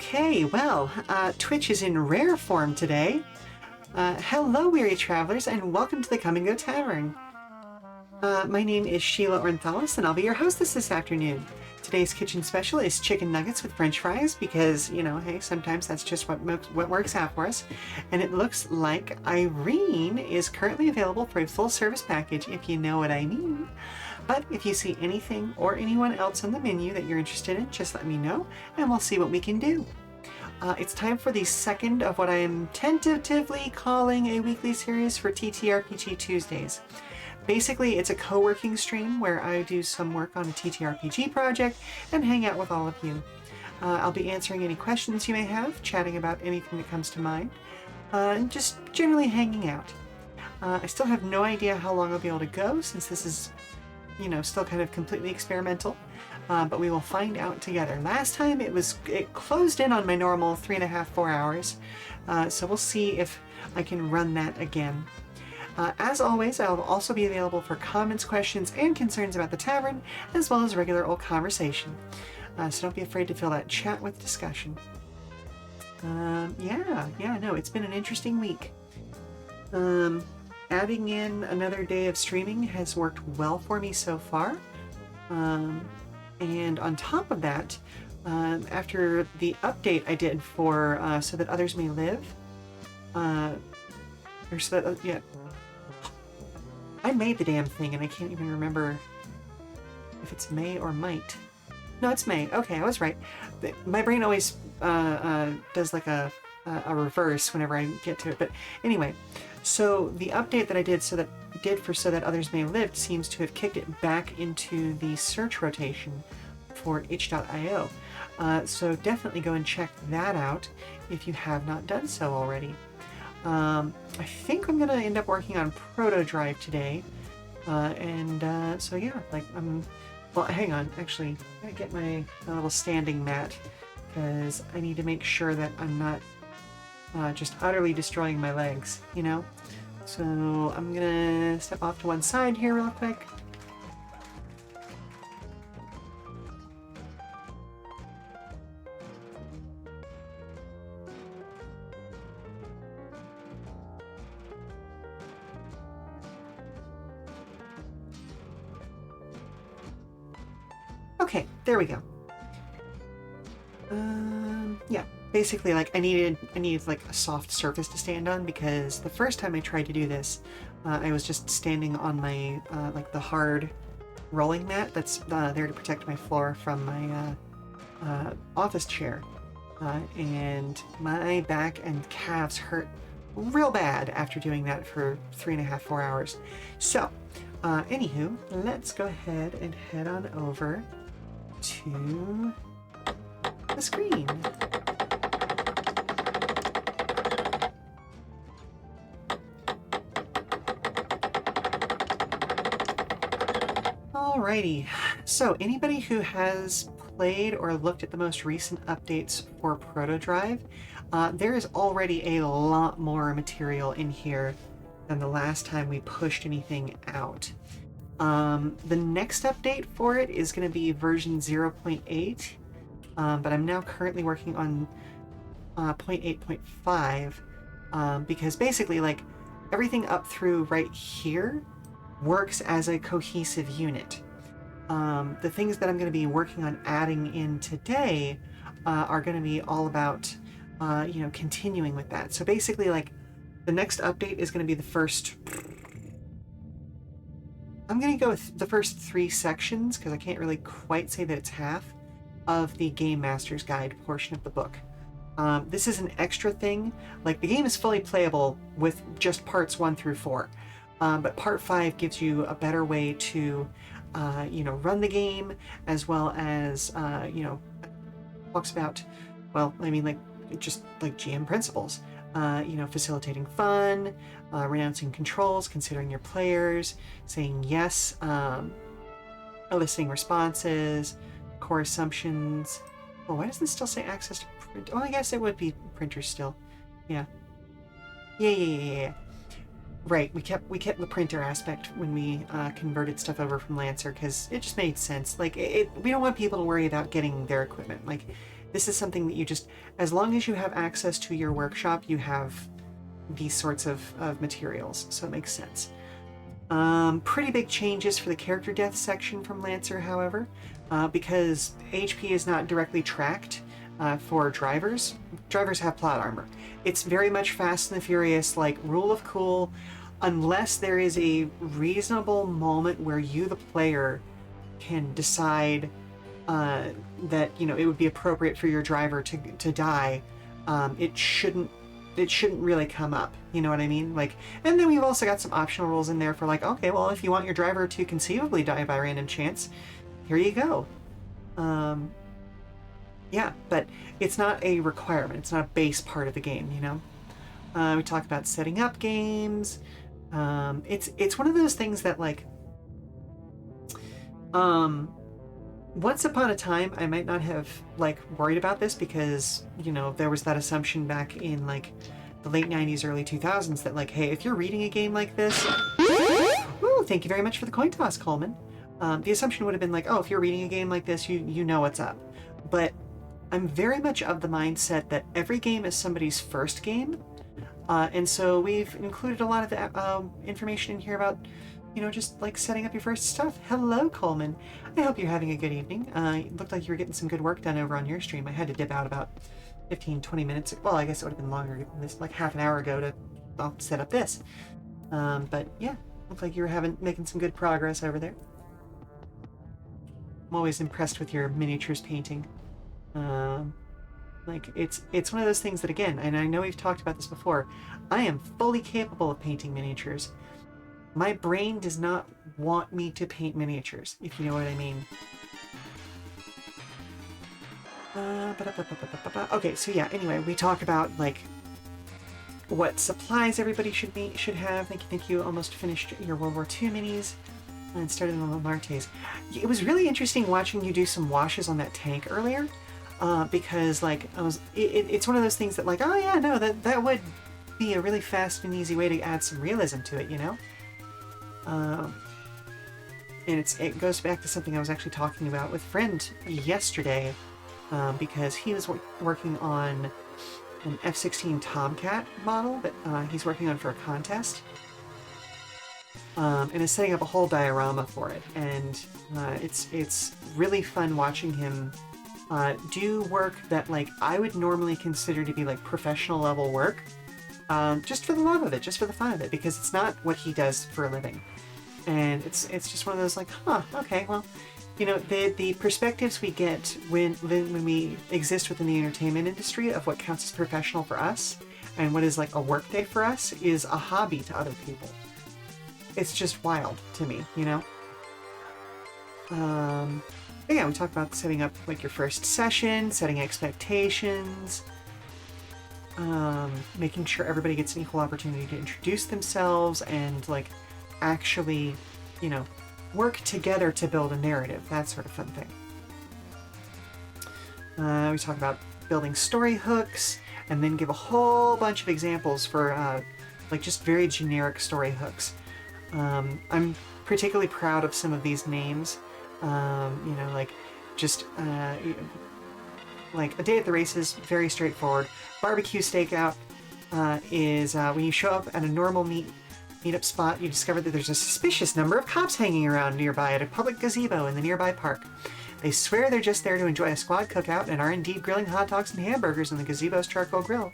Okay, well, Twitch is in rare form today. Hello, weary travelers, and welcome to the Come and Go Tavern. My name is Sheela Ornthalis, and I'll be your hostess this afternoon. Today's kitchen special is chicken nuggets with french fries because, you know, hey, sometimes that's just what works out for us. And it looks like Irene is currently available for a full service package, if you know what I mean. But if you see anything or anyone else on the menu that you're interested in, just let me know and we'll see what we can do. It's time for the second of what I am tentatively calling a weekly series for TTRPG Tuesdays. Basically, it's a co-working stream where I do some work on a TTRPG project and hang out with all of you. I'll be answering any questions you may have, chatting about anything that comes to mind, and just generally hanging out. I still have no idea how long I'll be able to go since this is, you know, still kind of completely experimental, but we will find out together. Last time it closed in on my normal 3.5-4 hours, so we'll see if I can run that again. As always, I'll also be available for comments, questions, and concerns about the tavern, as well as regular old conversation. So don't be afraid to fill that chat with discussion. No, it's been an interesting week. Adding in another day of streaming has worked well for me so far. And on top of that, after the update I did for So That Others May Live, or so that, yeah, I made the damn thing and I can't even remember if it's May or might. No, it's May. Okay, I was right. My brain always does like a reverse whenever I get to it. But anyway, so the update that I did So That Others May Live seems to have kicked it back into the search rotation for itch.io. So definitely go and check that out if you have not done so already. I think I'm gonna end up working on ProtoDrive today, so yeah, like well, hang on, actually, I gotta get my little standing mat because I need to make sure that I'm not just utterly destroying my legs, you know? So I'm gonna step off to one side here real quick. Okay, there we go. Yeah, basically, like I needed like a soft surface to stand on because the first time I tried to do this, I was just standing on my like the hard rolling mat that's there to protect my floor from my office chair, and my back and calves hurt real bad after doing that for 3.5-4 hours. So, anywho, let's go ahead and head on over to the screen. Alrighty, so anybody who has played or looked at the most recent updates for ProtoDrive, there is already a lot more material in here than the last time we pushed anything out. The next update for it is going to be version 0.8, but I'm now currently working on 0.8.5, because basically, like, everything up through right here works as a cohesive unit. The things that I'm going to be working on adding in today are going to be all about, you know, continuing with that. So basically, like, the next update is going to be the first... I'm going to go with the first 3 sections, because I can't really quite say that it's half, of the Game Master's Guide portion of the book. This is an extra thing. Like, the game is fully playable with just parts 1 through 4. But part 5 gives you a better way to, you know, run the game, as well as, you know, talks about, well, I mean, like, just like GM principles. You know, facilitating fun, renouncing controls, considering your players, saying yes, eliciting responses, core assumptions. Oh, why doesn't it still say access to print? Oh, I guess it would be printers still. Yeah. Yeah. Right, we kept the printer aspect when we converted stuff over from Lancer because it just made sense. Like, we don't want people to worry about getting their equipment. Like, This is something that you just, as long as you have access to your workshop, you have these sorts of materials, so it makes sense. Pretty big changes for the character death section from Lancer, however, because HP is not directly tracked for drivers. Drivers have plot armor. It's very much Fast and the Furious, like rule of cool, unless there is a reasonable moment where you, the player, can decide that, you know, it would be appropriate for your driver to die. It shouldn't really come up, you know what I mean? Like, and then we've also got some optional rules in there for like, okay, well, if you want your driver to conceivably die by random chance, here you go. Yeah, but it's not a requirement. It's not a base part of the game, you know? We talk about setting up games. It's one of those things that, like, once upon a time, I might not have, like, worried about this because, you know, there was that assumption back in, like, the late 90s, early 2000s that, like, hey, if you're reading a game like this... Ooh, thank you very much for the coin toss, Coleman. The assumption would have been like, oh, if you're reading a game like this, you know what's up. But I'm very much of the mindset that every game is somebody's first game. And so we've included a lot of information in here about, you know, just like setting up your first stuff. Hello, Coleman. I hope you're having a good evening. It looked like you were getting some good work done over on your stream. I had to dip out about 15-20 minutes. Well, I guess it would have been longer than this, like half an hour ago to set up this. But yeah, looked like you were making some good progress over there. I'm always impressed with your miniatures painting. Like, it's one of those things that, again, and I know we've talked about this before, I am fully capable of painting miniatures. My brain does not want me to paint miniatures, if you know what I mean. Okay, so yeah, anyway, we talk about, like, what supplies everybody should have. Thank you. Almost finished your World War II minis and started on the Martes. It was really interesting watching you do some washes on that tank earlier. Because, like, it's one of those things that, like, oh yeah, no, that would be a really fast and easy way to add some realism to it, you know? And it goes back to something I was actually talking about with a friend yesterday, because he was working on an F-16 Tomcat model that he's working on for a contest, and is setting up a whole diorama for it, and it's really fun watching him do work that, like, I would normally consider to be like professional level work, just for the love of it, just for the fun of it, because it's not what he does for a living. And it's just one of those, like, huh, okay, well, you know, the perspectives we get when we exist within the entertainment industry of what counts as professional for us and what is like a work day for us is a hobby to other people. It's just wild to me, you know? But yeah, we talked about setting up, like, your first session, setting expectations, making sure everybody gets an equal opportunity to introduce themselves and, like, actually, you know, work together to build a narrative, that sort of fun thing. We talk about building story hooks, and then give a whole bunch of examples for, like, just very generic story hooks. I'm particularly proud of some of these names. You know, like, just, like, A Day at the Races, very straightforward. Barbecue Stakeout is when you show up at a normal meetup spot, you discover that there's a suspicious number of cops hanging around nearby at a public gazebo in the nearby park. They swear they're just there to enjoy a squad cookout and are indeed grilling hot dogs and hamburgers in the gazebo's charcoal grill.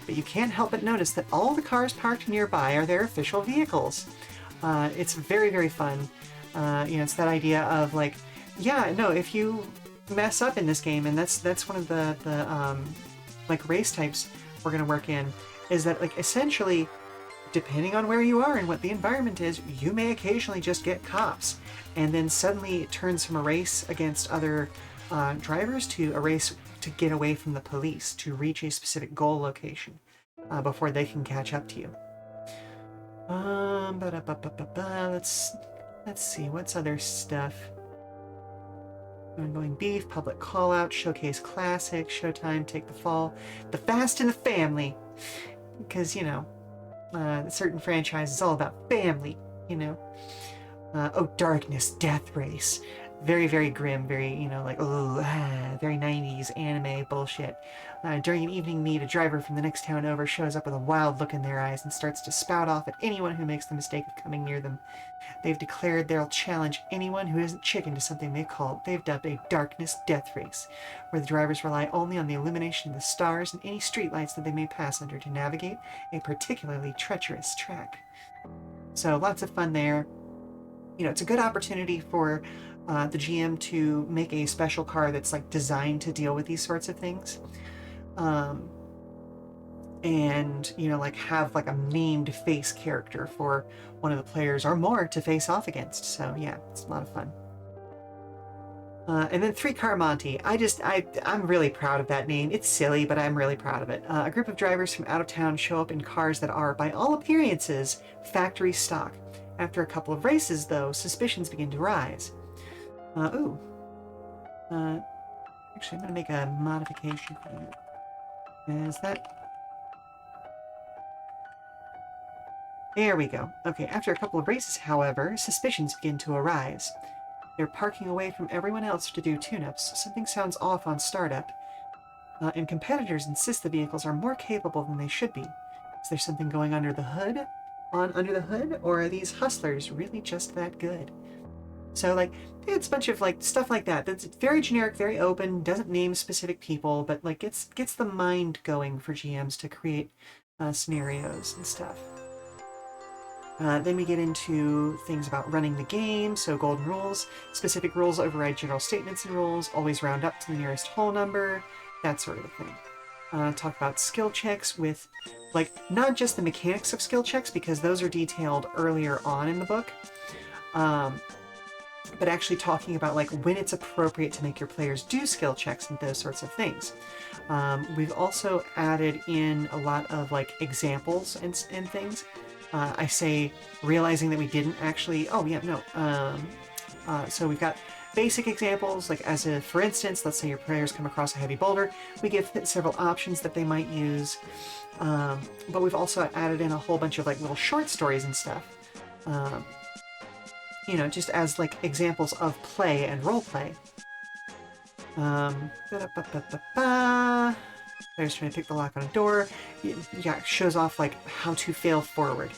But you can't help but notice that all the cars parked nearby are their official vehicles. It's very, very fun. You know, it's that idea of, like, yeah, no, if you mess up in this game, and that's one of the like, race types we're going to work in, is that, like, essentially, depending on where you are and what the environment is, you may occasionally just get cops, and then suddenly it turns from a race against other drivers to a race to get away from the police, to reach a specific goal location before they can catch up to you. Let's see, what's other stuff? Ongoing Beef, Public Callout, Showcase Classic, Showtime, Take the Fall, The Fast and the Family. Because, you know, a certain franchise is all about family, you know. Oh, Darkness, Death Race. very, very grim, very, like, very 90s anime bullshit. During an evening meet, a driver from the next town over shows up with a wild look in their eyes and starts to spout off at anyone who makes the mistake of coming near them. They've declared they'll challenge anyone who isn't chicken to something they've dubbed a darkness death race, where the drivers rely only on the illumination of the stars and any streetlights that they may pass under to navigate a particularly treacherous track. So lots of fun there. It's a good opportunity for the GM to make a special car that's like designed to deal with these sorts of things. And like have like a named face character for one of the players or more to face off against. So yeah, it's a lot of fun. And then 3-Car Monty. I'm really proud of that name. It's silly, but I'm really proud of it. A group of drivers from out of town show up in cars that are, by all appearances, factory stock. After a couple of races, though, suspicions begin to rise. Actually, I'm going to make a modification here. Is that... There we go. Okay, after a couple of races, however, suspicions begin to arise. They're parking away from everyone else to do tune-ups. Something sounds off on startup, and competitors insist the vehicles are more capable than they should be. Is there something going under the hood? Under the hood? Or are these hustlers really just that good? So, like, it's a bunch of, like, stuff like that. That's very generic, very open, doesn't name specific people, but, like, gets the mind going for GMs to create scenarios and stuff. Then we get into things about running the game, so golden rules. Specific rules override general statements and rules, always round up to the nearest whole number, that sort of thing. Talk about skill checks with, like, not just the mechanics of skill checks, because those are detailed earlier on in the book, but actually talking about, like, when it's appropriate to make your players do skill checks and those sorts of things. We've also added in a lot of, like, examples and things. I say realizing that we didn't actually... Oh, yeah, no. So we've got basic examples, like for instance, let's say your players come across a heavy boulder. We give several options that they might use. But we've also added in a whole bunch of like little short stories and stuff. Just as like examples of play and role play. Players trying to pick the lock on a door. Yeah, shows off like how to fail forward.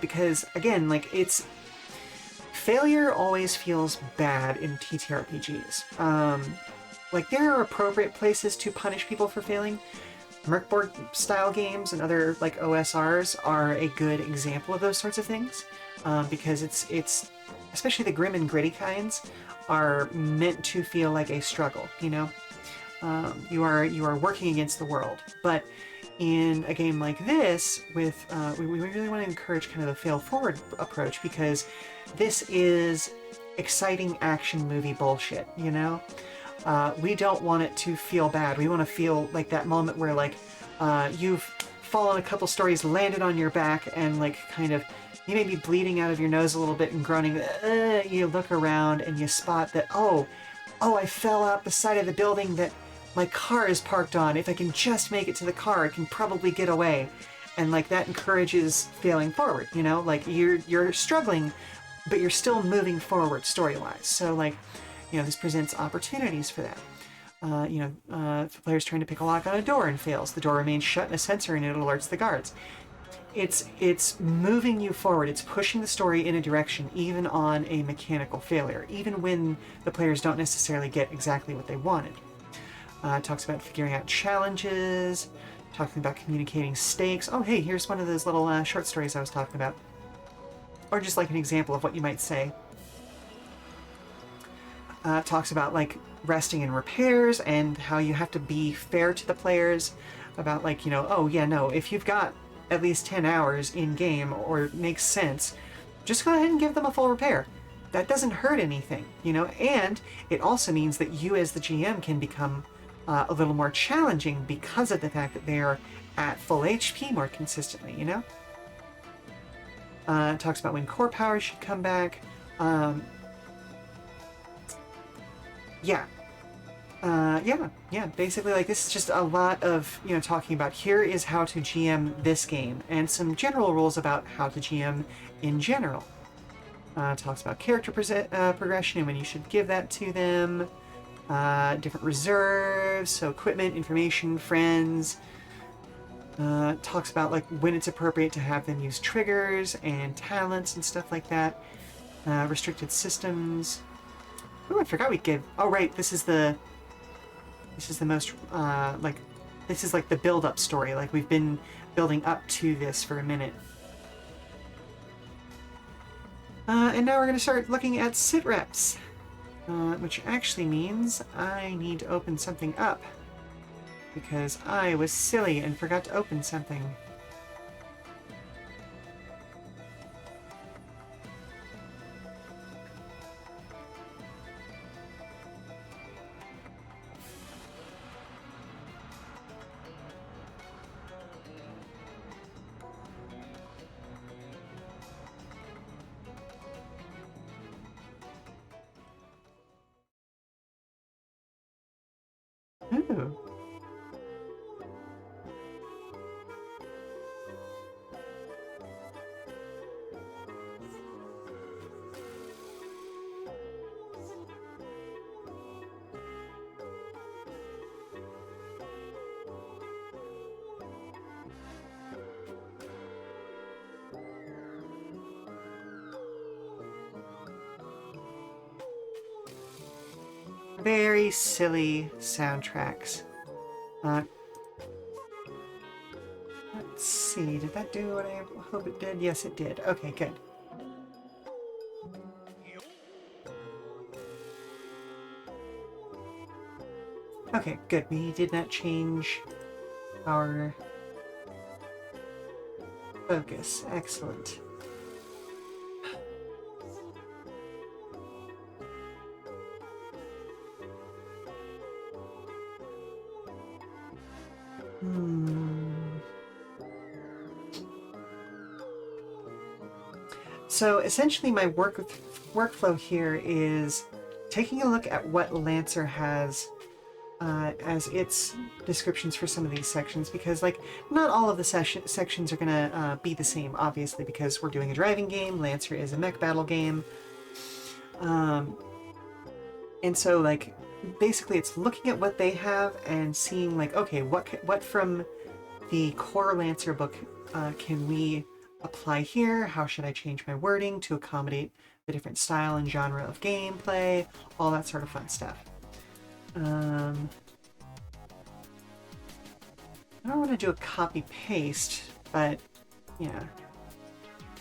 Because again, like failure always feels bad in TTRPGs. Like there are appropriate places to punish people for failing. Merkborg style games and other like OSRs are a good example of those sorts of things. Because it's especially the grim and gritty kinds are meant to feel like a struggle, you are working against the world. But in a game like this, with we really want to encourage kind of a fail forward approach, because this is exciting action movie bullshit. We don't want it to feel bad. We want to feel like that moment where like you've fallen a couple stories, landed on your back, and like kind of you may be bleeding out of your nose a little bit and groaning. You look around and you spot that oh, I fell out the side of the building that my car is parked on. If I can just make it to the car, I can probably get away. And like that encourages failing forward, like you're struggling, but you're still moving forward story-wise. So like, this presents opportunities for that. If the player's trying to pick a lock on a door and fails, the door remains shut in a sensor and it alerts the guards. It's moving you forward. It's pushing the story in a direction, even on a mechanical failure, even when the players don't necessarily get exactly what they wanted. Talks about figuring out challenges, talking about communicating stakes. Oh, hey, here's one of those little short stories I was talking about. Or just like an example of what you might say. Talks about like resting and repairs and how you have to be fair to the players about like, oh yeah, no, if you've got at least 10 hours in game or it makes sense, just go ahead and give them a full repair. That doesn't hurt anything, and it also means that you as the GM can become a little more challenging because of the fact that they are at full HP more consistently, It talks about when core power should come back. Basically, like, this is just a lot of, talking about here is how to GM this game and some general rules about how to GM in general. Talks about character progression and when you should give that to them. Different reserves, so equipment, information, friends. Talks about like when it's appropriate to have them use triggers and talents and stuff like that. Restricted systems. Oh, I forgot we give. Oh, right. This is the most this is like the build-up story. Like we've been building up to this for a minute. And now we're going to start looking at sit reps, which actually means I need to open something up because I was silly and forgot to open something. Ooh. Very silly soundtracks. Let's see, did that do what I hope it did? Yes, it did. Okay, good. Okay, good. We did not change our focus. Excellent. So essentially my workflow here is taking a look at what Lancer has as its descriptions for some of these sections, because like not all of the sections are gonna be the same, obviously, because we're doing a driving game. Lancer is a mech battle game. And so like basically it's looking at what they have and seeing like, okay, what from the core Lancer book can we apply here? How should I change my wording to accommodate the different style and genre of gameplay? All that sort of fun stuff. I don't want to do a copy paste, but yeah.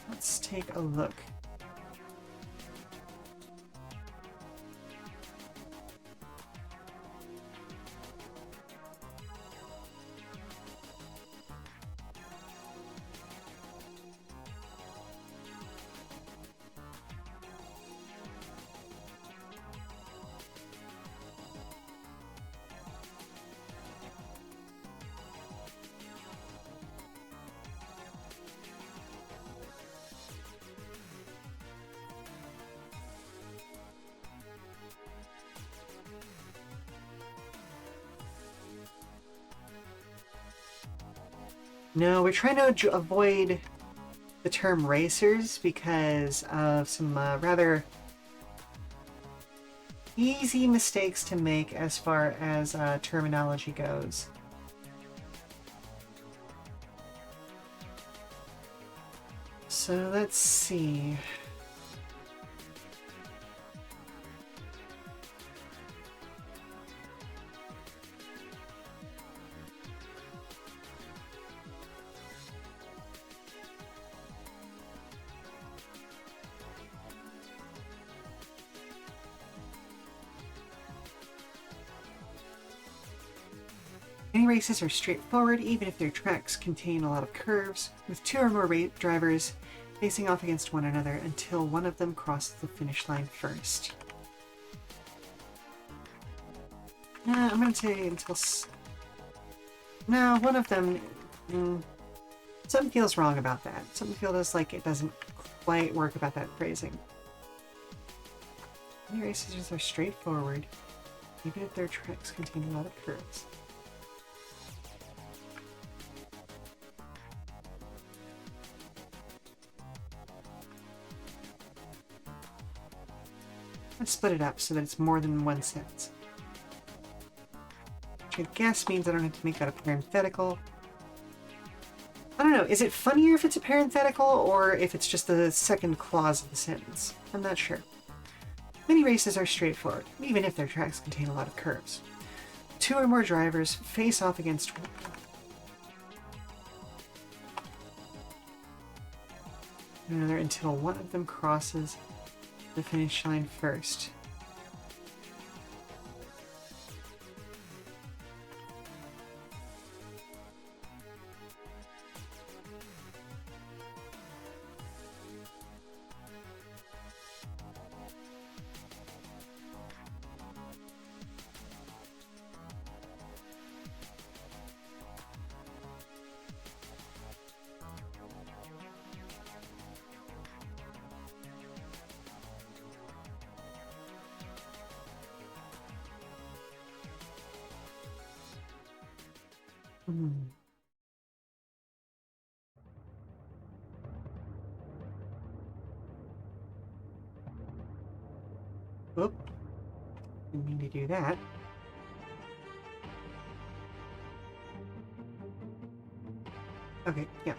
Let's take a look. No, we're trying to avoid the term racers because of some rather easy mistakes to make as far as terminology goes. So let's see. Many races are straightforward, even if their tracks contain a lot of curves, with two or more drivers facing off against one another until one of them crosses the finish line first. I'm going to say until... No, one of them... something feels wrong about that. Something feels like it doesn't quite work about that phrasing. Many races are straightforward, even if their tracks contain a lot of curves. Let's split it up so that it's more than one sentence. Which I guess means I don't have to make that a parenthetical. I don't know, is it funnier if it's a parenthetical or if it's just the second clause of the sentence? I'm not sure. Many races are straightforward, even if their tracks contain a lot of curves. 2 or more drivers face off against another until one of them crosses the finish line first. Oop. Didn't mean to do that. Okay, yeah.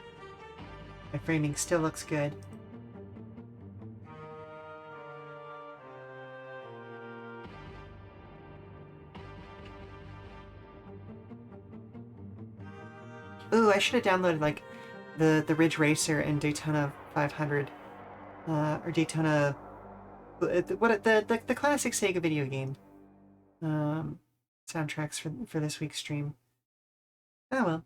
My framing still looks good. Ooh, I should have downloaded like the Ridge Racer and Daytona 500, or Daytona, the classic Sega video game soundtracks for this week's stream. Oh well.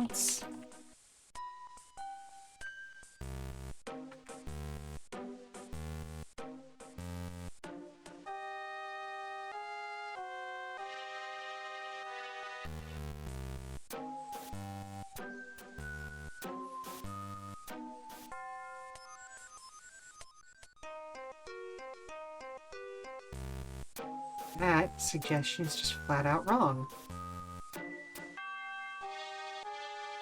Let's... That suggestion is just flat out wrong.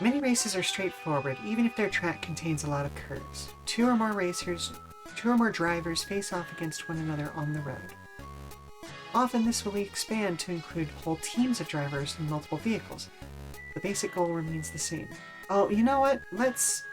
Many races are straightforward, even if their track contains a lot of curves. 2 or more drivers face off against one another on the road. Often this will expand to include whole teams of drivers in multiple vehicles. The basic goal remains the same. Oh, you know what? Let's...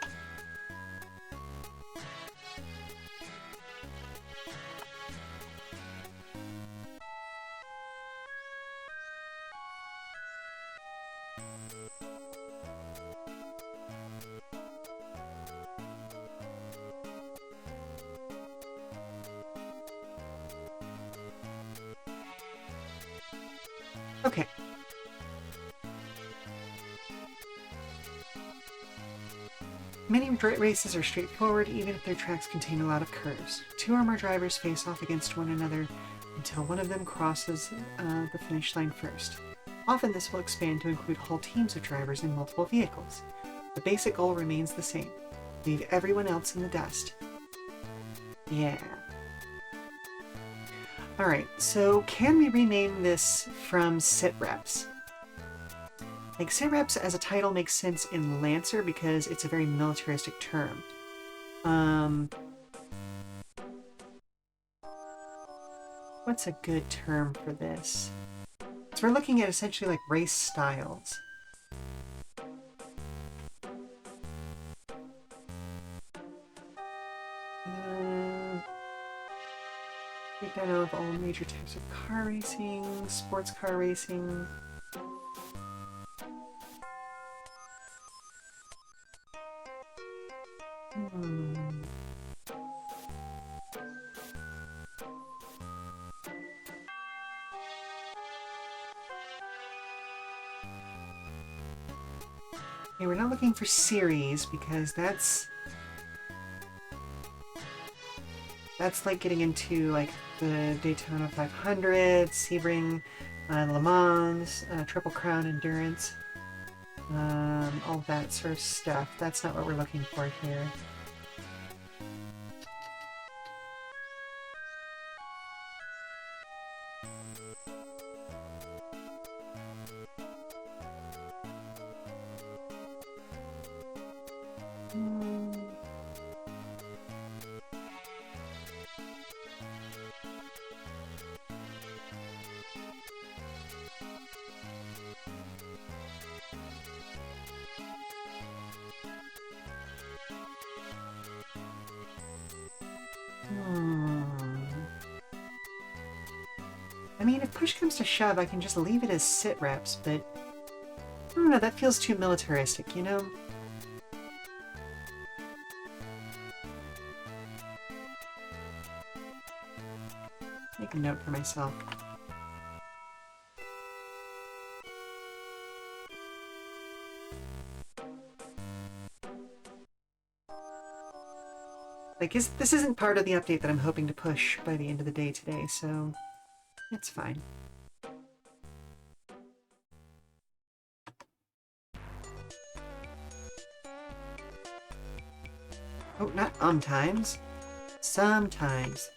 Okay. Many races are straightforward, even if their tracks contain a lot of curves. 2 or more drivers face off against one another until one of them crosses the finish line first. Often this will expand to include whole teams of drivers in multiple vehicles. The basic goal remains the same. Leave everyone else in the dust. Yeah. Alright, so can we rename this from Sitreps? Like, Sitreps as a title makes sense in Lancer because it's a very militaristic term. What's a good term for this? So we're looking at essentially like race styles. Breakdown of all major types of car racing, sports car racing. Okay, we're not looking for series because that's like getting into like the Daytona 500, Sebring, Le Mans, Triple Crown Endurance. all that sort of stuff. That's not what we're looking for here. I mean, if push comes to shove, I can just leave it as sit reps, but I don't know, that feels too militaristic, you know? Make a note for myself. Like, this isn't part of the update that I'm hoping to push by the end of the day today, so it's fine. Oh, not times. Sometimes.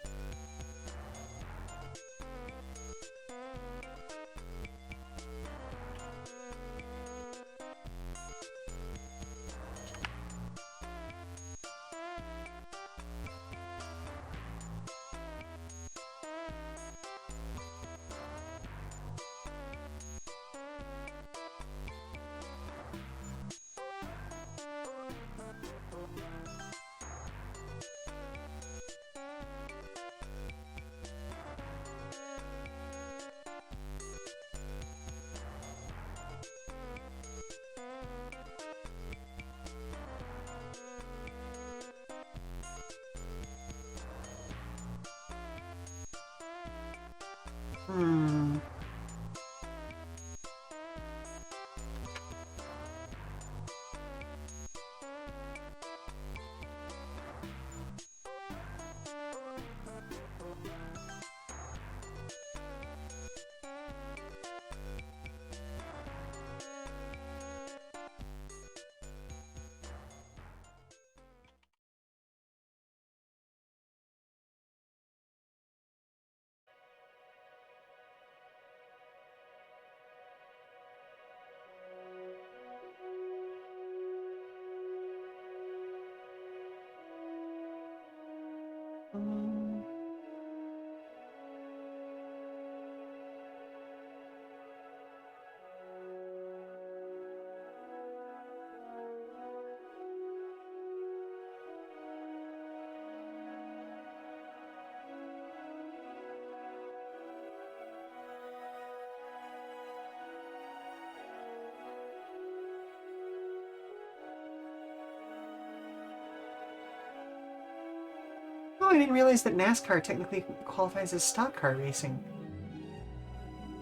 Oh, I didn't realize that NASCAR technically qualifies as stock car racing.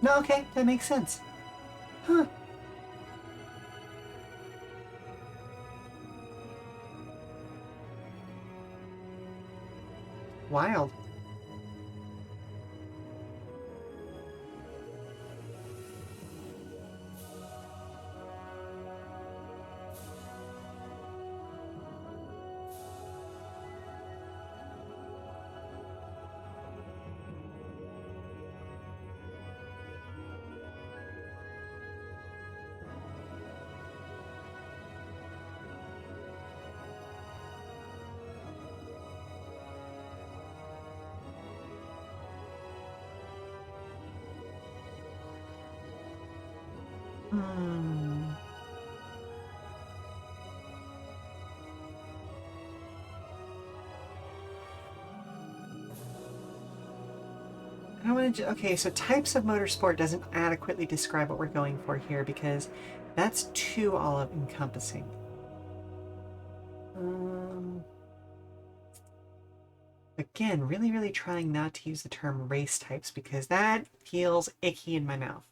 No, okay, that makes sense. Huh. Wild. I want to. Okay, so types of motorsport doesn't adequately describe what we're going for here because that's too all-encompassing. Again, really, really trying not to use the term race types because that feels icky in my mouth.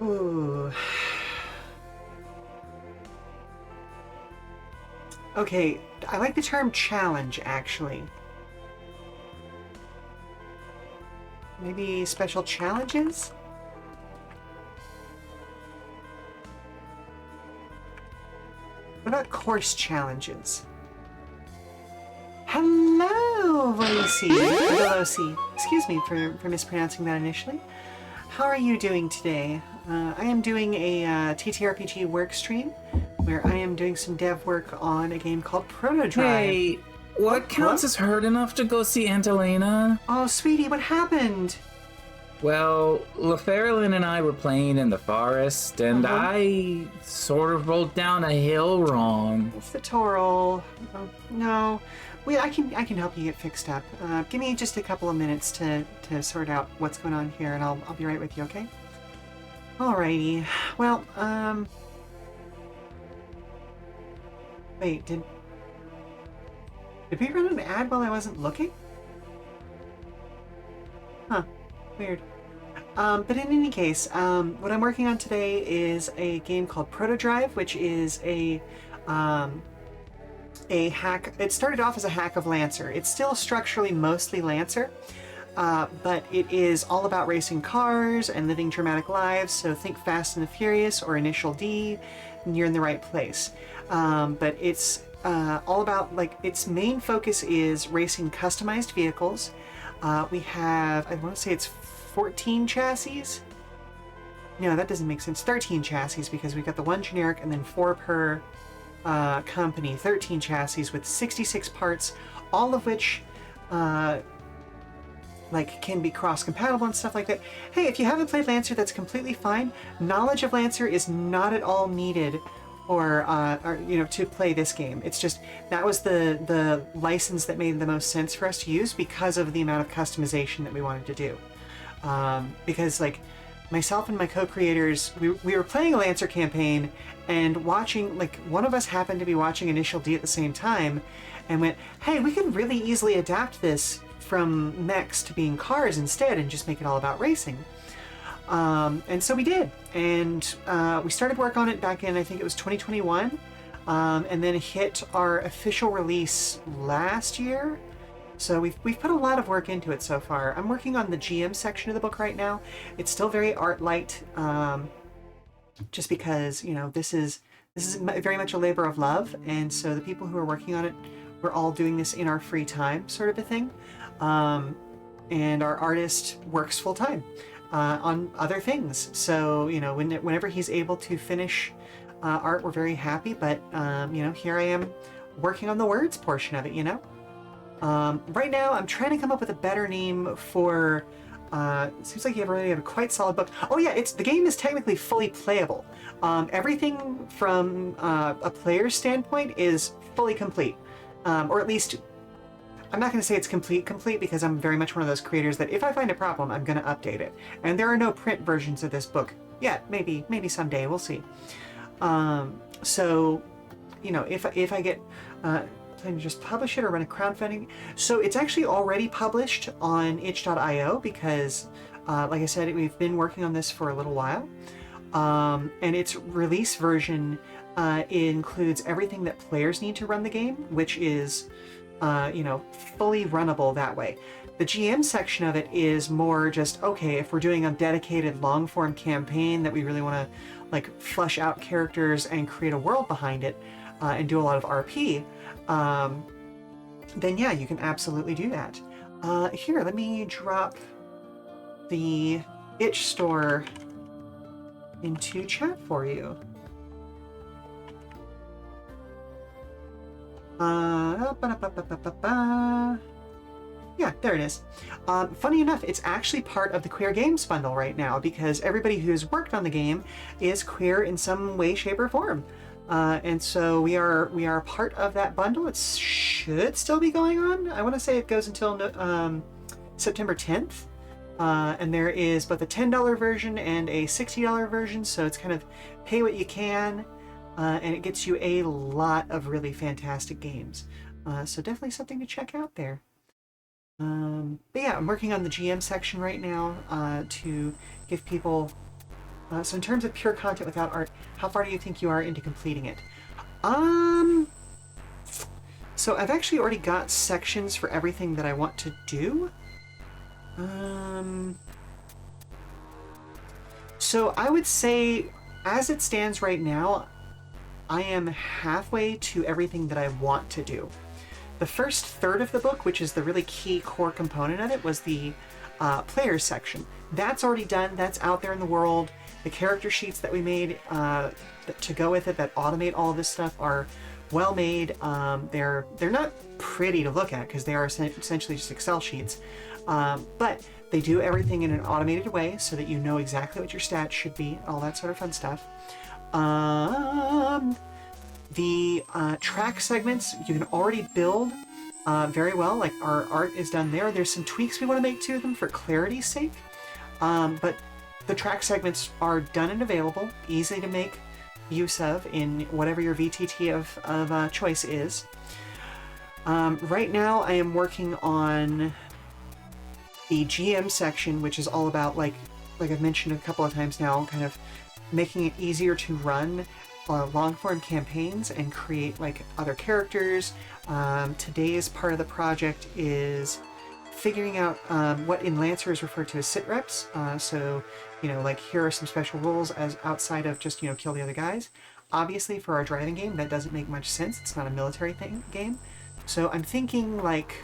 Ooh. Okay, I like the term challenge, actually. Maybe special challenges? What about course challenges? Hello, Volosi. Excuse me for mispronouncing that initially. How are you doing today? I am doing a TTRPG work stream where I am doing some dev work on a game called ProtoDrive. Hey, what counts as hurt enough to go see Aunt Elena? Oh, sweetie, what happened? Well, LaFerlin and I were playing in the forest, and I sort of rolled down a hill wrong. It's the Toral. Oh, no. I can help you get fixed up. Give me just a couple of minutes to sort out what's going on here, and I'll be right with you, okay? Alrighty. Well, wait, did we run an ad while I wasn't looking? Huh. Weird. But in any case, what I'm working on today is a game called ProtoDrive, which is a hack. It started off as a hack of Lancer. It's still structurally mostly Lancer, but it is all about racing cars and living dramatic lives. So think Fast and the Furious or Initial D, and you're in the right place. But it's all about, like, its main focus is racing customized vehicles. We have, I want to say it's 14 chassis. No, that doesn't make sense. 13 chassis, because we've got the one generic and then 4 per company. 13 chassis with 66 parts, all of which like can be cross-compatible and stuff like that. Hey, if you haven't played Lancer, that's completely fine. Knowledge of Lancer is not at all needed or to play this game. It's just that was the license that made the most sense for us to use because of the amount of customization that we wanted to do. Because, like, myself and my co-creators, we were playing a Lancer campaign and watching, like, one of us happened to be watching Initial D at the same time and went, hey, we could really easily adapt this from mechs to being cars instead and just make it all about racing. And so we did, and we started work on it back in, I think it was 2021, and then hit our official release last year. So we've put a lot of work into it so far. I'm working on the GM section of the book right now. It's still very art light, just because, you know, this is very much a labor of love, and so the people who are working on it, we're all doing this in our free time, sort of a thing. And our artist works full time on other things. So, you know, whenever he's able to finish art, we're very happy. But here I am working on the words portion of it. You know. Right now, I'm trying to come up with a better name for. It seems like you already have a quite solid book. Oh yeah, the game is technically fully playable. Everything from a player's standpoint is fully complete, or at least. I'm not going to say it's complete because I'm very much one of those creators that if I find a problem, I'm going to update it. And there are no print versions of this book yet. Maybe someday, we'll see. So, you know, if I get plan to just publish it or run a crowdfunding. So it's actually already published on itch.io because, like I said, we've been working on this for a little while. And its release version includes everything that players need to run the game, which is fully runnable that way. The GM section of it is more just, okay, if we're doing a dedicated long form campaign that we really want to like flesh out characters and create a world behind it and do a lot of RP, then yeah, you can absolutely do that. Here, let me drop the itch store into chat for you. Yeah, there it is. Funny enough, it's actually part of the Queer Games bundle right now because everybody who's worked on the game is queer in some way, shape, or form. And so we are part of that bundle. It should still be going on. I want to say it goes until September 10th. And there is both a $10 version and a $60 version, so it's kind of pay what you can. And it gets you a lot of really fantastic games. So definitely something to check out there. But yeah, I'm working on the GM section right now to give people So in terms of pure content without art, how far do you think you are into completing it? So I've actually already got sections for everything that I want to do. So I would say, as it stands right now, I am halfway to everything that I want to do. The first third of the book, which is the really key core component of it, was the players section. That's already done. That's out there in the world. The character sheets that we made to go with it that automate all of this stuff are well made. They're not pretty to look at because they are essentially just Excel sheets, but they do everything in an automated way so that you know exactly what your stats should be, all that sort of fun stuff. The track segments you can already build very well. Like our art is done there. There's some tweaks we want to make to them for clarity's sake, but the track segments are done and available, easy to make use of in whatever your VTT of choice is. Right now I am working on the GM section, which is all about, like I've mentioned a couple of times now, kind of making it easier to run long-form campaigns and create like other characters. Today's part of the project is figuring out what in Lancer is referred to as sit reps. So, like here are some special rules as outside of just, kill the other guys. Obviously for our driving game, that doesn't make much sense. It's not a military game. So I'm thinking like,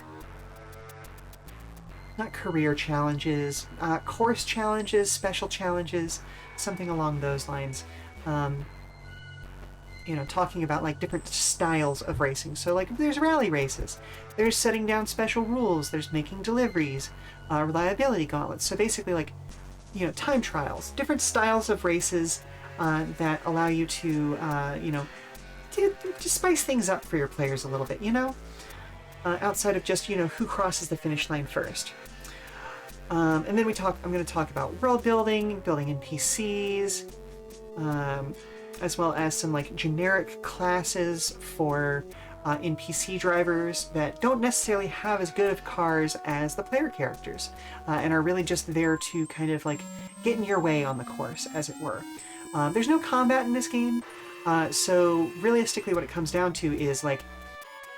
not career challenges, course challenges, special challenges, something along those lines. Talking about like different styles of racing. So like there's rally races, there's setting down special rules, there's making deliveries, reliability gauntlets. So basically like, time trials, different styles of races that allow you to, to spice things up for your players a little bit, outside of just, who crosses the finish line first. And then I'm going to talk about world building NPCs, as well as some like generic classes for NPC drivers that don't necessarily have as good of cars as the player characters, and are really just there to kind of like get in your way on the course, as it were. There's no combat in this game, so realistically what it comes down to is like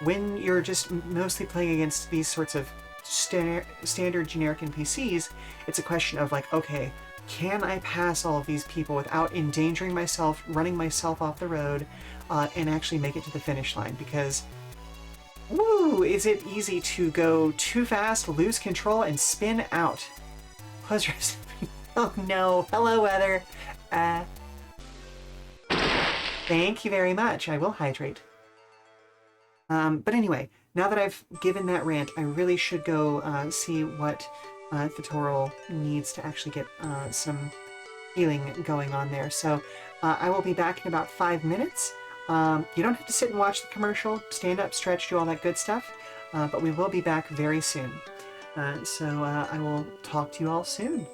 when you're just mostly playing against these sorts of standard generic NPCs, it's a question of like, okay, can I pass all of these people without endangering myself, running myself off the road, and actually make it to the finish line? Because, woo, is it easy to go too fast, lose control, and spin out. Pleasure. Oh no, hello weather. Thank you very much, I will hydrate. But anyway, now that I've given that rant, I really should go see what Thitoral needs to actually get some healing going on there. So I will be back in about 5 minutes. You don't have to sit and watch the commercial, stand up, stretch, do all that good stuff, but we will be back very soon. So I will talk to you all soon.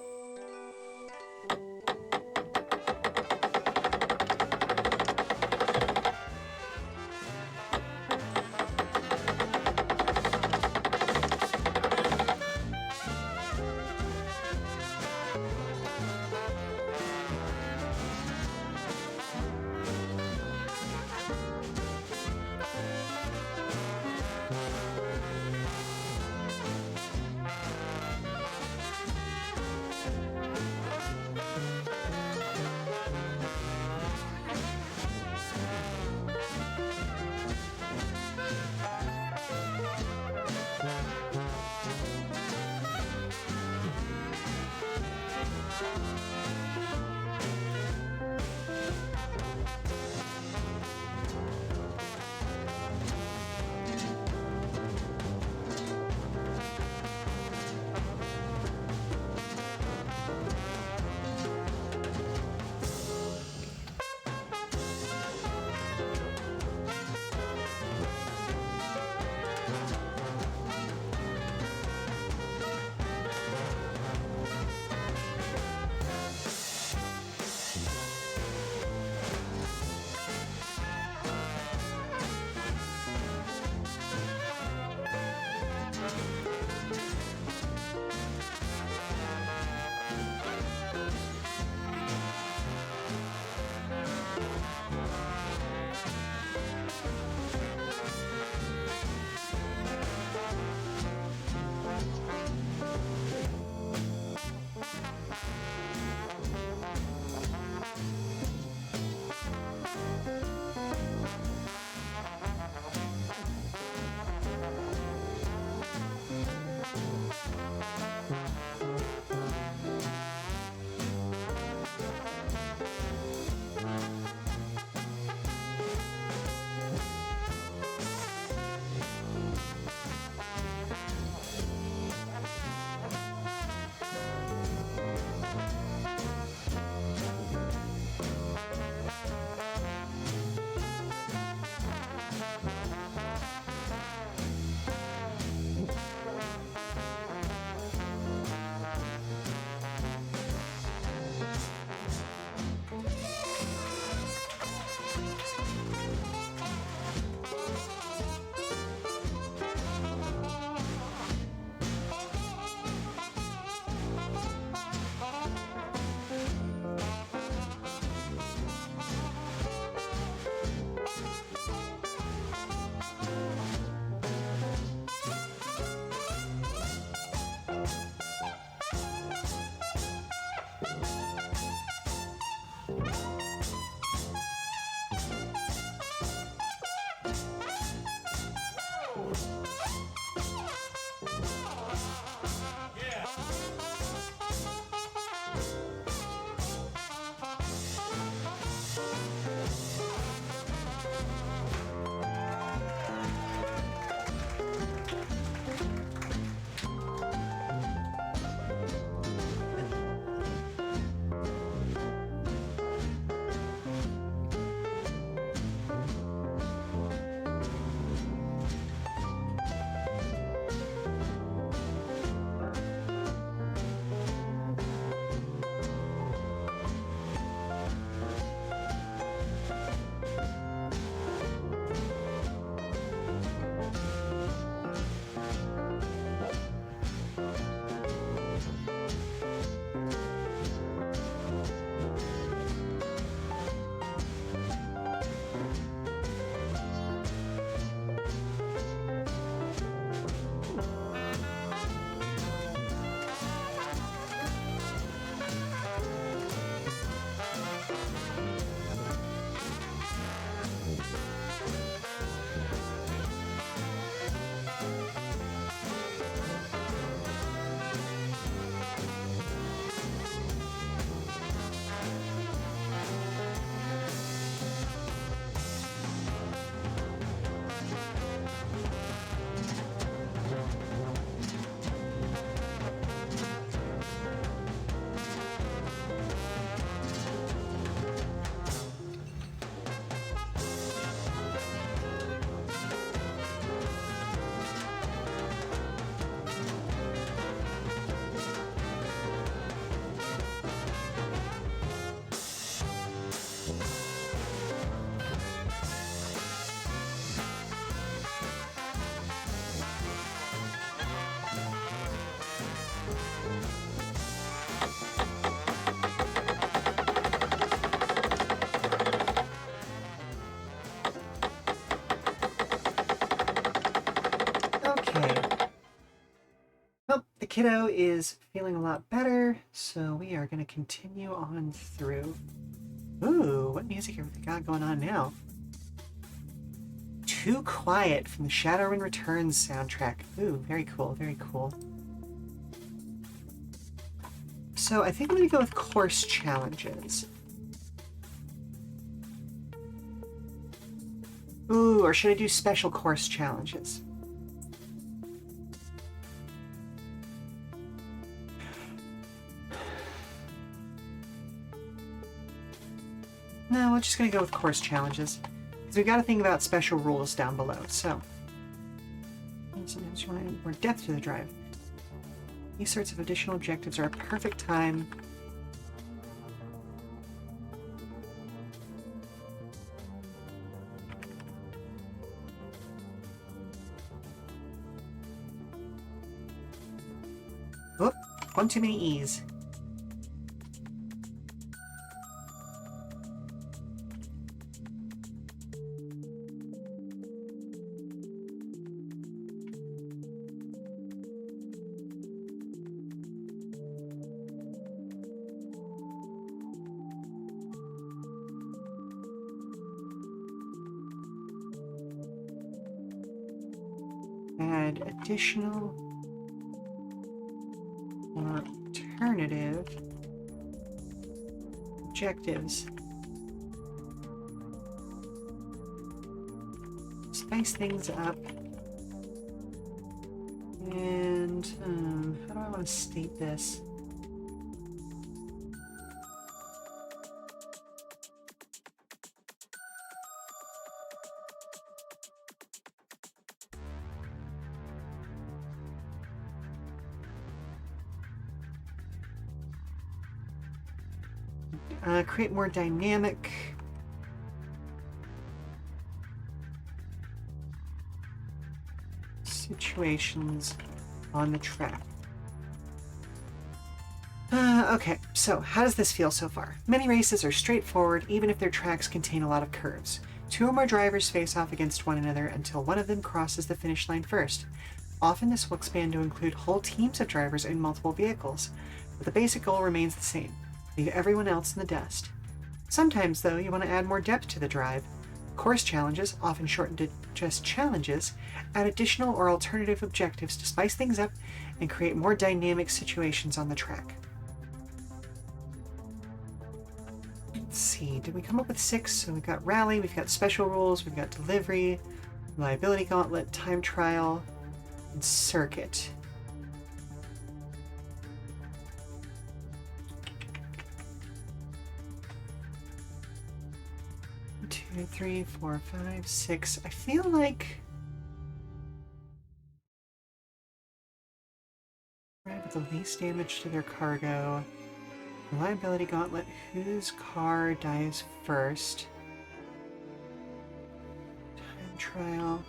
kiddo is feeling a lot better, so we are going to continue on through. Ooh, what music have we got going on now? Too Quiet from the Shadowrun Returns soundtrack. Ooh, very cool, very cool. So I think I'm going to go with course challenges. Ooh, or should I do special course challenges? No, we're just going to go with course challenges. Because we've got to think about special rules down below, so. Sometimes you want to add more depth to the drive. These sorts of additional objectives are a perfect time. Whoop, one too many E's. Add additional or alternative objectives. Spice things up. And how do I want to state this? Create more dynamic situations on the track. Okay, so how does this feel so far? Many races are straightforward, even if their tracks contain a lot of curves. Two or more drivers face off against one another until one of them crosses the finish line first. Often this will expand to include whole teams of drivers in multiple vehicles, but the basic goal remains the same. Leave everyone else in the dust. Sometimes, though, you want to add more depth to the drive. Course challenges, often shortened to just challenges, add additional or alternative objectives to spice things up and create more dynamic situations on the track. Let's see, did we come up with 6? So we've got rally, we've got special rules, we've got delivery, reliability gauntlet, time trial, and circuit. 2, 3, 4, 5, 6. I feel like drive with the least damage to their cargo. Reliability gauntlet. Whose car dies first? Time trial.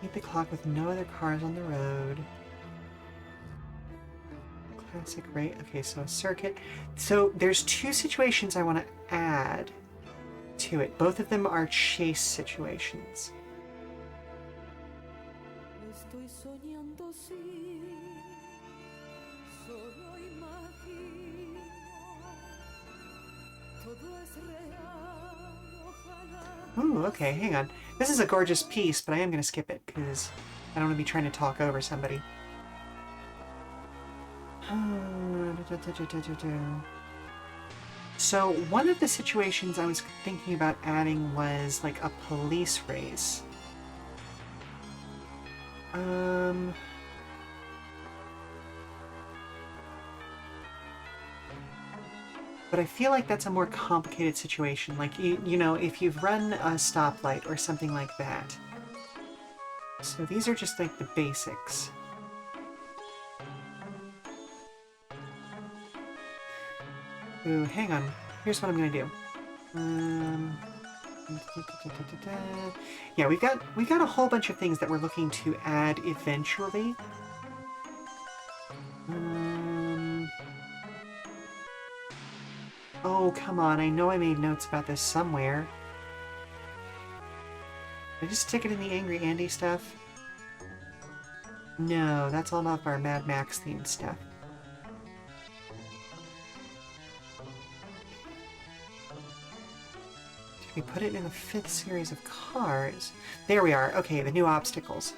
Beat the clock with no other cars on the road. Classic rate. Okay, so a circuit. So there's 2 situations I want to add to it. Both of them are chase situations. Ooh, okay, hang on. This is a gorgeous piece, but I am going to skip it because I don't want to be trying to talk over somebody. So one of the situations I was thinking about adding was like a police race. But I feel like that's a more complicated situation. Like, you know, if you've run a stoplight or something like that. So these are just like the basics. Ooh, hang on. Here's what I'm gonna do. Yeah, we've got a whole bunch of things that we're looking to add eventually. Oh, come on. I know I made notes about this somewhere. Did I just stick it in the Angry Andy stuff? No, that's all about our Mad Max themed stuff. Did we put it in the 5th series of cars? There we are. Okay, the new obstacles.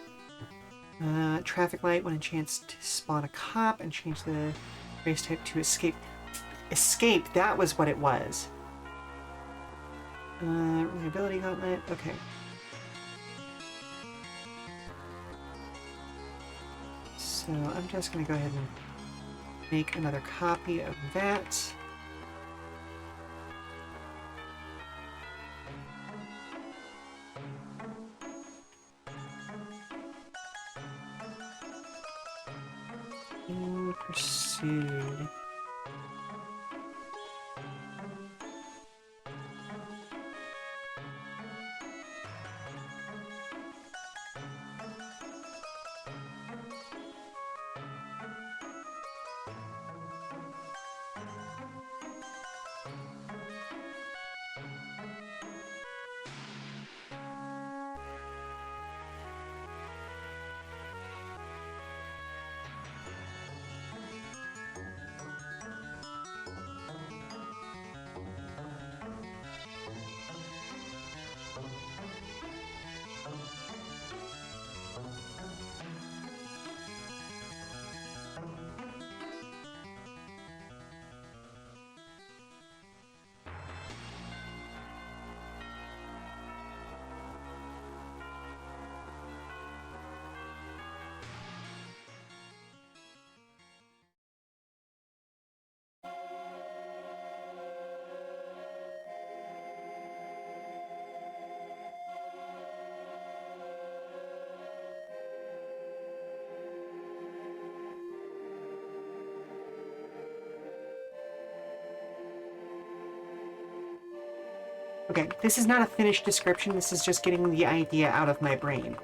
Traffic light when a chance to spawn a cop and change the race type to escape. Escape, that was what it was. Reliability gauntlet, okay. So I'm just going to go ahead and make another copy of that. Pursued. Okay, this is not a finished description, this is just getting the idea out of my brain.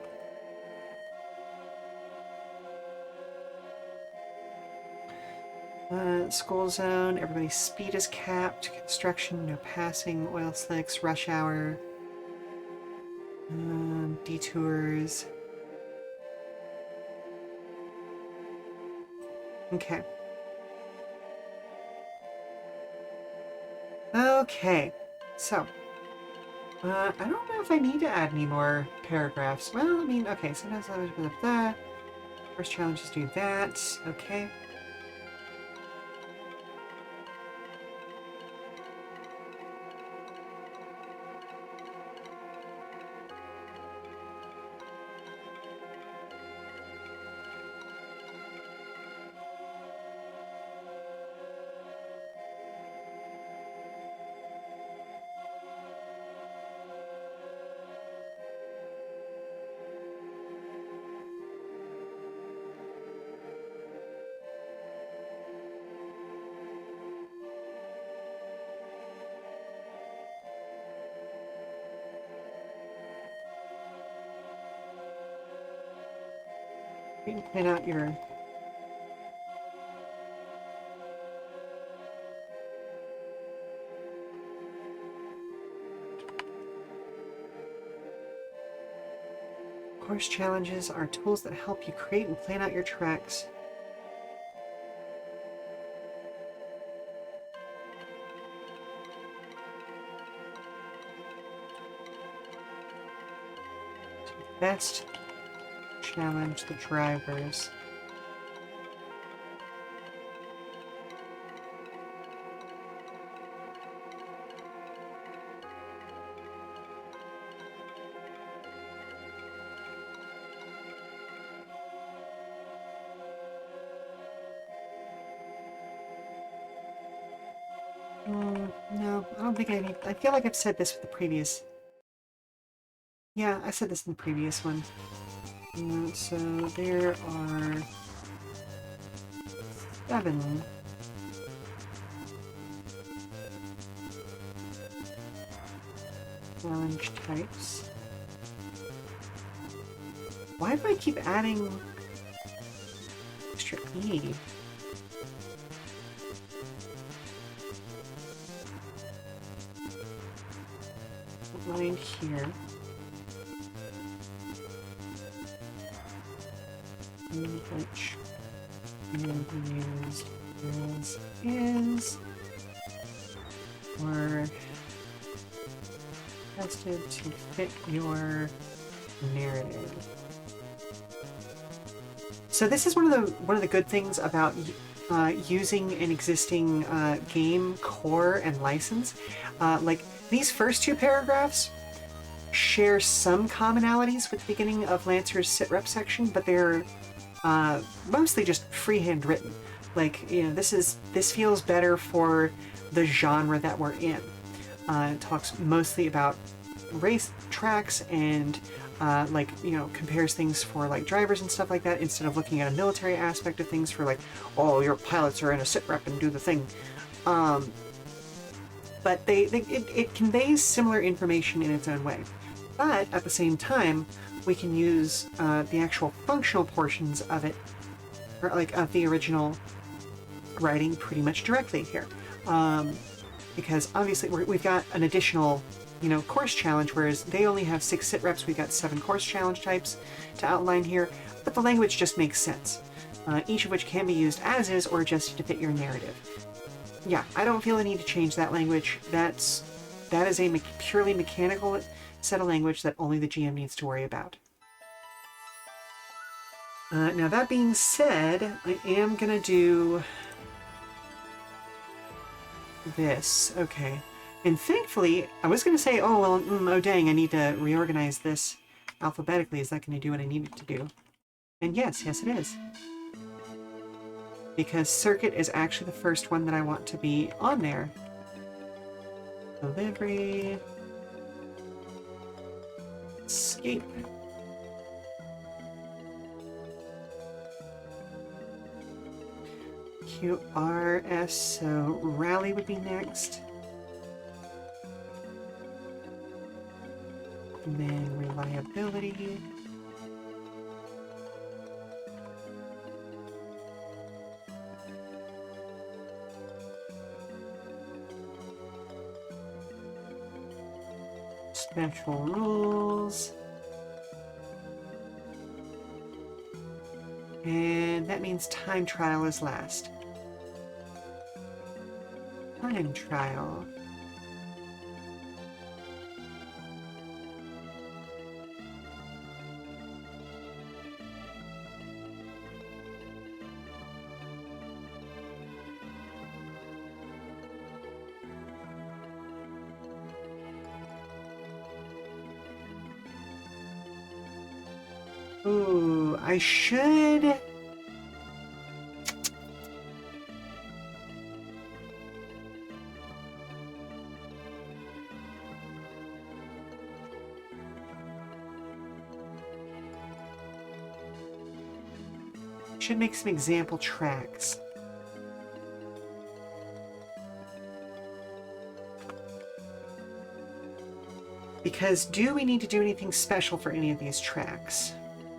School zone, everybody's speed is capped, construction, no passing, oil slicks, rush hour, detours. Okay. Okay, so, I don't know if I need to add any more paragraphs. Well, I mean, okay, sometimes I would put that. First challenges do that. Okay. You can plan out your course challenges are tools that help you create and plan out your tracks. To best challenge the drivers. No, I don't think I need. I feel like I've said this with the previous. Yeah, I said this in the previous one. So there are 7 challenge types. Why do I keep adding extra E? Line here. which can be used as is or tested to fit your narrative. So this is one of the good things about using an existing game core and license. Like these first two paragraphs share some commonalities with the beginning of Lancer's sitrep section, but they're mostly just freehand written. Like, you know, this feels better for the genre that we're in. It talks mostly about race tracks and like, you know, compares things for like drivers and stuff like that instead of looking at a military aspect of things for like, oh, your pilots are in a sitrep and do the thing. But it conveys similar information in its own way. But at the same time, we can use the actual functional portions of it, or like of the original writing, pretty much directly here, because obviously we've got an additional, you know, course challenge, whereas they only have 6 sit reps. We've got 7 course challenge types to outline here, but the language just makes sense. Each of which can be used as is or adjusted to fit your narrative. Yeah, I don't feel the need to change that language. That is a purely mechanical set of language that only the GM needs to worry about. Now that being said, I am gonna do this. Okay. And thankfully, I was gonna say, oh well, oh dang, I need to reorganize this alphabetically. Is that gonna do what I need it to do? And yes, it is. Because circuit is actually the first one that I want to be on there. Delivery. Escape. QRS, so rally would be next. And then reliability. Special rules. And that means time trial is last. Time trial. Ooh, I should... should make some example tracks. Because do we need to do anything special for any of these tracks?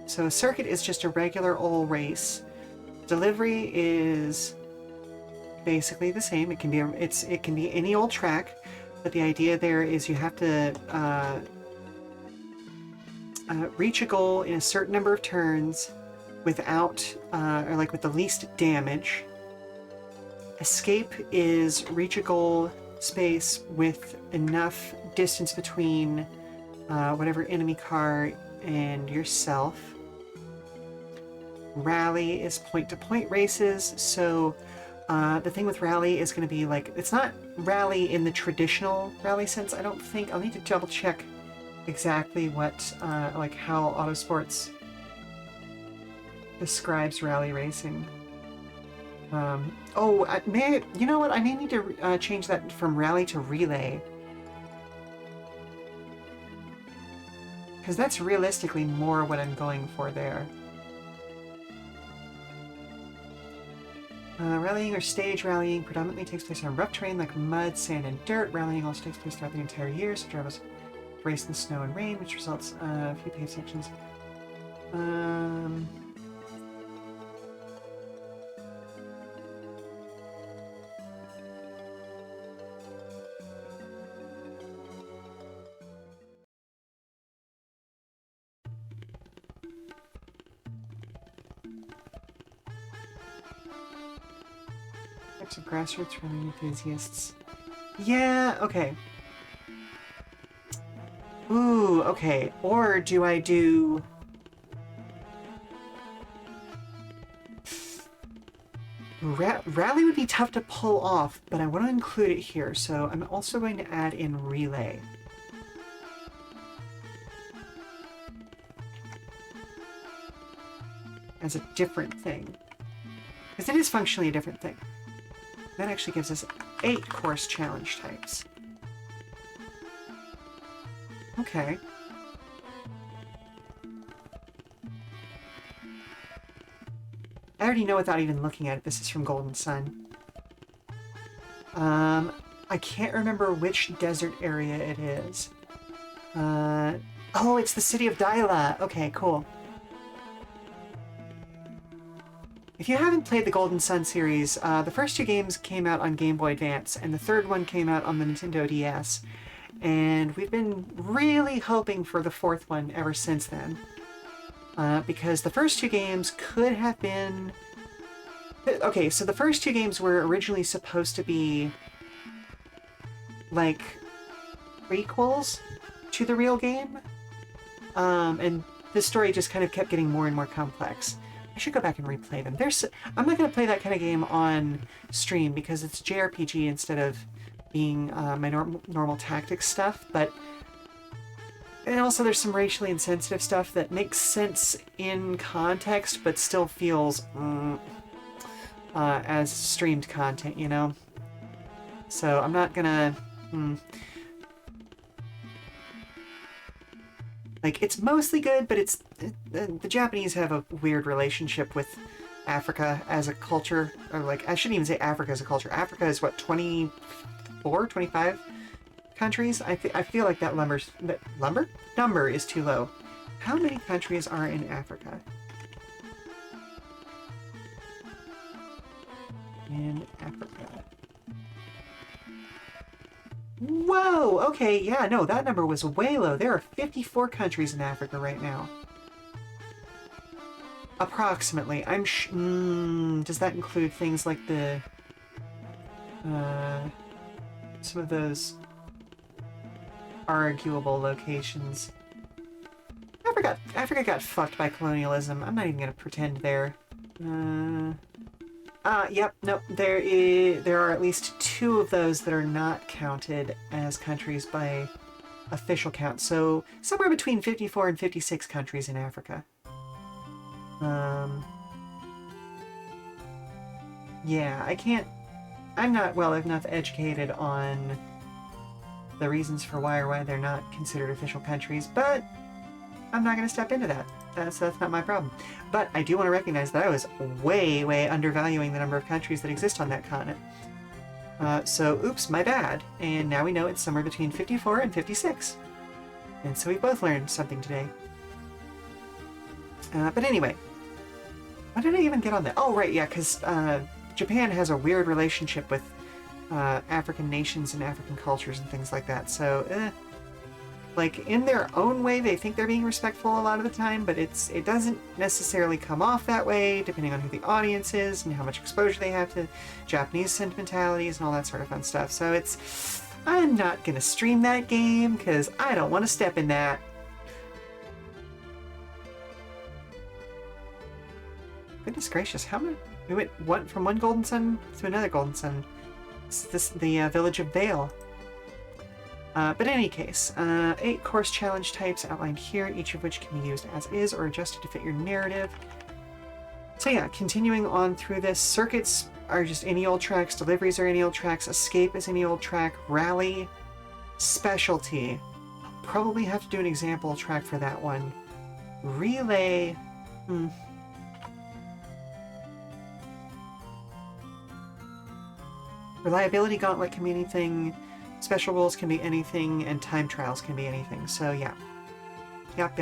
So a circuit is just a regular old race. Delivery is basically the same. It can be it can be any old track, but the idea there is you have to reach a goal in a certain number of turns without or like with the least damage. Escape is reach a goal space with enough distance between whatever enemy car and yourself. Rally is point-to-point races, so the thing with rally is going to be like, it's not rally in the traditional rally sense, I don't think. I'll need to double check exactly what, like how Autosports describes rally racing. Oh, you know what? I may need to change that from rally to relay. Because that's realistically more what I'm going for there. Rallying or stage rallying predominantly takes place on rough terrain like mud, sand, and dirt. Rallying also takes place throughout the entire year, so drivers race in the snow and rain, which results in a few paved sections. Types of grassroots running enthusiasts. Yeah, okay. Ooh, okay. Or do I do... Rally would be tough to pull off, but I want to include it here, so I'm also going to add in relay. As a different thing. Because it is functionally a different thing. That actually gives us 8 course challenge types. Okay. I already know without even looking at it, this is from Golden Sun. I can't remember which desert area it is. Oh, it's the city of Daila. Okay, cool. If you haven't played the Golden Sun series, the first 2 games came out on Game Boy Advance, and the third one came out on the Nintendo DS. And we've been really hoping for the 4th one ever since then. Because the first 2 games could have been... Okay, so the first 2 games were originally supposed to be, like, prequels to the real game. And the story just kind of kept getting more and more complex. I should go back and replay them. I'm not going to play that kind of game on stream because it's JRPG instead of being my normal tactics stuff, but... And also there's some racially insensitive stuff that makes sense in context, but still feels as streamed content, you know? So I'm not gonna... Like, it's mostly good, but the Japanese have a weird relationship with Africa as a culture. Or, like, I shouldn't even say Africa as a culture. Africa is, what, 24, 25 countries? I feel like that number is too low. How many countries are in Africa? In Africa. Whoa! Okay, yeah, no, that number was way low. There are 54 countries in Africa right now. Approximately. Does that include things like the... some of those arguable locations? Africa got fucked by colonialism. I'm not even gonna pretend there. Yep, nope. There are at least 2 of those that are not counted as countries by official count. So somewhere between 54 and 56 countries in Africa. Yeah, I'm not well enough educated on the reasons for why they're not considered official countries, but I'm not going to step into that. That's not my problem. But I do want to recognize that I was way, way undervaluing the number of countries that exist on that continent. So, oops, my bad. And now we know it's somewhere between 54 and 56. And so we both learned something today. But anyway, why did I even get on that? Oh, right, yeah, because Japan has a weird relationship with African nations and African cultures and things like that. So, like, in their own way, they think they're being respectful a lot of the time, but it doesn't necessarily come off that way, depending on who the audience is and how much exposure they have to Japanese sentimentalities and all that sort of fun stuff. So I'm not gonna stream that game, because I don't want to step in that. Goodness gracious, how many? We went from one Golden Sun to another Golden Sun. It's the village of Vale. But in any case, 8 course challenge types outlined here, each of which can be used as is or adjusted to fit your narrative. So yeah, continuing on through this, circuits are just any old tracks, deliveries are any old tracks, escape is any old track, rally, specialty. Probably have to do an example track for that one. Relay, Reliability gauntlet can be anything. Special rules can be anything, and time trials can be anything. So yeah. Yep.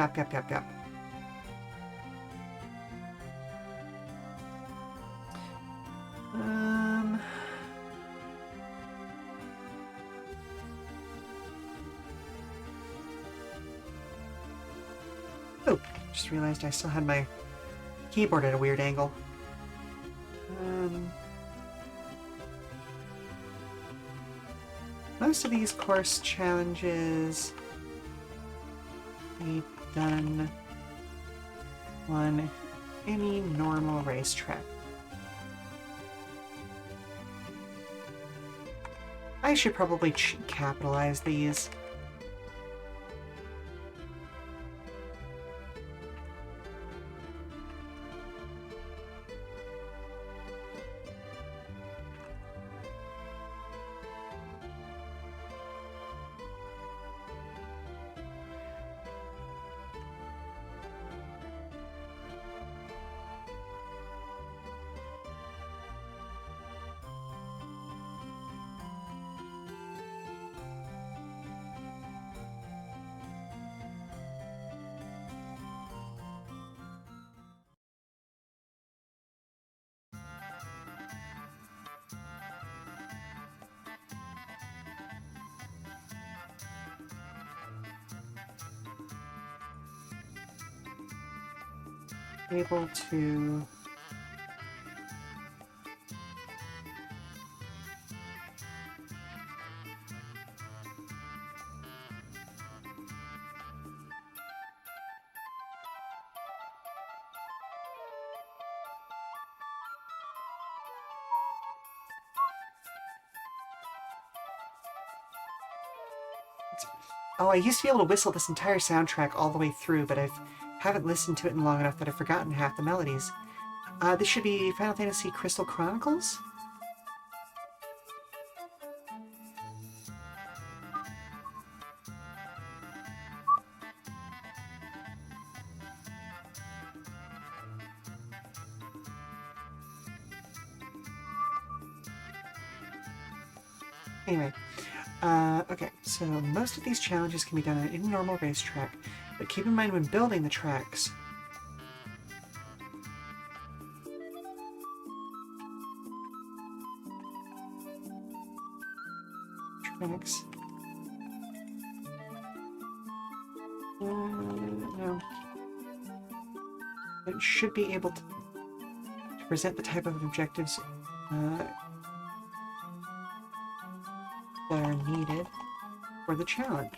Oh, just realized I still had my keyboard at a weird angle. Most of these course challenges be done on any normal racetrack. I should probably capitalize these. Able to Oh, I used to be able to whistle this entire soundtrack all the way through, but I haven't listened to it in long enough that I've forgotten half the melodies. This should be Final Fantasy Crystal Chronicles? Anyway, okay, so most of these challenges can be done on any normal racetrack, but keep in mind when building the tracks. Tracks. No. It should be able to present the type of objectives that are needed for the challenge.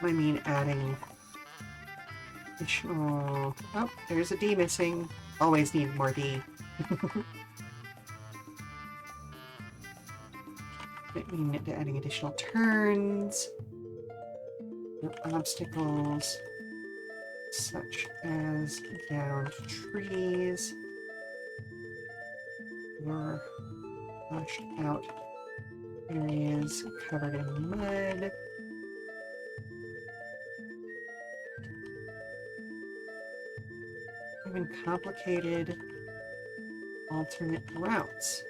I mean adding additional... Oh, there's a D missing. Always need more D. I mean adding additional turns, obstacles, such as downed trees, or washed out areas covered in mud. Even complicated alternate routes.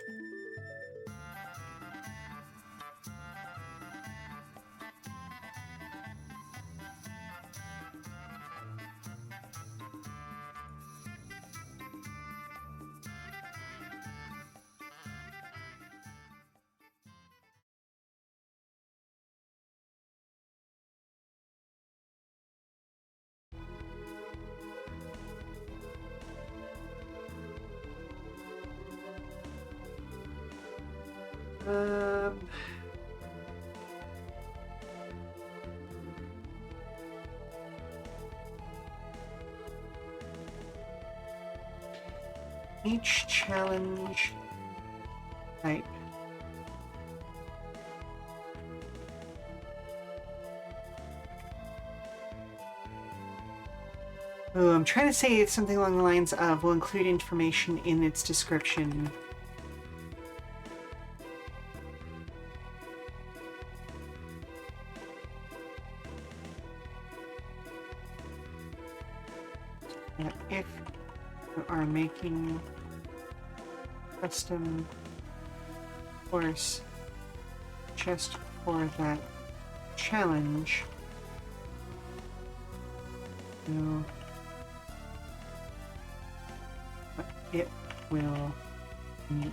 Each challenge type Oh, I'm trying to say something along the lines of will include information in its description. If you are making custom course just for that challenge, it will Neat.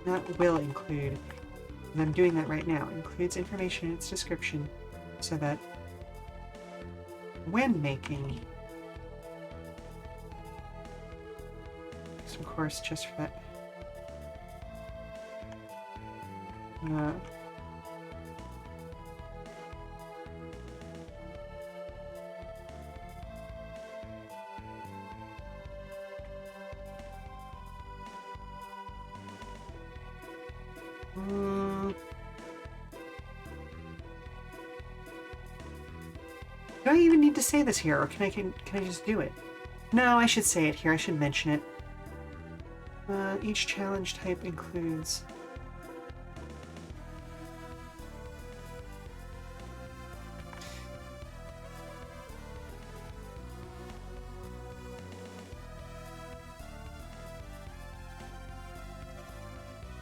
That will include, and I'm doing that right now, includes information in its description so that when making some course just for that do I even need to say this here, or can I just do it? No, I should say it here. I should mention it. Each challenge type includes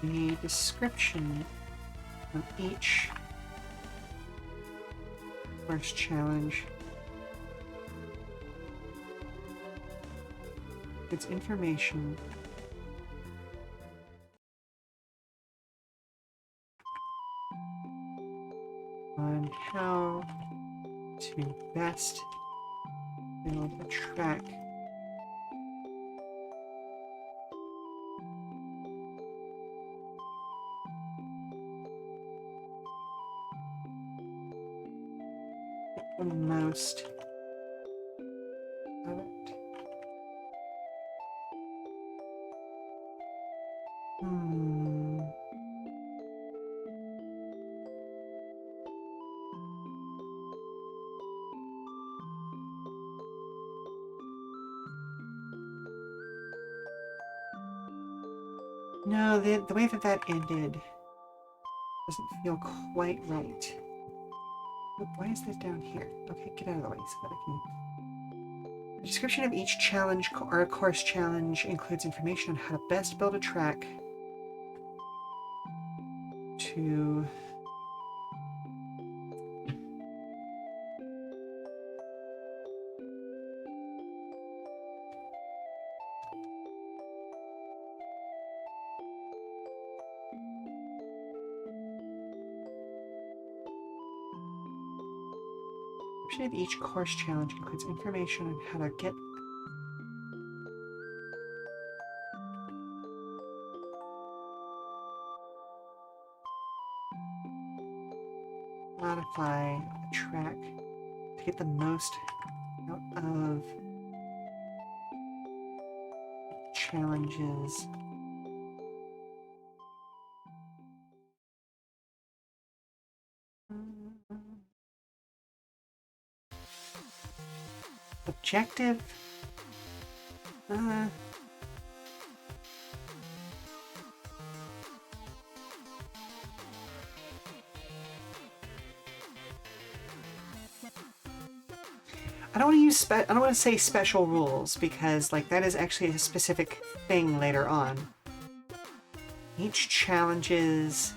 the description of each first challenge. It's information on how to best build a track the most of it. No, the way that ended doesn't feel quite right. Why is this down here? Okay, get out of the way so that I can... The description of each challenge or course challenge includes information on how to best build a track to... The description of each course challenge includes information on how to get... modify a track to get the most out of challenges. Objective? I don't want to use I don't want to say special rules because like that is actually a specific thing later on. Each challenges.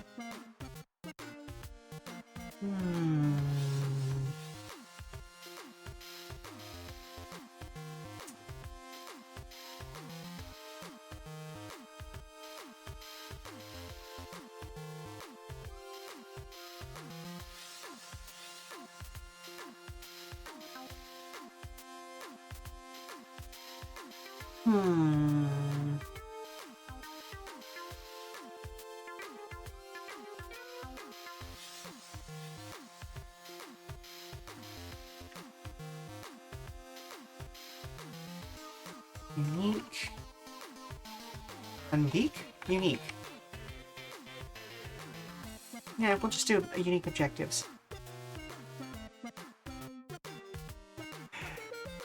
Unique. Unique? Unique. Yeah, we'll just do unique objectives.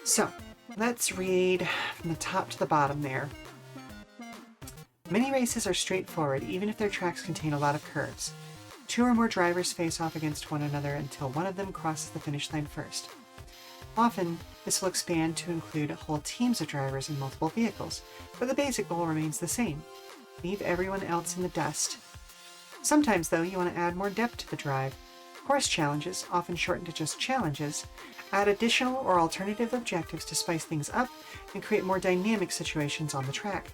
So, let's read from the top to the bottom there. Many races are straightforward, even if their tracks contain a lot of curves. 2 or more drivers face off against one another until one of them crosses the finish line first. Often, this will expand to include whole teams of drivers in multiple vehicles, but the basic goal remains the same. Leave everyone else in the dust. Sometimes, though, you want to add more depth to the drive. Course challenges, often shortened to just challenges, add additional or alternative objectives to spice things up and create more dynamic situations on the track.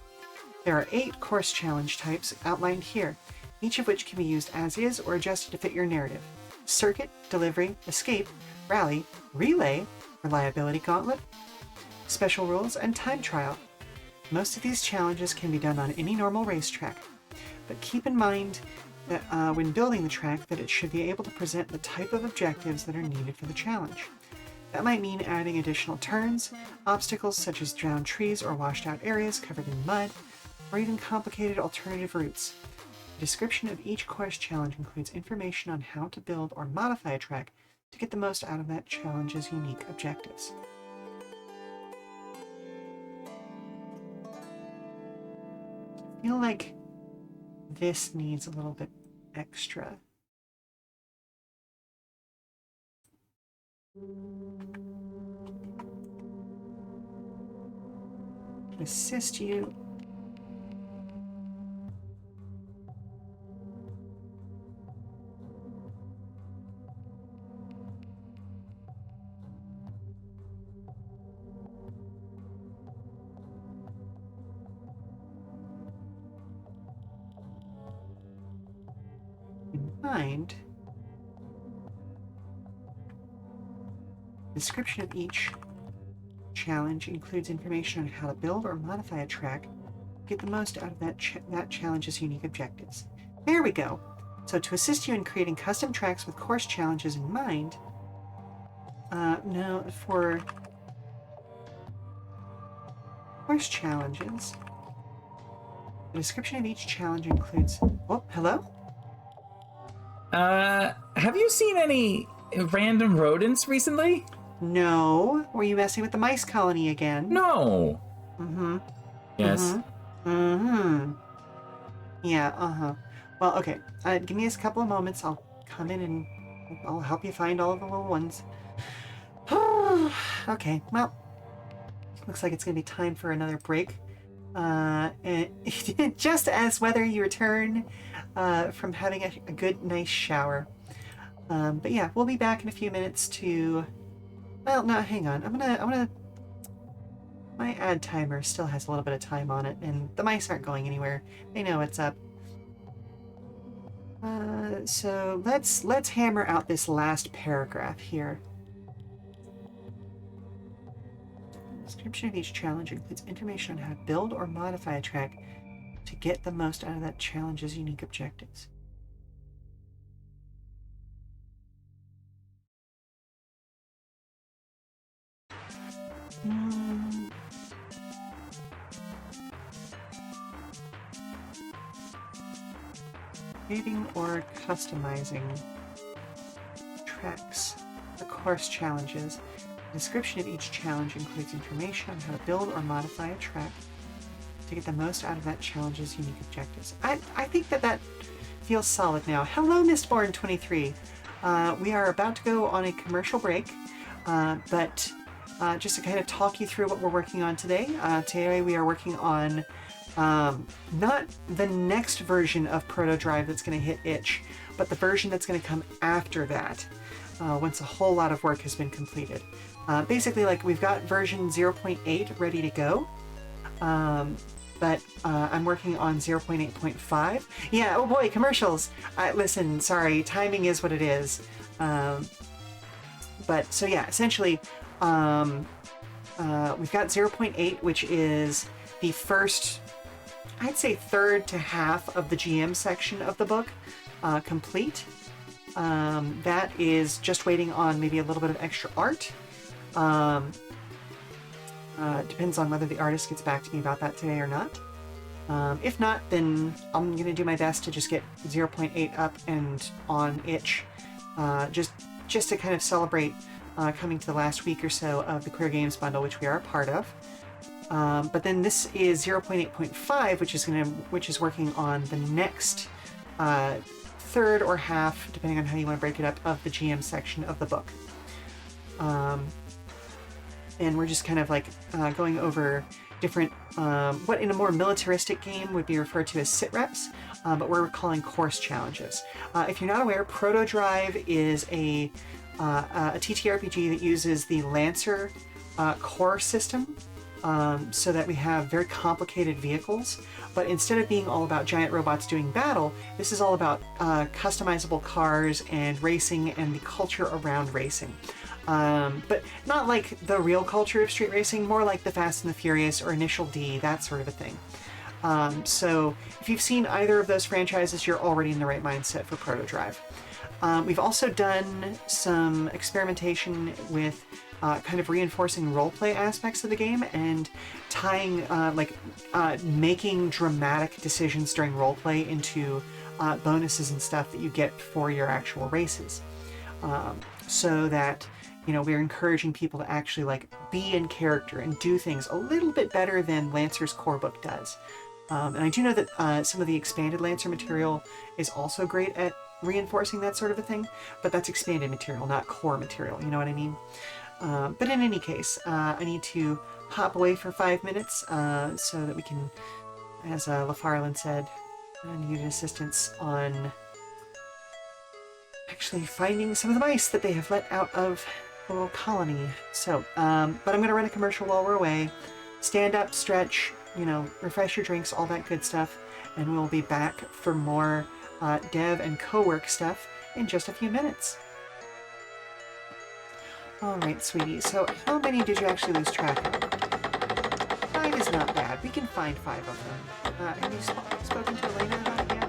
There are 8 course challenge types outlined here, each of which can be used as is or adjusted to fit your narrative. Circuit, Delivery, Escape, Rally, Relay, Reliability Gauntlet, Special Rules, and Time Trial. Most of these challenges can be done on any normal racetrack, but keep in mind that when building the track that it should be able to present the type of objectives that are needed for the challenge. That might mean adding additional turns, obstacles such as drowned trees or washed out areas covered in mud, or even complicated alternative routes. The description of each course challenge includes information on how to build or modify a track to get the most out of that challenge's unique objectives. I feel like this needs a little bit extra. To assist you. Mind. Description of each challenge includes information on how to build or modify a track, get the most out of that challenge's unique objectives. There we go. So to assist you in creating custom tracks with course challenges in mind, no, for course challenges, the description of each challenge includes, oh, hello? Have you seen any random rodents recently? No. Were you messing with the mice colony again? No. Mm-hmm. Yes. Mm-hmm. Yeah, uh-huh. Well, okay. Give me a couple of moments. I'll come in and I'll help you find all of the little ones. Okay, well, looks like it's going to be time for another break. And just as whether you return from having a good, nice shower. But yeah, we'll be back in a few minutes to... Well, no, hang on. I'm gonna... My ad timer still has a little bit of time on it, and the mice aren't going anywhere. They know what's up. So let's hammer out this last paragraph here. The description of each challenge includes information on how to build or modify a track to get the most out of that challenge's unique objectives. Creating or customizing tracks, the course challenges. The description of each challenge includes information on how to build or modify a track to get the most out of that challenge's unique objectives. I think that feels solid now. Hello, Mistborn23. We are about to go on a commercial break, but just to kind of talk you through what we're working on today. Today we are working on not the next version of ProtoDrive that's going to hit itch, but the version that's going to come after that, once a whole lot of work has been completed. Basically, like, we've got version 0.8 ready to go, but I'm working on 0.8.5. Yeah, oh boy, commercials! Listen, sorry, timing is what it is. But, so yeah, essentially, we've got 0.8, which is the first, I'd say, third to half of the GM section of the book complete. That is just waiting on maybe a little bit of extra art. Depends on whether the artist gets back to me about that today or not. If not, then I'm going to do my best to just get 0.8 up and on itch, just to kind of celebrate coming to the last week or so of the Queer Games bundle, which we are a part of. But then this is 0.8.5, which is working on the next third or half, depending on how you want to break it up, of the GM section of the book. And we're just kind of like going over different, what in a more militaristic game would be referred to as sit reps, but we're calling course challenges. If you're not aware, ProtoDrive is a TTRPG that uses the Lancer core system, so that we have very complicated vehicles. But instead of being all about giant robots doing battle, this is all about customizable cars and racing and the culture around racing. But not like the real culture of street racing, more like the Fast and the Furious or Initial D, that sort of a thing. So if you've seen either of those franchises, you're already in the right mindset for ProtoDrive. We've also done some experimentation with kind of reinforcing roleplay aspects of the game and tying, making dramatic decisions during roleplay into bonuses and stuff that you get for your actual races. So that, we're encouraging people to actually like be in character and do things a little bit better than Lancer's core book does. And I do know that some of the expanded Lancer material is also great at reinforcing that sort of a thing, but that's expanded material, not core material, you know what I mean? But in any case, I need to hop away for 5 minutes so that we can, as LaFarland said, I needed assistance on actually finding some of the mice that they have let out of the little colony. So, but I'm going to run a commercial while we're away. Stand up, stretch, refresh your drinks, all that good stuff, and we'll be back for more dev and co-work stuff in just a few minutes. Alright, sweetie, so how many did you actually lose track of? 5 is not bad. We can find 5 of them. Have you spoken to Elena about it yet?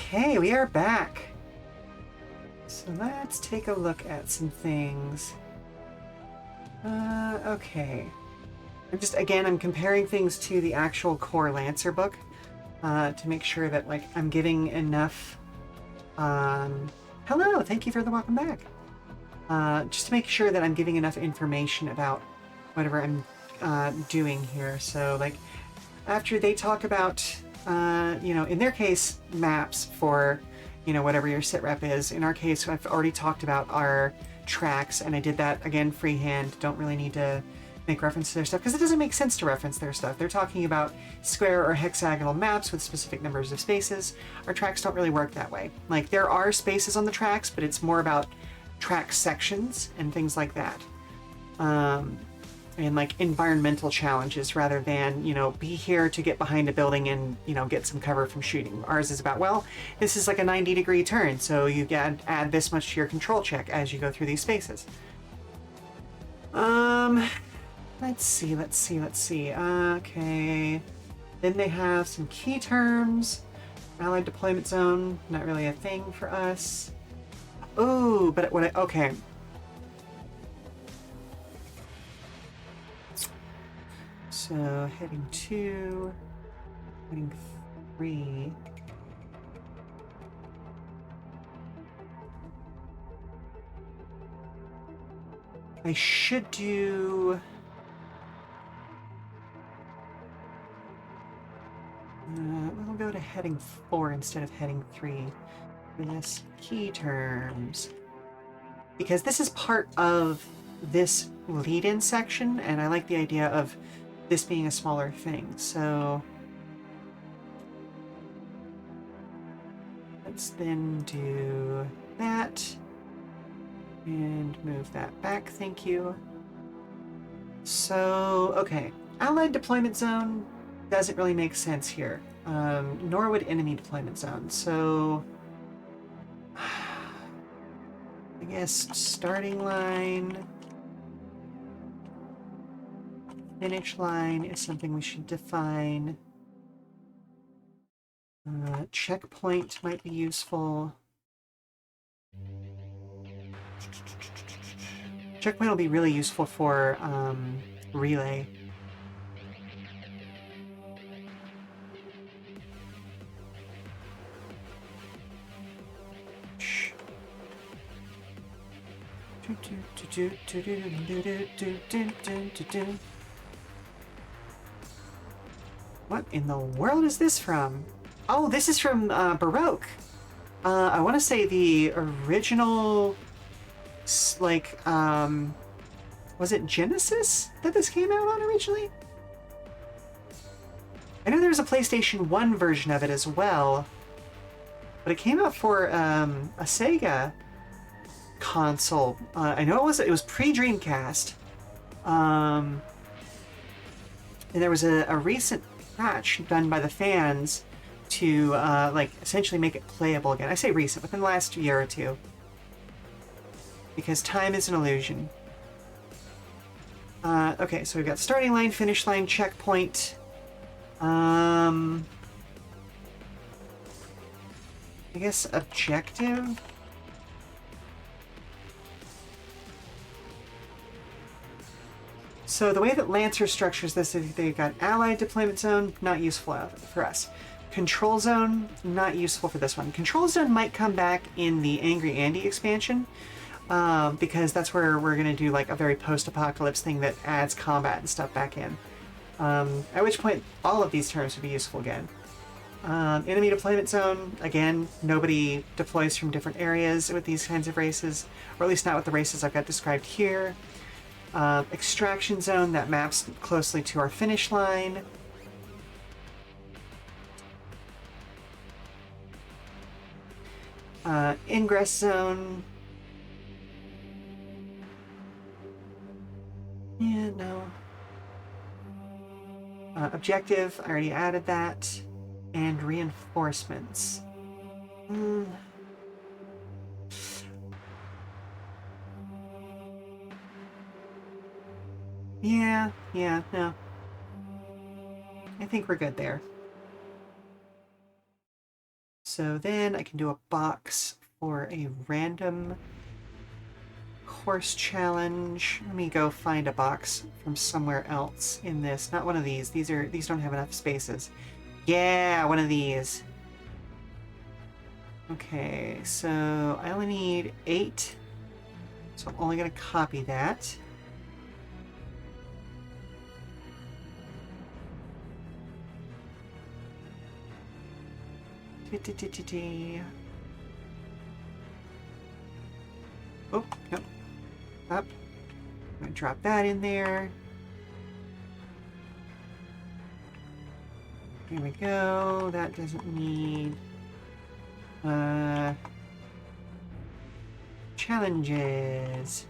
Okay, we are back. So let's take a look at some things. Okay. I'm comparing things to the actual core Lancer book to make sure that, like, I'm giving enough. Hello, thank you for the welcome back. Just to make sure that I'm giving enough information about whatever I'm doing here. So, like, after they talk about, in their case, maps for, whatever your sit rep is. In our case, I've already talked about our tracks, and I did that, again, freehand. Don't really need to make reference to their stuff, because it doesn't make sense to reference their stuff. They're talking about square or hexagonal maps with specific numbers of spaces. Our tracks don't really work that way. Like, there are spaces on the tracks, but it's more about track sections and things like that. And like environmental challenges rather than, be here to get behind a building and, get some cover from shooting. Ours is about, well, this is like a 90-degree turn, so you can add this much to your control check as you go through these spaces. Let's see. Okay. Then they have some key terms. Allied deployment zone, not really a thing for us. Oh, but okay. So, heading 2, heading 3. I should do... we'll go to heading 4 instead of heading 3 for this key terms. Because this is part of this lead-in section, and I like the idea of this being a smaller thing, so let's then do that and move that back, thank you. So, okay, Allied deployment zone doesn't really make sense here, nor would enemy deployment zone, so I guess starting line, finish line is something we should define. Checkpoint might be useful. Checkpoint will be really useful for relay. What in the world is this from? Oh, this is from Baroque. I want to say the original, like, was it Genesis that this came out on originally? I know there was a PlayStation 1 version of it as well, but it came out for a Sega console. I know it was pre-Dreamcast. And there was a recent patch done by the fans to like essentially make it playable again. I say recent, within the last year or two, because time is an illusion. Okay, so we've got starting line, finish line, checkpoint. I guess objective. So the way that Lancer structures this is they've got Allied deployment zone, not useful for us. Control zone, not useful for this one. Control zone might come back in the Angry Andy expansion, because that's where we're going to do like a very post-apocalypse thing that adds combat and stuff back in. At which point, all of these terms would be useful again. Enemy deployment zone, again, nobody deploys from different areas with these kinds of races, or at least not with the races I've got described here. Extraction zone, that maps closely to our finish line. Ingress zone. Yeah, no. Objective, I already added that. And reinforcements. Yeah, no. I think we're good there. So then I can do a box for a random course challenge. Let me go find a box from somewhere else in this. Not one of these. These don't have enough spaces. Yeah, one of these. Okay, so I only need 8. So I'm only going to copy that. Oh, no. Up. I'm going to drop that in there. Here we go. That doesn't need... challenges.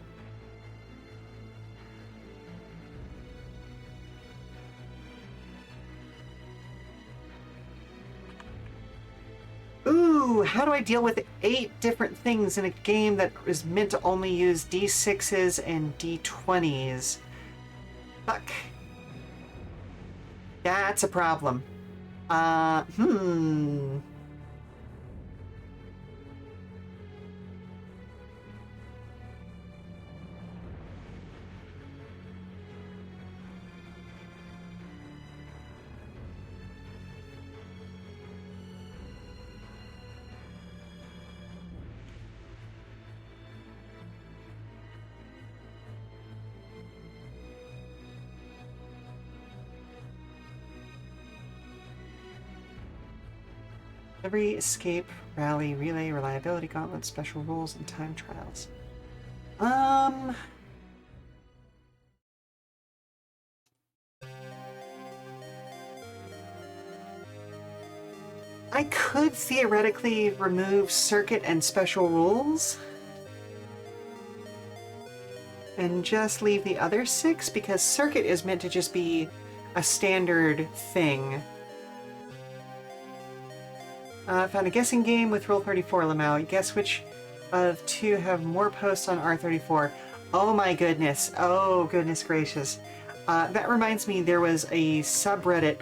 Ooh, how do I deal with 8 different things in a game that is meant to only use D6s and D20s? Fuck. That's a problem. Hmm. Every escape, rally, relay, reliability gauntlet, special rules, and time trials. I could theoretically remove circuit and special rules and just leave the other 6 because circuit is meant to just be a standard thing. Found a guessing game with Rule 34, Lamau. Guess which of 2 have more posts on R34. Oh my goodness. Oh, goodness gracious. That reminds me, there was a subreddit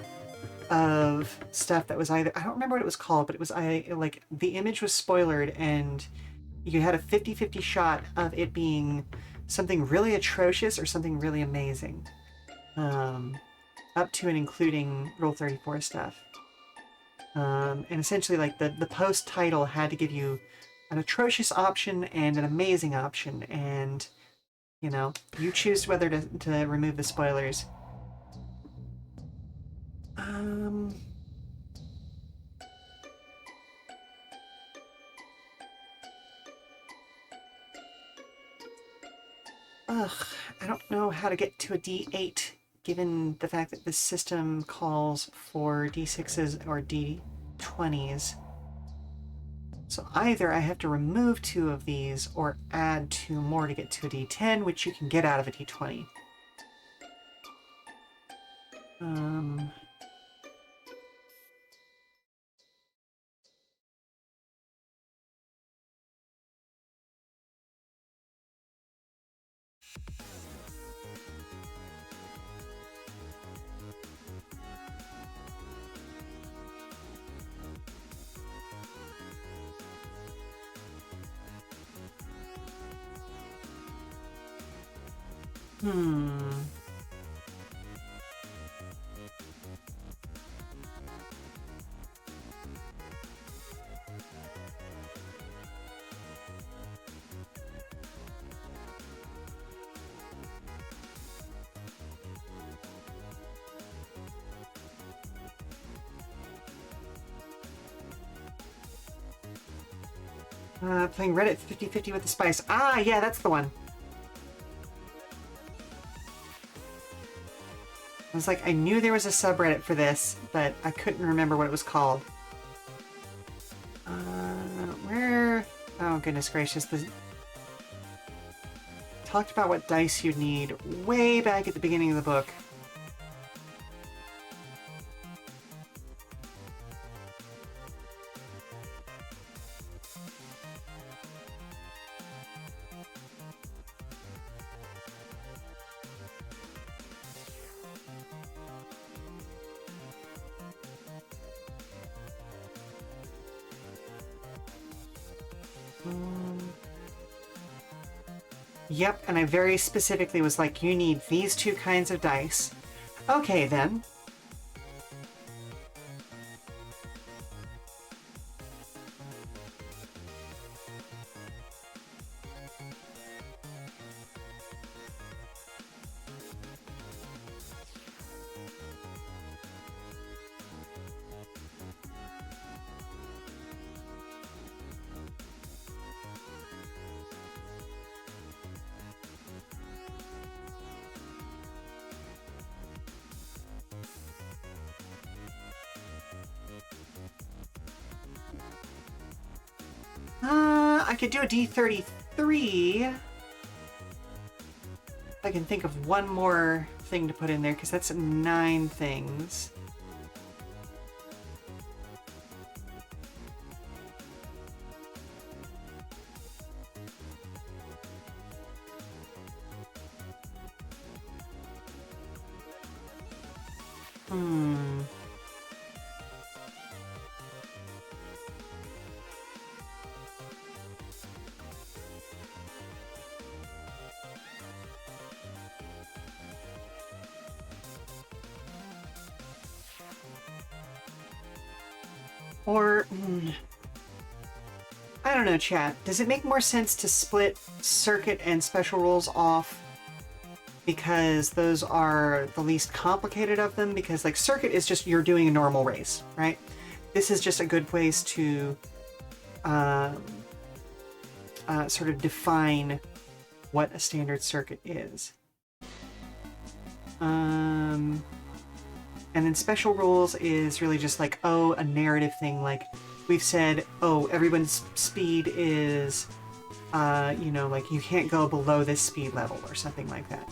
of stuff that was either... I don't remember what it was called, but it was like the image was spoilered and you had a 50-50 shot of it being something really atrocious or something really amazing. Up to and including Rule 34 stuff. And essentially, like, the post title had to give you an atrocious option and an amazing option, and, you know, you choose whether to remove the spoilers. Ugh, I don't know how to get to a D8, given the fact that this system calls for D6s or D20s. So either I have to remove 2 of these or add 2 more to get to a D10, which you can get out of a D20. Playing Reddit 50-50 with the Spice. Ah, yeah, that's the one. I was like, I knew there was a subreddit for this, but I couldn't remember what it was called. Where... Oh, goodness gracious. Talked about what dice you'd need way back at the beginning of the book. Yep, and I very specifically was like, you need these 2 kinds of dice. Okay, then. I could do a D33. I can think of one more thing to put in there, because that's 9 things. Or, I don't know, chat. Does it make more sense to split circuit and special rules off because those are the least complicated of them? Because, like, circuit is just you're doing a normal race, right? This is just a good place to sort of define what a standard circuit is. And then special rules is really just like, oh, a narrative thing. Like we've said, oh, everyone's speed is, you know, like you can't go below this speed level or something like that.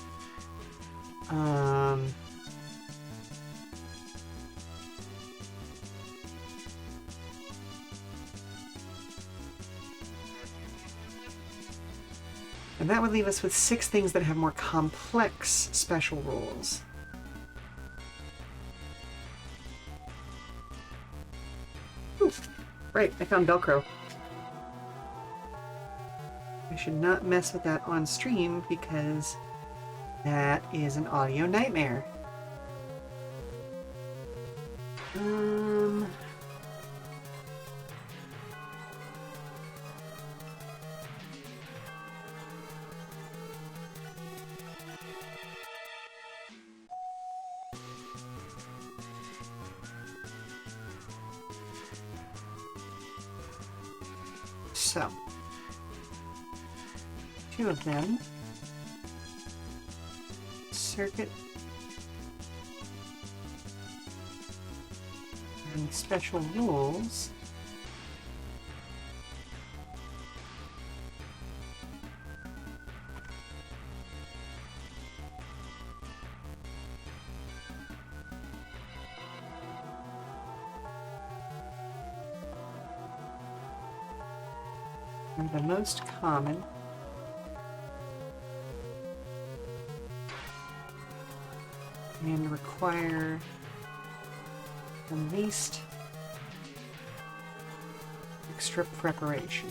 And that would leave us with 6 things that have more complex special rules. Ooh, right, I found Velcro. I should not mess with that on stream because that is an audio nightmare. So, 2 of them. Circuit. And special rules. And the most common. And require the least extra preparation.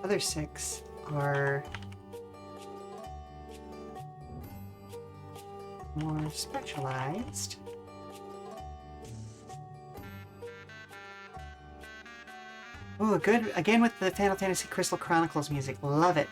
Other 6 are more specialized. Ooh, good. Again with the Final Fantasy Crystal Chronicles music. Love it.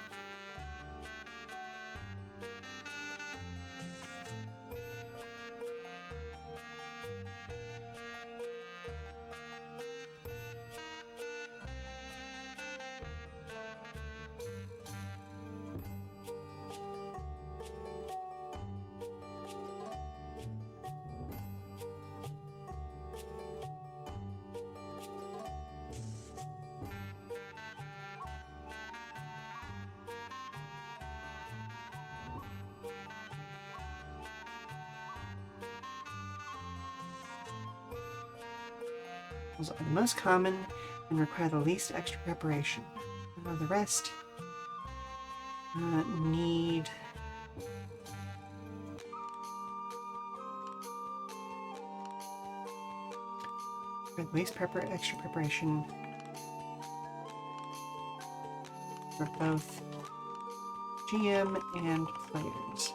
Those are the most common and require the least extra preparation. The rest need at least extra preparation for both GM and players.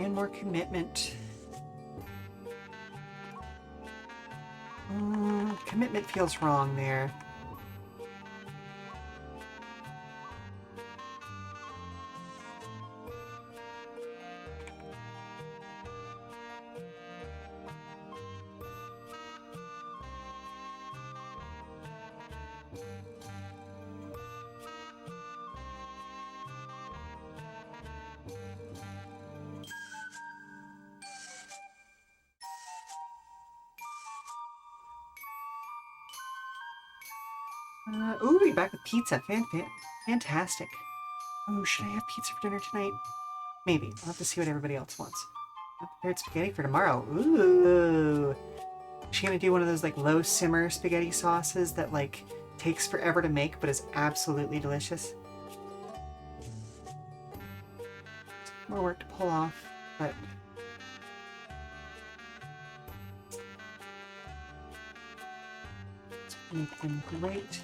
And more commitment. Commitment feels wrong there. Ooh, we're back with pizza. Fantastic. Oh, should I have pizza for dinner tonight? Maybe. I'll have to see what everybody else wants. I prepared spaghetti for tomorrow. Ooh. Is she gonna do one of those like low simmer spaghetti sauces that like takes forever to make but is absolutely delicious? More work to pull off, but let's make them great.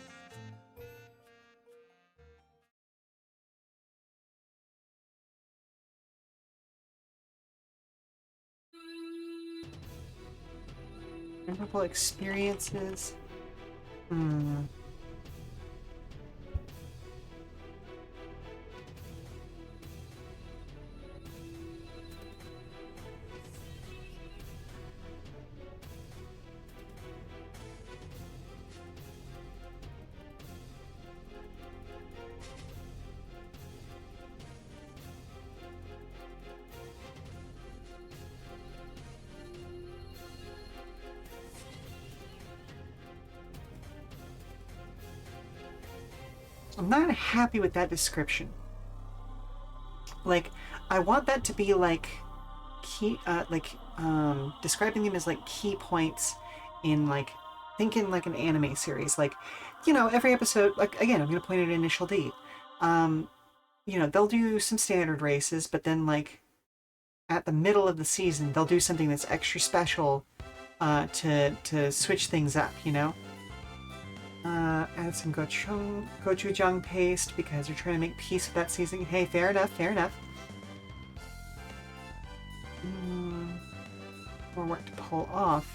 Memorable experiences. I'm not happy with that description. Like, I want that to be like key, describing them as like key points in like thinking like an anime series. Like, you know, every episode. Like again, I'm gonna point at Initial D. You know, they'll do some standard races, but then like at the middle of the season, they'll do something that's extra special to switch things up. You know. Add some gochujang paste because you're trying to make peace with that seasoning. Hey, fair enough, fair enough. More work to pull off.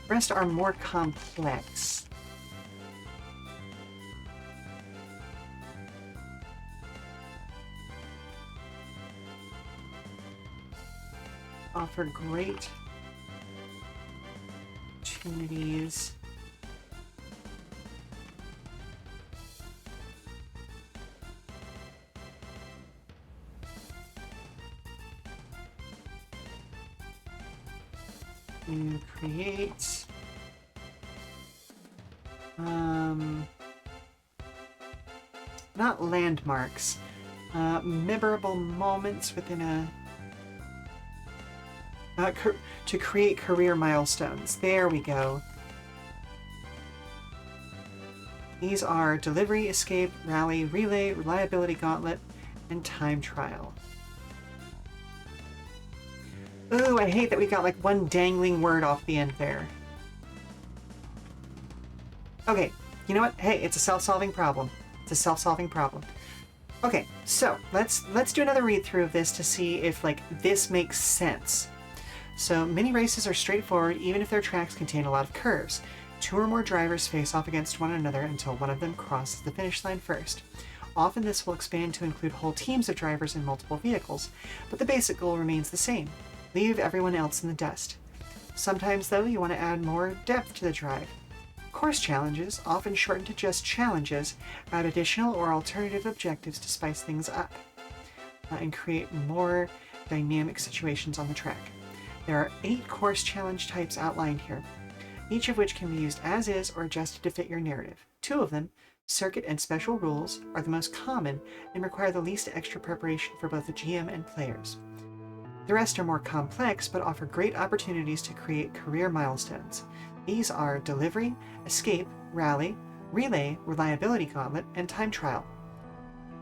Rest are more complex. Offer great opportunities. To create not landmarks, memorable moments within a to create career milestones. There we go. These are Delivery, Escape, Rally, Relay, Reliability Gauntlet, and Time Trial. Ooh, I hate that we got like one dangling word off the end there. Okay, you know what? Hey, it's a self-solving problem. It's a self-solving problem. Okay, so let's do another read through of this to see if like this makes sense. So mini races are straightforward even if their tracks contain a lot of curves. 2 or more drivers face off against one another until one of them crosses the finish line first. Often this will expand to include whole teams of drivers in multiple vehicles, but the basic goal remains the same. Leave everyone else in the dust. Sometimes, though, you want to add more depth to the drive. Course challenges, often shortened to just challenges, add additional or alternative objectives to spice things up and create more dynamic situations on the track. There are 8 course challenge types outlined here, each of which can be used as is or adjusted to fit your narrative. 2 of them, circuit and special rules, are the most common and require the least extra preparation for both the GM and players. The rest are more complex but offer great opportunities to create career milestones. These are Delivery, Escape, Rally, Relay, Reliability Gauntlet, and Time Trial.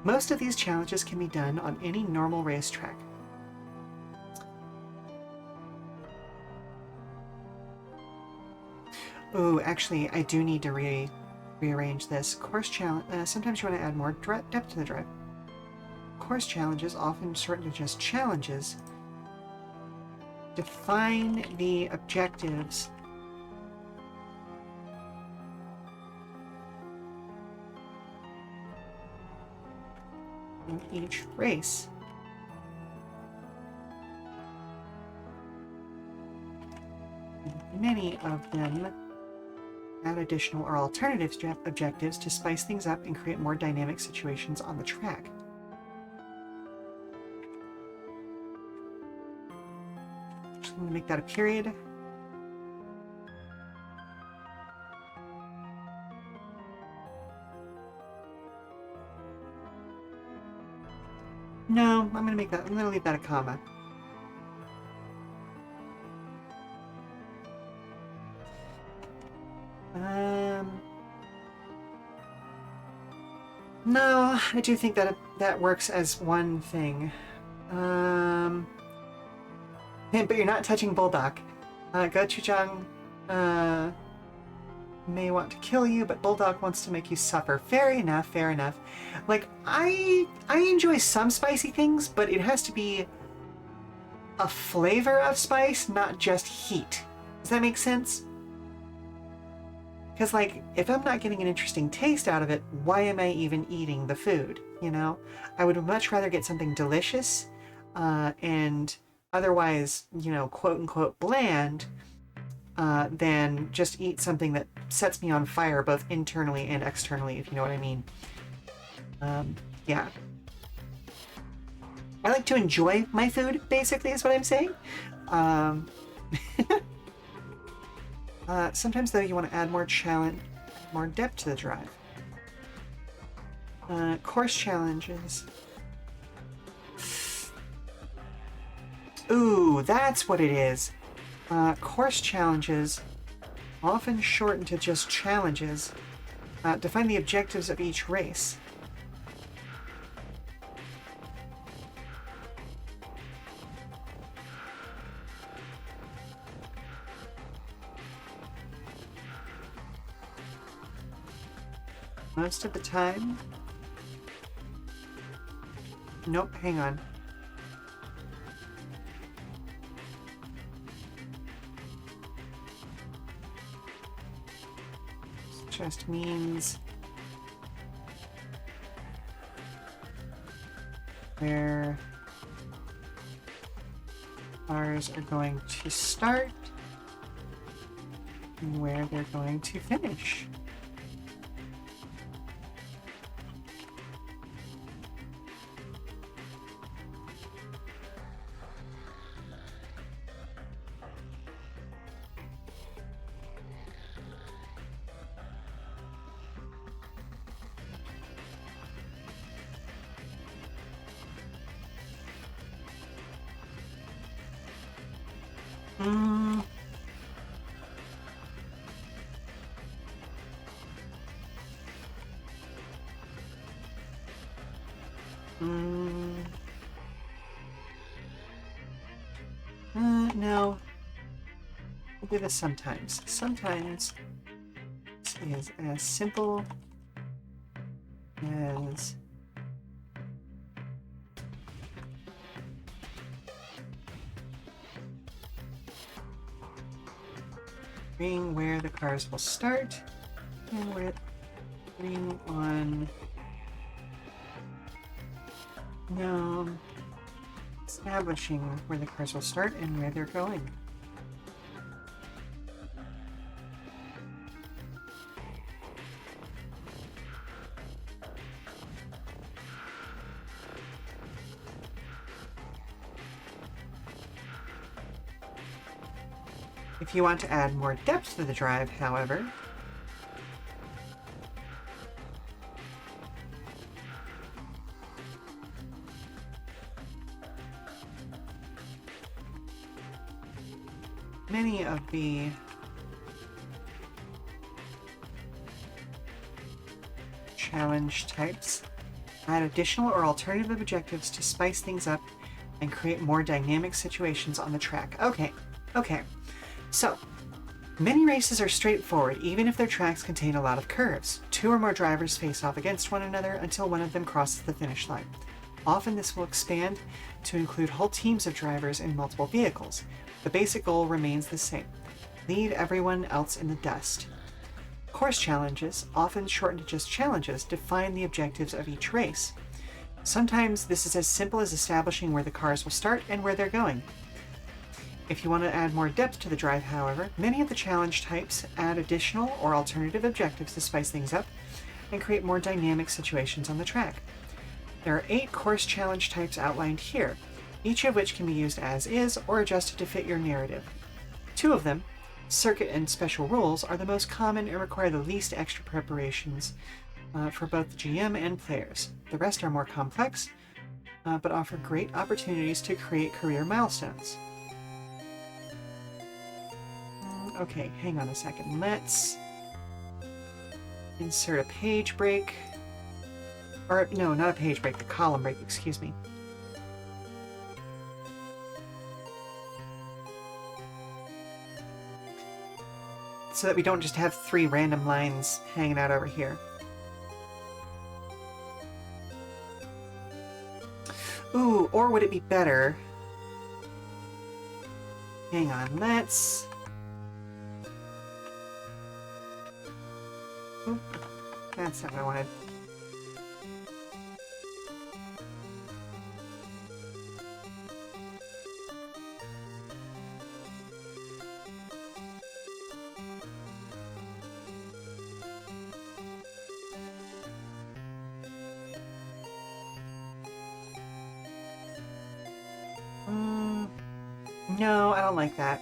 Most of these challenges can be done on any normal racetrack. Ooh, actually, I do need to rearrange this. Course challenge. Sometimes you want to add more depth to the drive. Course challenges, often shortened to just challenges, define the objectives in each race. Many of them add additional or alternative objectives to spice things up and create more dynamic situations on the track. I'm going to make that a period. No, I'm going to leave that a comma. No, I do think that works as one thing. But you're not touching Bulldog. Gochujang may want to kill you, but Bulldog wants to make you suffer. Fair enough, fair enough. Like, I enjoy some spicy things, but it has to be a flavor of spice, not just heat. Does that make sense? Because, like, if I'm not getting an interesting taste out of it, why am I even eating the food, you know? I would much rather get something delicious and otherwise, you know, quote-unquote bland than just eat something that sets me on fire both internally and externally, if you know what I mean. Yeah. I like to enjoy my food, basically, is what I'm saying. Sometimes, though, you want to add more depth to the drive. Course challenges. Ooh, that's what it is. Course challenges, often shortened to just challenges, define the objectives of each race. Most of the time... Nope, hang on. This just means where cars are going to start and where they're going to finish. No. I'll do this sometimes. Sometimes this is as simple as agreeing where the cars will start and we're agreeing on establishing where the cars will start and where they're going. If you want to add more depth to the drive, however, many of the challenge types add additional or alternative objectives to spice things up and create more dynamic situations on the track. Okay. So, many races are straightforward, even if their tracks contain a lot of curves. 2 or more drivers face off against one another until one of them crosses the finish line. Often this will expand to include whole teams of drivers in multiple vehicles. The basic goal remains the same: leave everyone else in the dust. Course challenges, often shortened to just challenges, define the objectives of each race. Sometimes this is as simple as establishing where the cars will start and where they're going. If you want to add more depth to the drive, however, many of the challenge types add additional or alternative objectives to spice things up and create more dynamic situations on the track. There are 8 course challenge types outlined here, each of which can be used as is or adjusted to fit your narrative. 2 of them, circuit and special rules, are the most common and require the least extra preparations for both the GM and players. The rest are more complex, but offer great opportunities to create career milestones. Okay, hang on a second. Let's insert a page break. Or, no, not a page break, a column break, excuse me. So that we don't just have 3 random lines hanging out over here. Ooh, or would it be better? Hang on, let's... Oop, that's not what I wanted. No, I don't like that.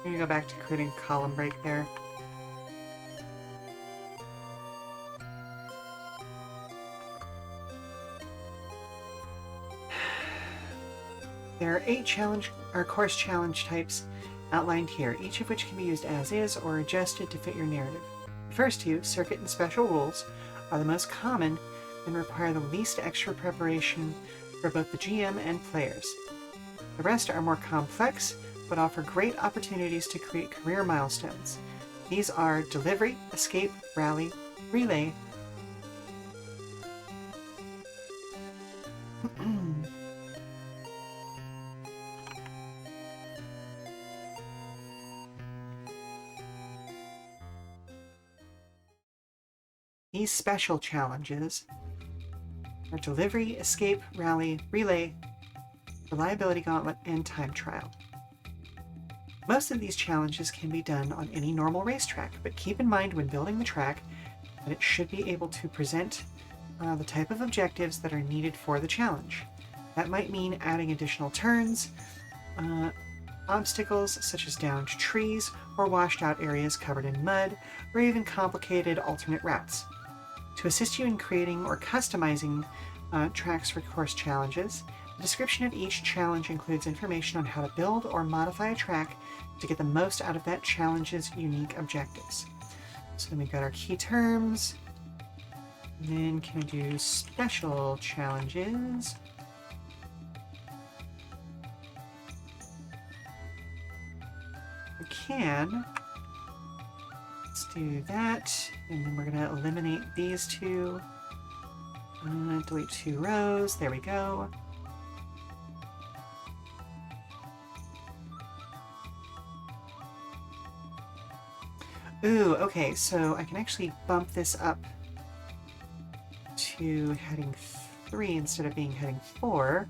I'm gonna go back to creating a column break there. There are 8 course challenge types outlined here, each of which can be used as is or adjusted to fit your narrative. The first 2, circuit and special rules, are the most common and require the least extra preparation for both the GM and players. The rest are more complex, but offer great opportunities to create career milestones. These are delivery, escape, rally, relay, These special challenges are delivery, escape, rally, relay, reliability gauntlet, and time trial. Most of these challenges can be done on any normal racetrack, but keep in mind when building the track that it should be able to present the type of objectives that are needed for the challenge. That might mean adding additional turns, obstacles such as downed trees or washed out areas covered in mud, or even complicated alternate routes. To assist you in creating or customizing tracks for course challenges, the description of each challenge includes information on how to build or modify a track to get the most out of that challenge's unique objectives. So then we've got our key terms, and then can I do special challenges? We can. Let's do that, and then we're going to eliminate these 2. Delete 2 rows. There we go. Ooh, okay, so I can actually bump this up to heading 3 instead of being heading 4.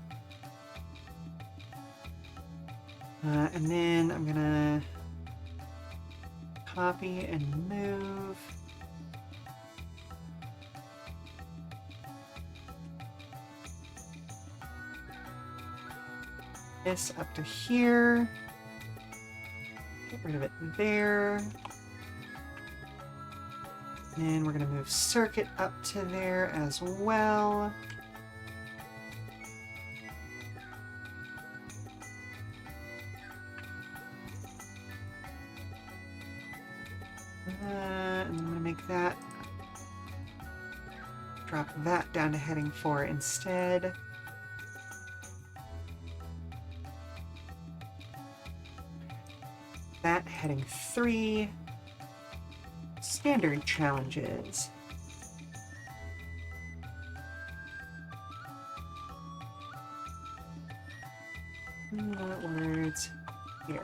And then I'm gonna copy and move. this up to here. Get rid of it there. And we're going to move circuit up to there as well. And I'm going to make that, drop that down to heading 4 instead. That heading 3. Standard challenges. Words here.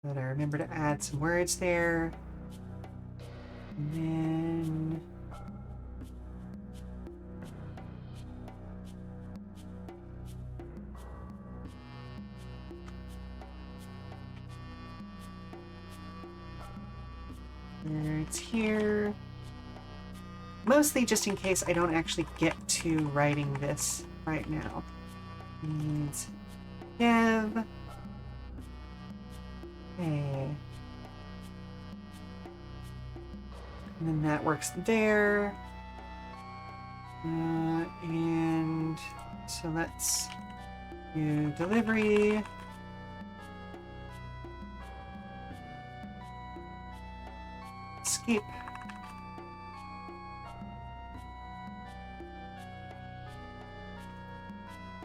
But I remember to add some words there. And then words here. Mostly just in case I don't actually get to writing this right now. And dev. Okay. And then that works there. And so let's do delivery. Escape.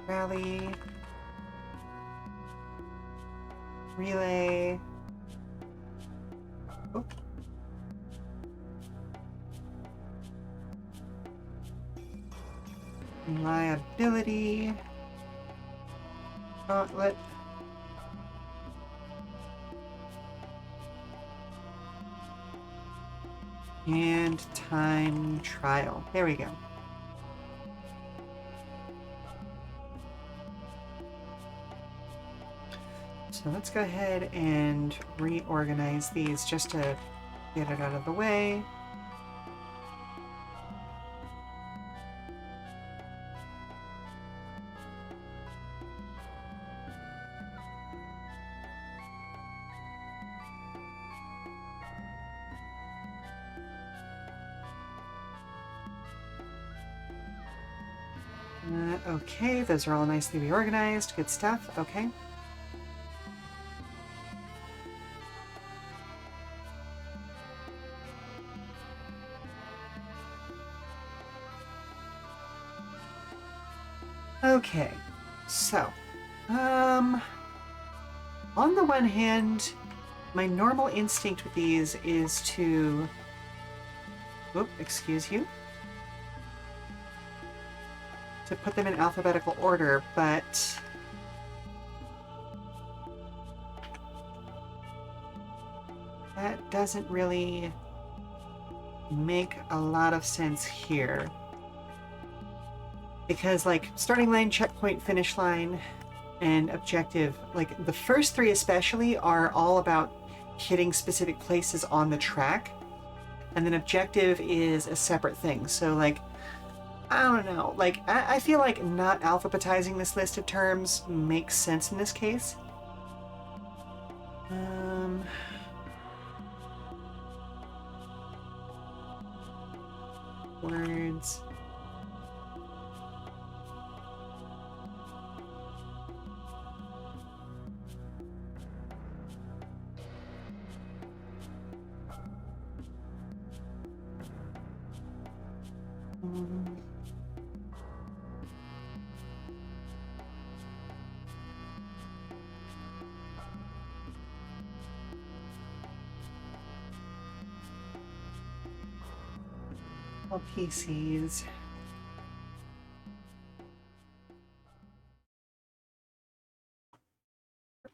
Rally. Relay. Oh. Reliability. Gauntlet. And time trial. There we go. So let's go ahead and reorganize these just to get it out of the way. Okay, those are all nicely reorganized. Good stuff. Okay. Okay, so, on the one hand, my normal instinct with these is to, excuse you, to put them in alphabetical order, but that doesn't really make a lot of sense here. Because, like, starting line, checkpoint, finish line, and objective, like, the first 3 especially are all about hitting specific places on the track. And then objective is a separate thing. So, like, I don't know. Like, I feel like not alphabetizing this list of terms makes sense in this case. Words. All PCs.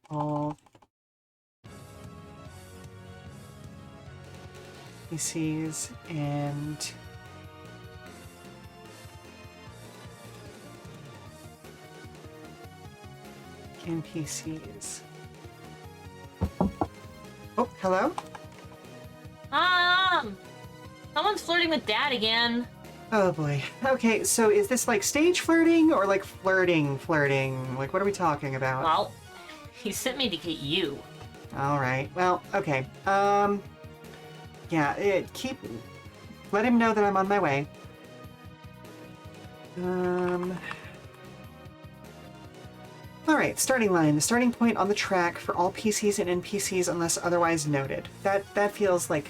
All PCs and NPCs. Oh, hello? Someone's flirting with Dad again. Oh boy. Okay, so is this like stage flirting or like flirting? Like, what are we talking about? Well, he sent me to get you. All right. Well, okay. Yeah. Let him know that I'm on my way. All right. Starting line. The starting point on the track for all PCs and NPCs, unless otherwise noted. That feels like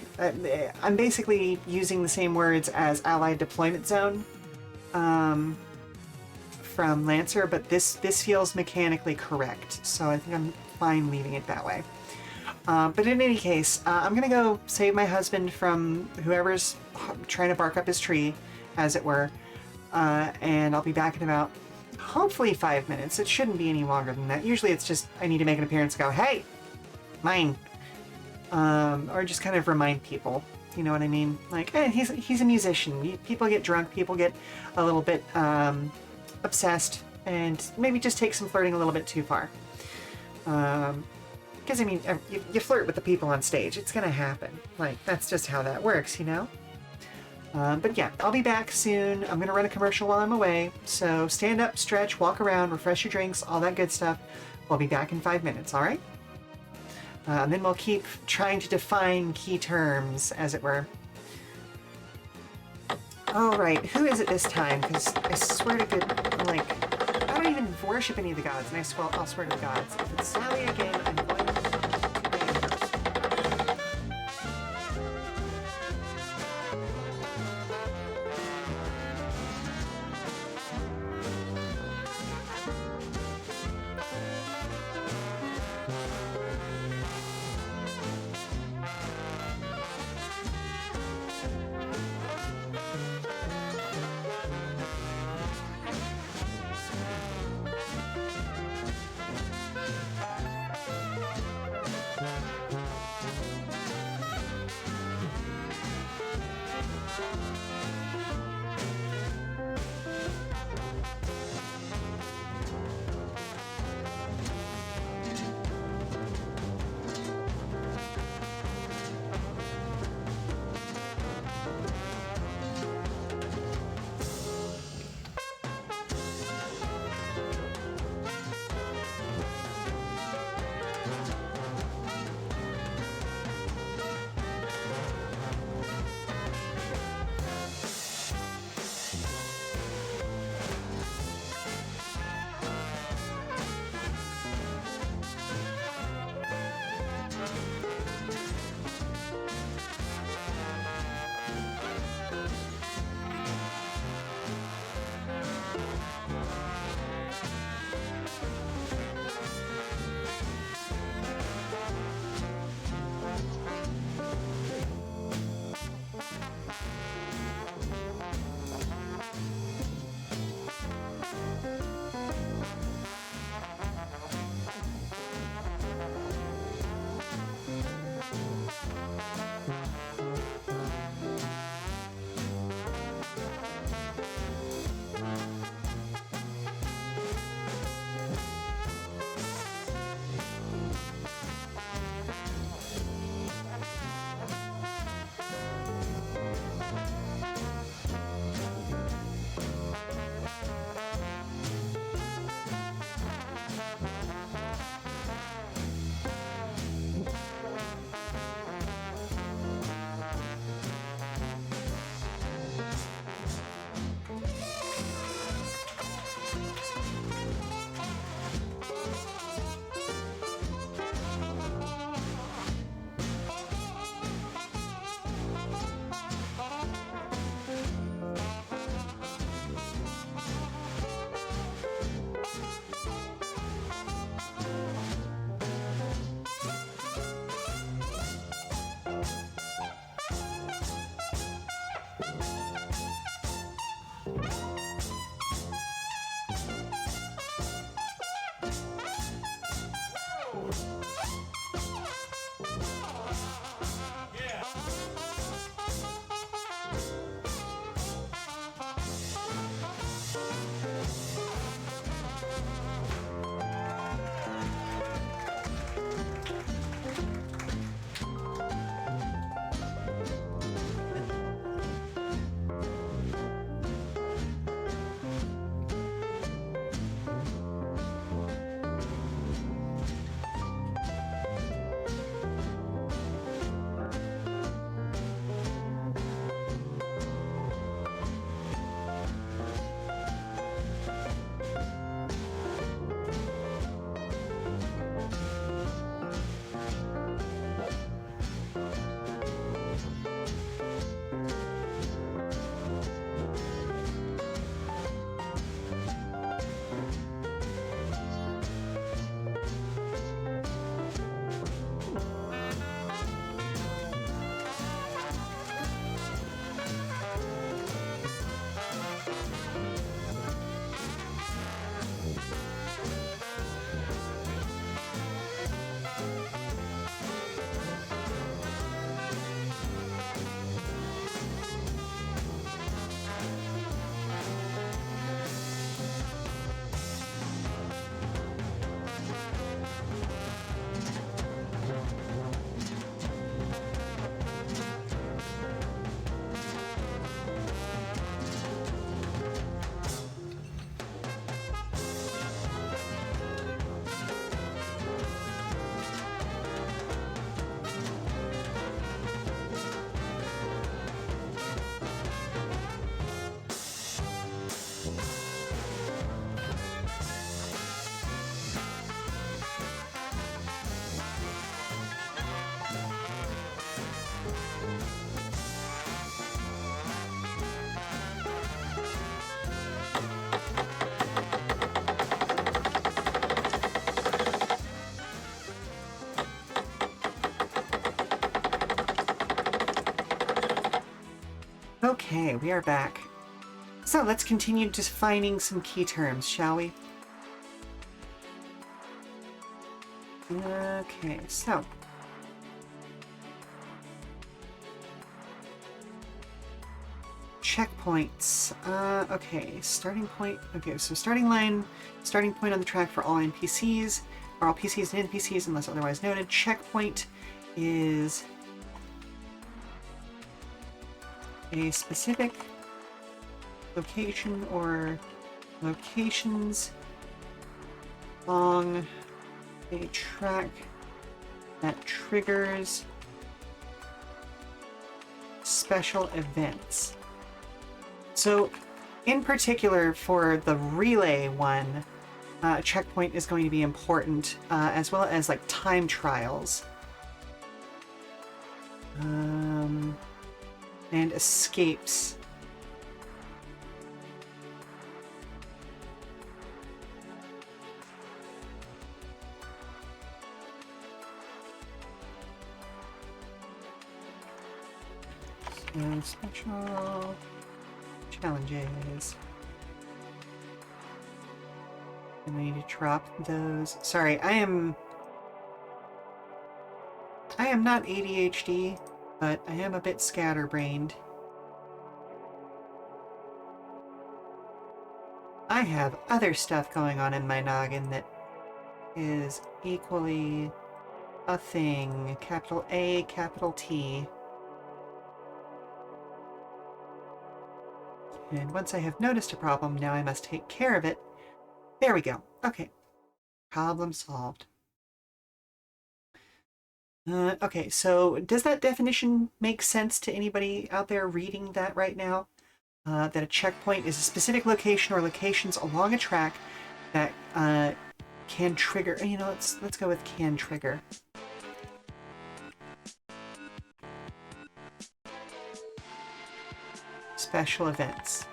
I'm basically using the same words as Allied Deployment Zone, from Lancer, but this feels mechanically correct. So I think I'm fine leaving it that way. But in any case, I'm gonna go save my husband from whoever's trying to bark up his tree, as it were, and I'll be back in about, hopefully, 5 minutes. It shouldn't be any longer than that. Usually it's just, I need to make an appearance and go, hey, mine. Or just kind of remind people, you know what I mean? Like, he's a musician. People get drunk, people get a little bit obsessed, and maybe just take some flirting a little bit too far. Because, I mean, you flirt with the people on stage. It's going to happen. Like, that's just how that works, you know? But yeah, I'll be back soon. I'm going to run a commercial while I'm away. So stand up, stretch, walk around, refresh your drinks, all that good stuff. We'll be back in 5 minutes, all right? And then we'll keep trying to define key terms, as it were. All right, who is it this time? Because I swear to good, like, I don't even worship any of the gods, and I'll swear to the gods. If it's Sally again, I'm going to blame her. Okay, we are back. So let's continue defining some key terms, shall we? Okay, so checkpoints. Okay, starting point. Okay, so starting point on the track for all NPCs, or all PCs and NPCs unless otherwise noted. Checkpoint is a specific location or locations along a track that triggers special events. So, in particular, for the relay one, checkpoint is going to be important, as well as like time trials. And escapes. So, special challenges. And I need to drop those. Sorry, I am not ADHD, but I am a bit scatterbrained. I have other stuff going on in my noggin that is equally a thing. Capital A, capital T. And once I have noticed a problem, now I must take care of it. There we go. Okay. Problem solved. Okay, so does that definition make sense to anybody out there reading that right now? That a checkpoint is a specific location or locations along a track that can trigger. You know, let's go with can trigger. Special events.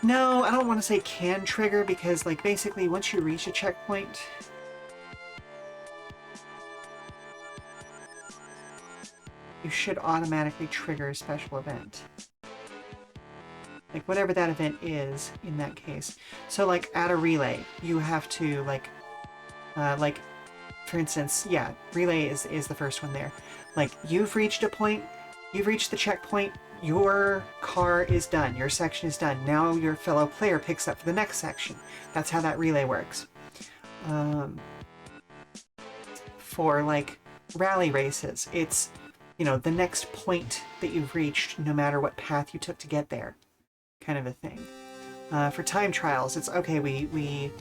No, I don't want to say can trigger because, like, basically once you reach a checkpoint, you should automatically trigger a special event. Like, whatever that event is in that case. So, like, at a relay, you have to, like, for instance, yeah, relay is the first one there. Like, you've reached a point, you've reached the checkpoint, your car is done, your section is done. Now your fellow player picks up for the next section. That's how that relay works. For, like, rally races, it's, you know, the next point that you've reached, no matter what path you took to get there, kind of a thing. For time trials, it's okay, we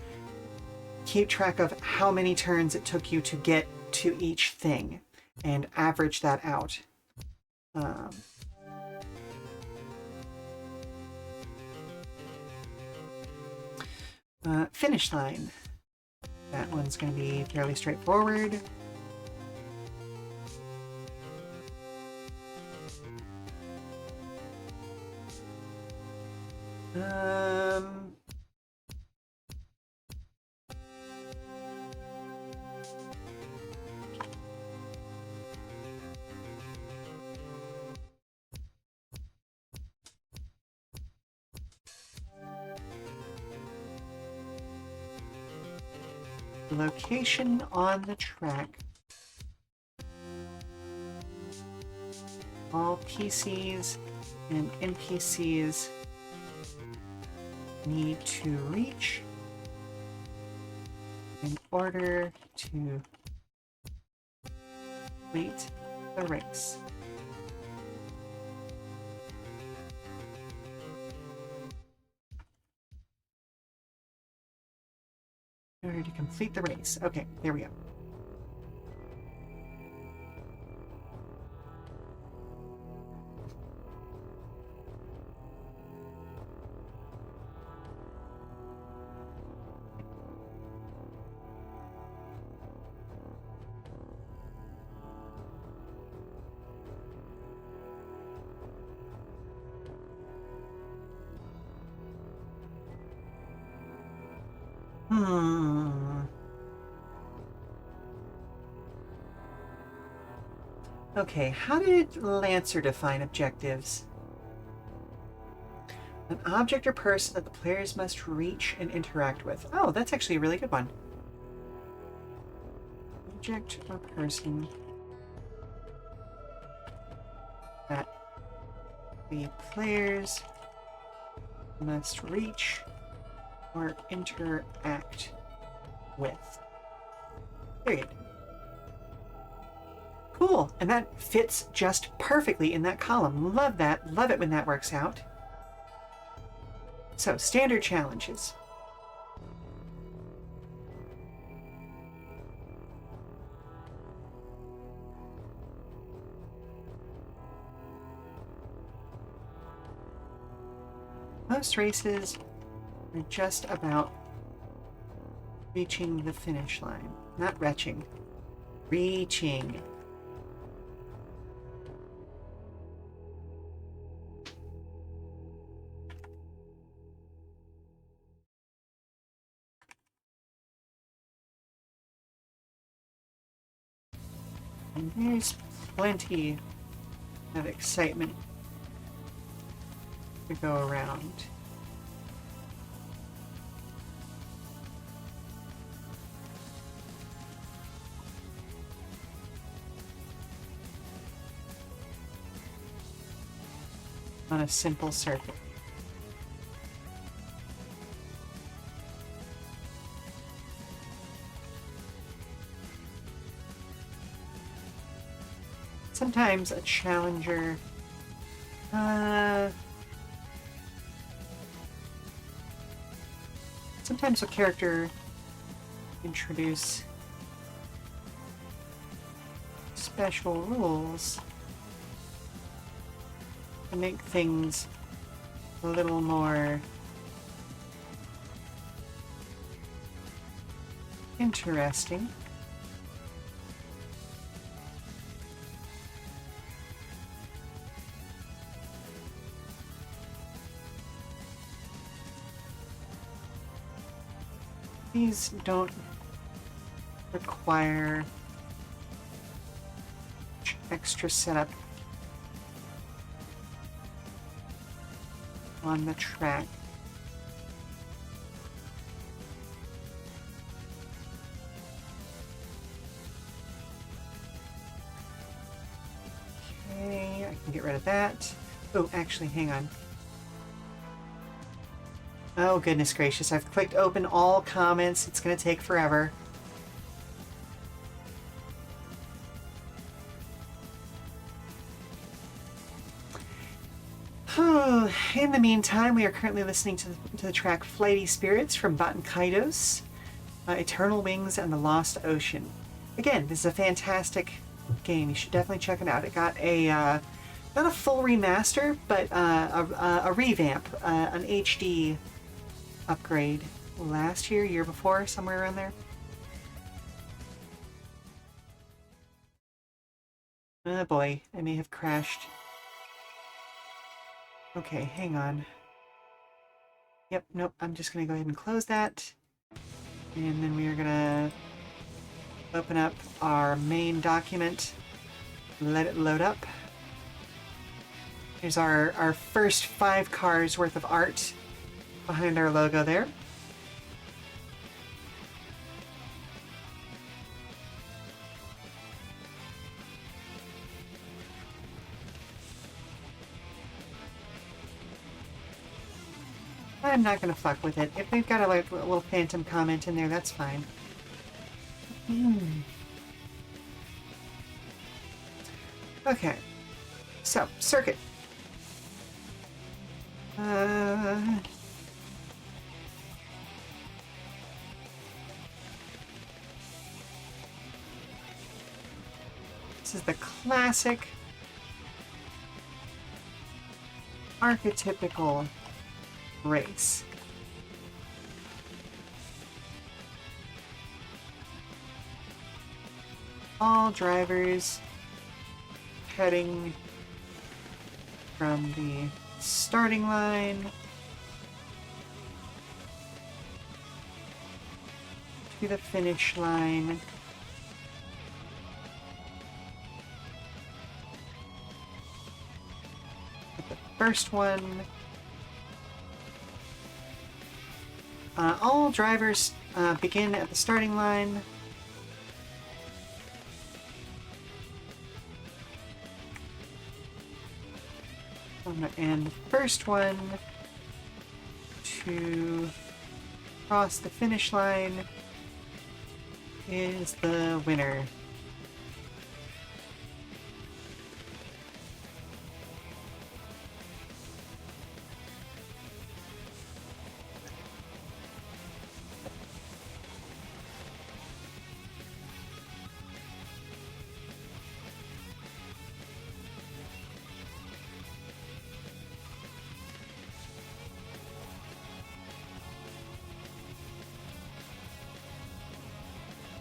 keep track of how many turns it took you to get to each thing and average that out. Finish line. That one's going to be fairly straightforward. Location on the track. All PCs and NPCs need to reach in order to complete the race. In order to complete the race. Okay, there we go. Okay, how did Lancer define objectives? An object or person that the players must reach and interact with. Oh, that's actually a really good one. Object or person that the players must reach or interact with. Period. Cool, and that fits just perfectly in that column. Love that. Love it when that works out. So, standard challenges. Most races are just about reaching the finish line. Not retching. Reaching. And there's plenty of excitement to go around. On a simple circuit. Sometimes a challenger sometimes a character introduce special rules to make things a little more interesting. These don't require extra setup on the track. Okay, I can get rid of that. Oh, actually, hang on. Oh, goodness gracious. I've clicked open all comments. It's going to take forever. In the meantime, we are currently listening to the track Flighty Spirits from Baten Kaidos, Eternal Wings and the Lost Ocean. Again, this is a fantastic game. You should definitely check it out. It got a, not a full remaster, but a revamp, an HD upgrade last year before, somewhere around there. Oh boy, I may have crashed. Okay, hang on. Yep, nope, I'm just gonna go ahead and close that. And then we are gonna open up our main document, let it load up. Here's our first 5 cars worth of art behind our logo there. I'm not gonna fuck with it. If they've got a little phantom comment in there, that's fine. Okay, so circuit. This is the classic, archetypical race. All drivers heading from the starting line to the finish line. first one. All drivers begin at the starting line. And the first one to cross the finish line is the winner.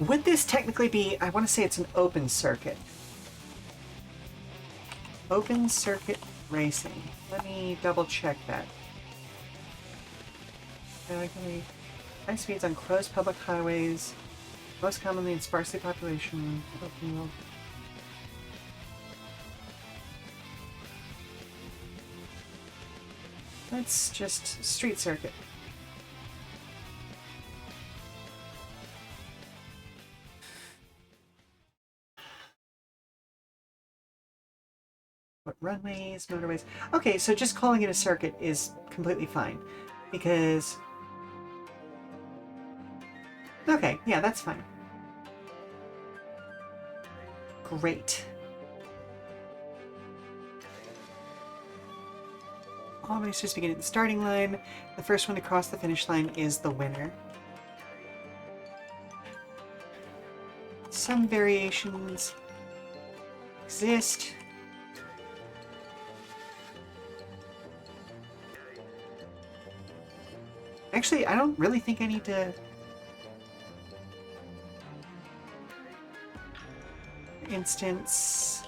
Would this technically be, I want to say it's an open circuit. Open circuit racing. Let me double check that. High speeds on closed public highways, most commonly in sparsely population. Let's just street circuit. What runways, motorways? Okay, so just calling it a circuit is completely fine because. Okay, yeah, that's fine. Great. All racers begin at the starting line. The first one to cross the finish line is the winner. Some variations exist. Actually, I don't really think I need to... For instance...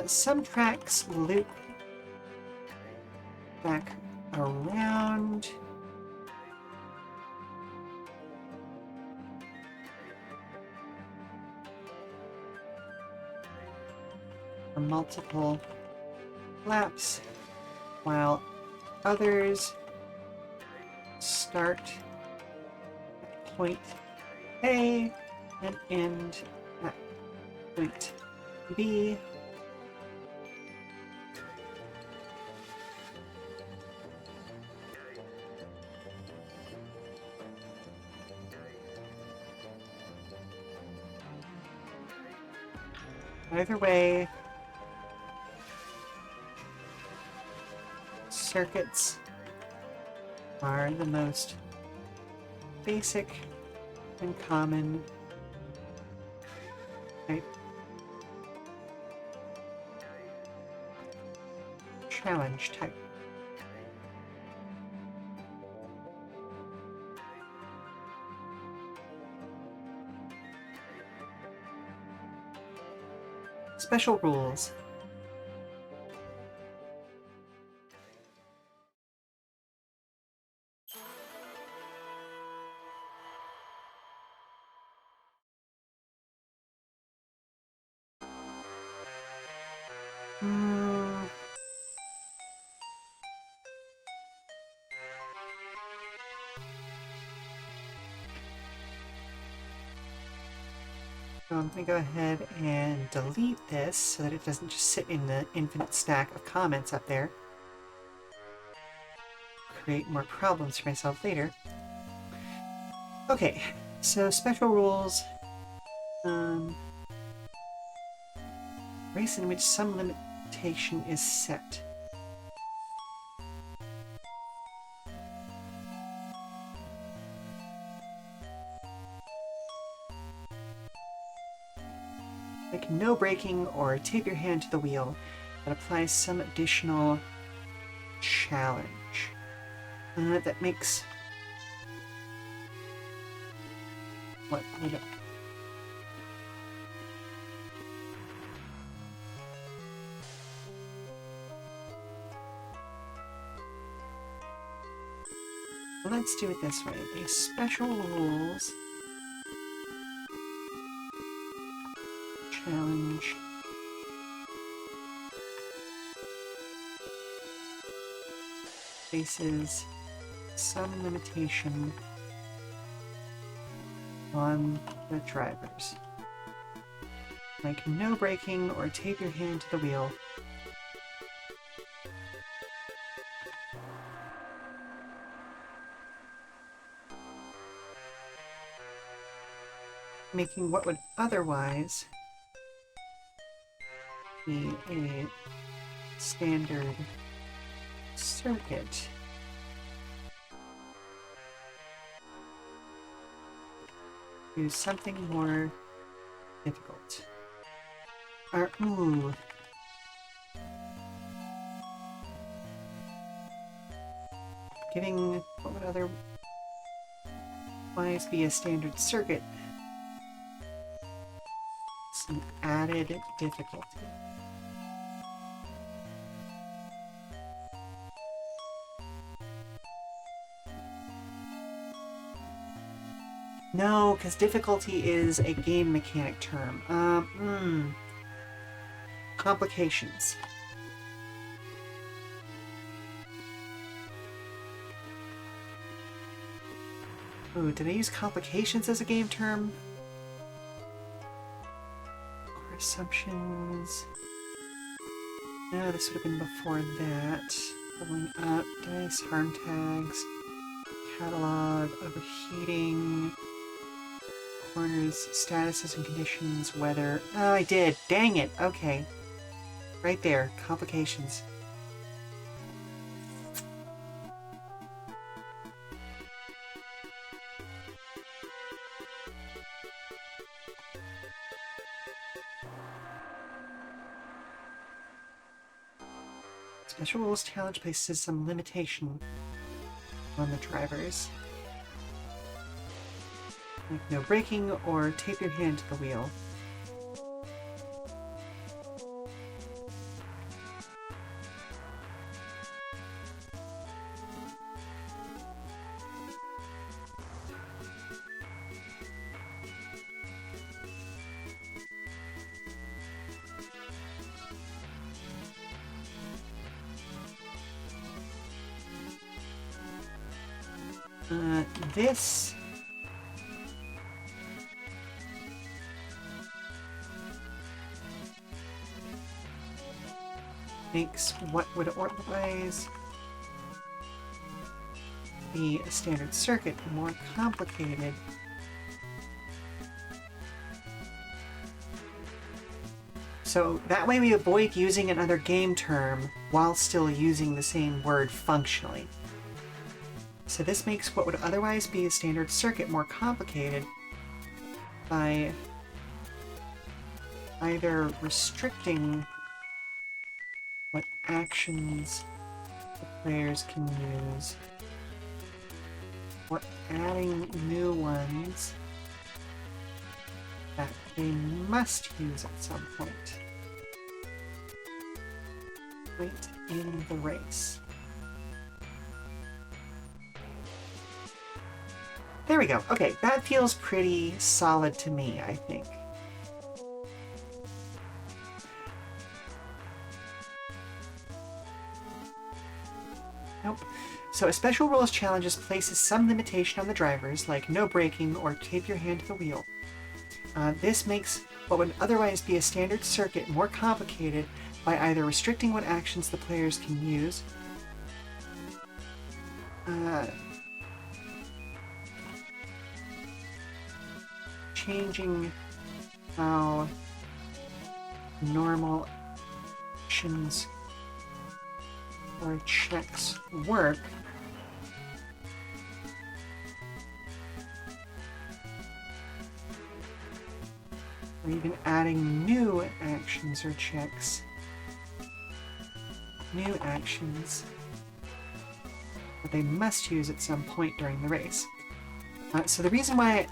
some tracks loop back around. For multiple laps, while others start at point A and end at point B. Either way, circuits are the most basic and common type challenge type. Special rules. So I'm going to go ahead and delete this so that it doesn't just sit in the infinite stack of comments up there. Create more problems for myself later. Okay, so special rules. Race in which some limitation is set. Like no braking or tape your hand to the wheel. That applies some additional challenge. That makes... What? Wait up. let's do it this way. A special rules challenge places some limitation on the drivers. Like no braking or tape your hand to the wheel. Making what would otherwise be a standard circuit do something more difficult. Or, ooh. Giving what would otherwise be a standard circuit some added difficulty. No, because difficulty is a game mechanic term. Complications. Ooh, did I use complications as a game term? Core assumptions. No, this would have been before that. Leveling up, dice, harm tags, catalog, overheating, corners, statuses and conditions, weather. Oh, I did. Dang it. Okay. Right there. Complications. Special rules challenge places some limitation on the drivers. Like no braking or tape your hand to the wheel. This makes what would otherwise be a standard circuit more complicated. So that way we avoid using another game term while still using the same word functionally. So this makes what would otherwise be a standard circuit more complicated by either restricting what actions the players can use, or adding new ones that they must use at some point in the race. There we go. Okay, that feels pretty solid to me, I think. Nope. So a special rules challenges places some limitation on the drivers, like no braking or tape your hand to the wheel. This makes what would otherwise be a standard circuit more complicated by either restricting what actions the players can use, changing how normal actions or checks work, or even adding new actions or checks, new actions that they must use at some point during the race. So the reason why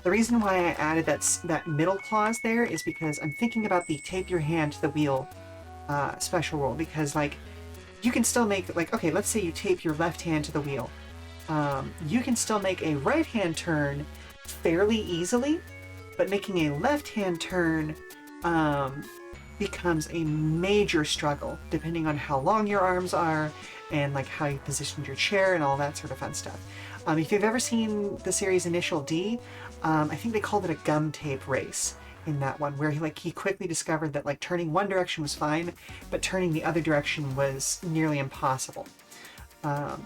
I added that middle clause there is because I'm thinking about the tape your hand to the wheel special rule, because like you can still make, like, okay, let's say you tape your left hand to the wheel. You can still make a right-hand turn fairly easily, but making a left-hand turn becomes a major struggle, depending on how long your arms are and like how you positioned your chair and all that sort of fun stuff. If you've ever seen the series Initial D, I think they called it a gum tape race in that one, where he quickly discovered that like turning one direction was fine, but turning the other direction was nearly impossible. A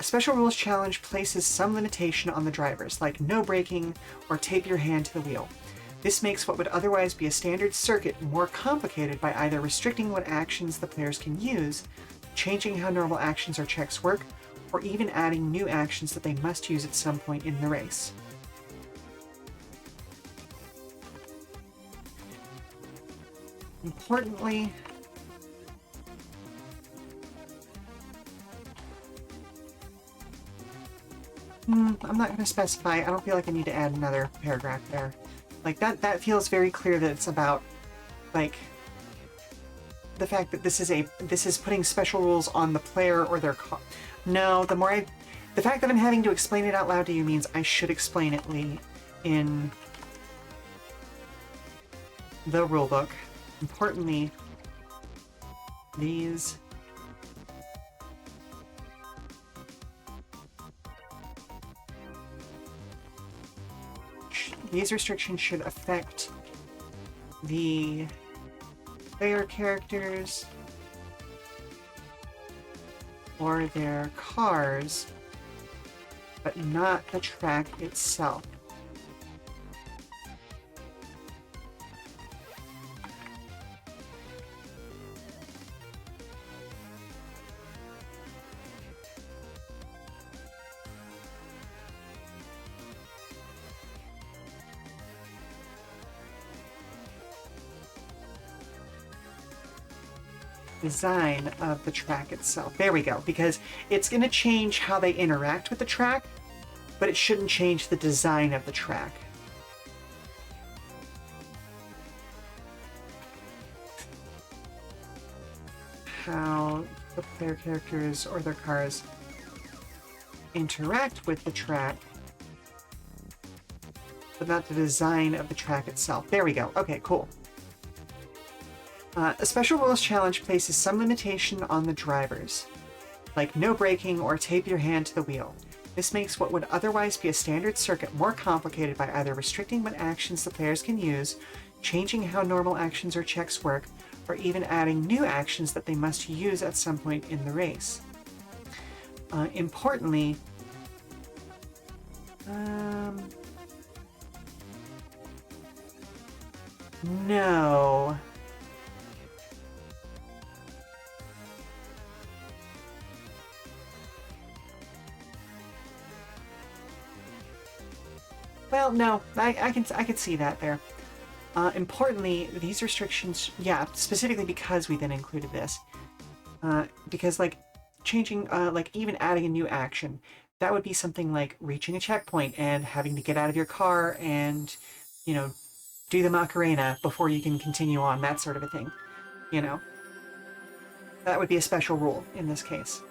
Special Rules Challenge places some limitation on the drivers, like no braking or tape your hand to the wheel. This makes what would otherwise be a standard circuit more complicated by either restricting what actions the players can use, changing how normal actions or checks work, or even adding new actions that they must use at some point in the race. Importantly, I'm not going to specify. I don't feel like I need to add another paragraph there. Like, that feels very clear that it's about, like, the fact that this is putting special rules on the player or their No, the fact that I'm having to explain it out loud to you means I should explain it in the rulebook. Importantly, these restrictions should affect the player characters or their cars, but not the track itself. Design of the track itself. There we go, because it's going to change how they interact with the track, but it shouldn't change the design of the track. How the player characters or their cars interact with the track, but not the design of the track itself. There we go. Okay, cool. A Special Rules Challenge places some limitation on the drivers, like no braking or tape your hand to the wheel. This makes what would otherwise be a standard circuit more complicated by either restricting what actions the players can use, changing how normal actions or checks work, or even adding new actions that they must use at some point in the race. Importantly, no. Well, no, I can see that there. Importantly, these restrictions, yeah, specifically because we then included this, because like changing, like even adding a new action, that would be something like reaching a checkpoint and having to get out of your car and, you know, do the Macarena before you can continue on, that sort of a thing, you know. That would be a special rule in this case.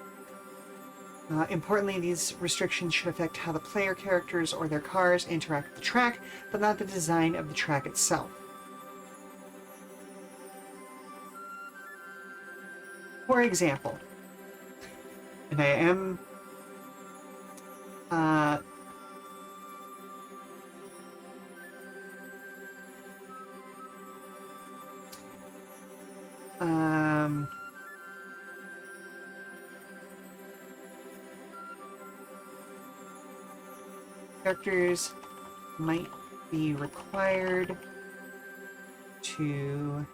Importantly, these restrictions should affect how the player characters or their cars interact with the track, but not the design of the track itself. For example, and I am characters might be required to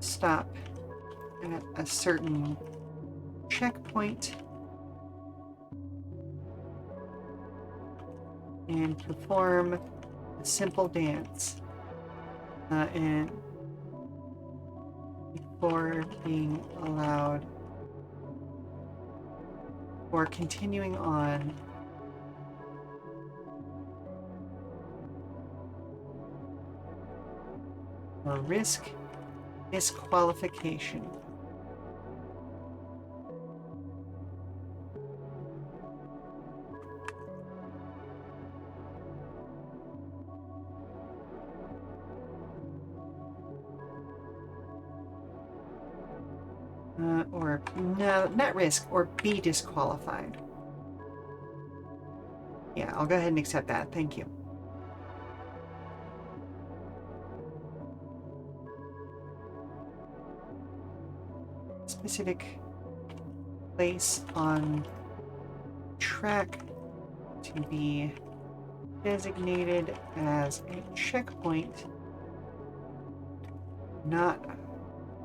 stop at a certain checkpoint and perform a simple dance, and before being allowed or continuing on or risk disqualification. Or no, not risk, or be disqualified. Yeah, I'll go ahead and accept that. Thank you. Specific place on track to be designated as a checkpoint, not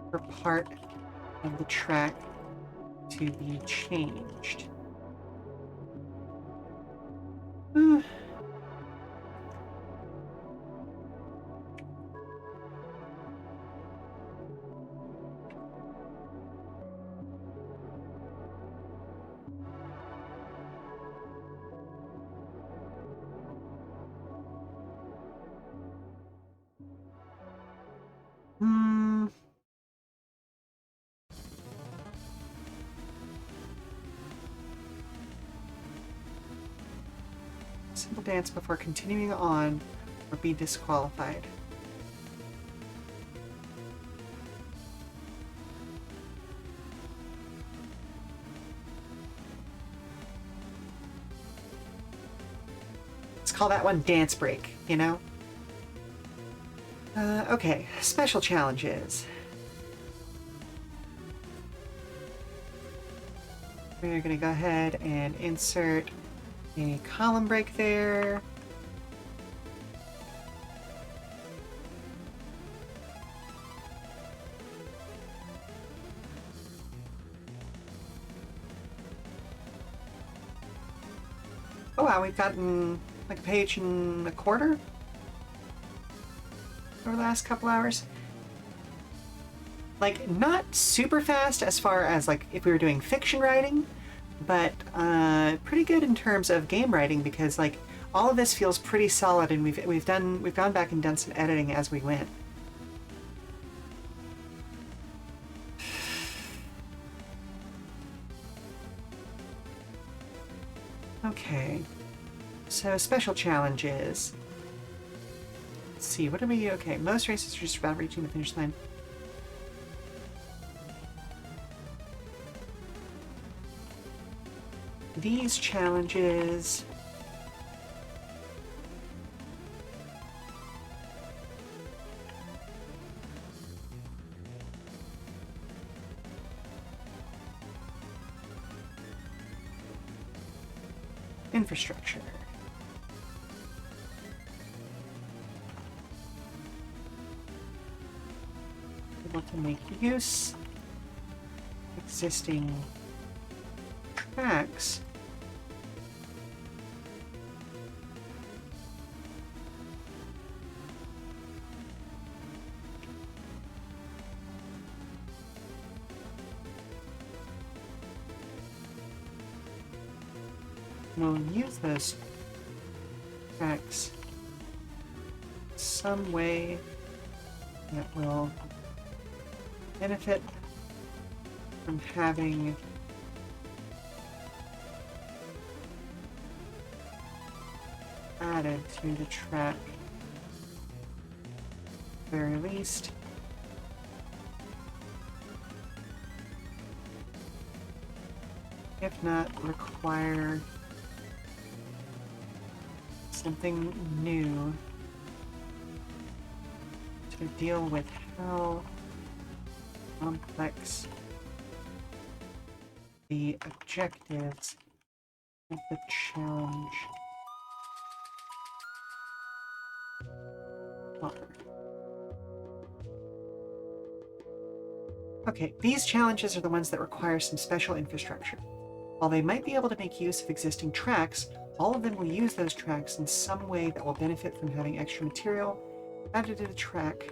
for part of the track to be changed. Simple dance before continuing on or be disqualified. Let's call that one dance break, you know? Okay, special challenges. We're gonna go ahead and insert a column break there. Oh wow, we've gotten like a page and a quarter over the last couple hours. Like, not super fast as far as like if we were doing fiction writing, but pretty good in terms of game writing, because like all of this feels pretty solid, and we've gone back and done some editing as we went. Okay, so special challenges. Let's see, what are we? Okay, most races are just about reaching the finish line. These challenges infrastructure. Able to make use of existing tracks. We'll use those tracks some way that will benefit from having added to the track, at the very least. If not, require something new to deal with how complex the objectives of the challenge are. Okay, these challenges are the ones that require some special infrastructure. While they might be able to make use of existing tracks, all of them will use those tracks in some way that will benefit from having extra material added to the track.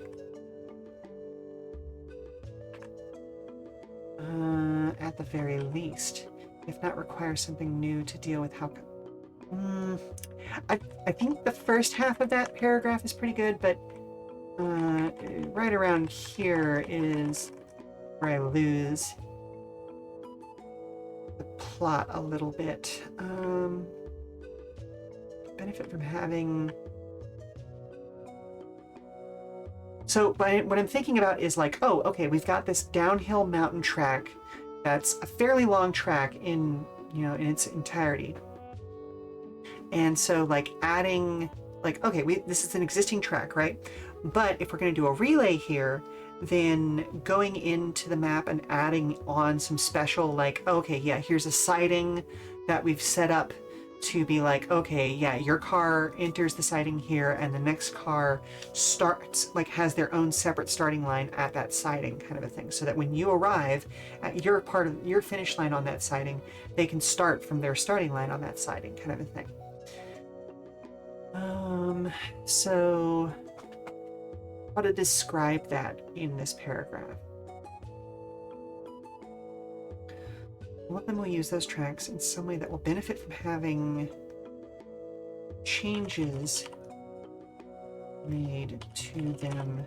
At the very least, if not require something new to deal with how... I think the first half of that paragraph is pretty good, but right around here is where I lose the plot a little bit. Benefit from having... So what I'm thinking about is like, oh, okay, we've got this downhill mountain track that's a fairly long track in, you know, in its entirety. And so like adding, like, okay, this is an existing track, right? But if we're going to do a relay here, then going into the map and adding on some special, like, okay, yeah, here's a siding that we've set up to be like, okay, yeah, your car enters the siding here and the next car starts, like, has their own separate starting line at that siding, kind of a thing, so that when you arrive at your part of your finish line on that siding, they can start from their starting line on that siding, kind of a thing. So how to describe that in this paragraph? All of them will use those tracks in some way that will benefit from having changes made to them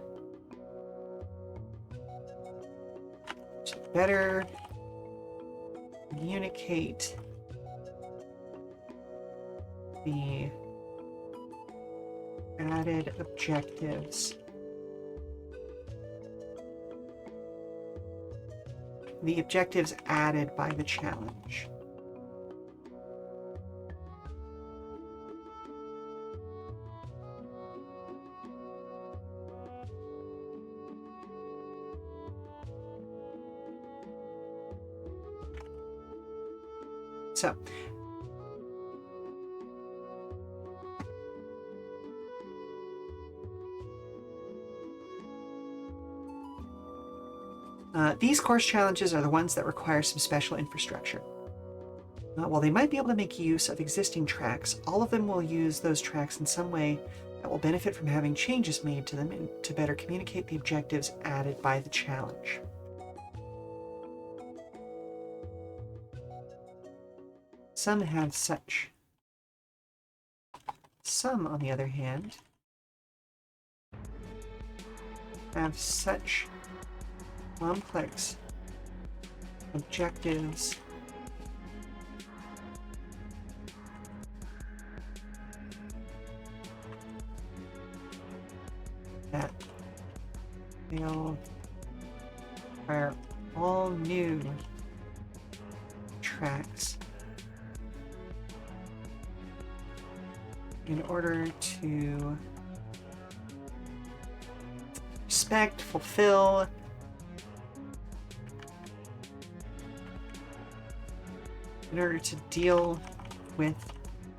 to better communicate the added objectives. The objectives added by the challenge. So, these course challenges are the ones that require some special infrastructure. While they might be able to make use of existing tracks, all of them will use those tracks in some way that will benefit from having changes made to them to better communicate the objectives added by the challenge. Some have such. Some, on the other hand, have such complex objectives that they'll require all new tracks in order to respect, fulfill, in order to deal with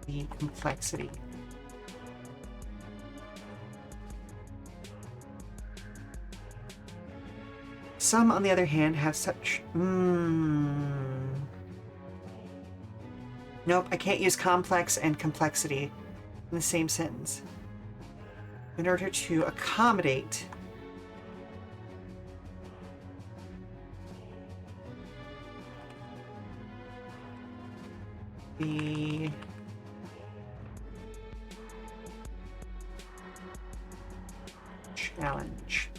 the complexity. Some, on the other hand, have such... Nope, I can't use complex and complexity in the same sentence. In order to accommodate the challenge.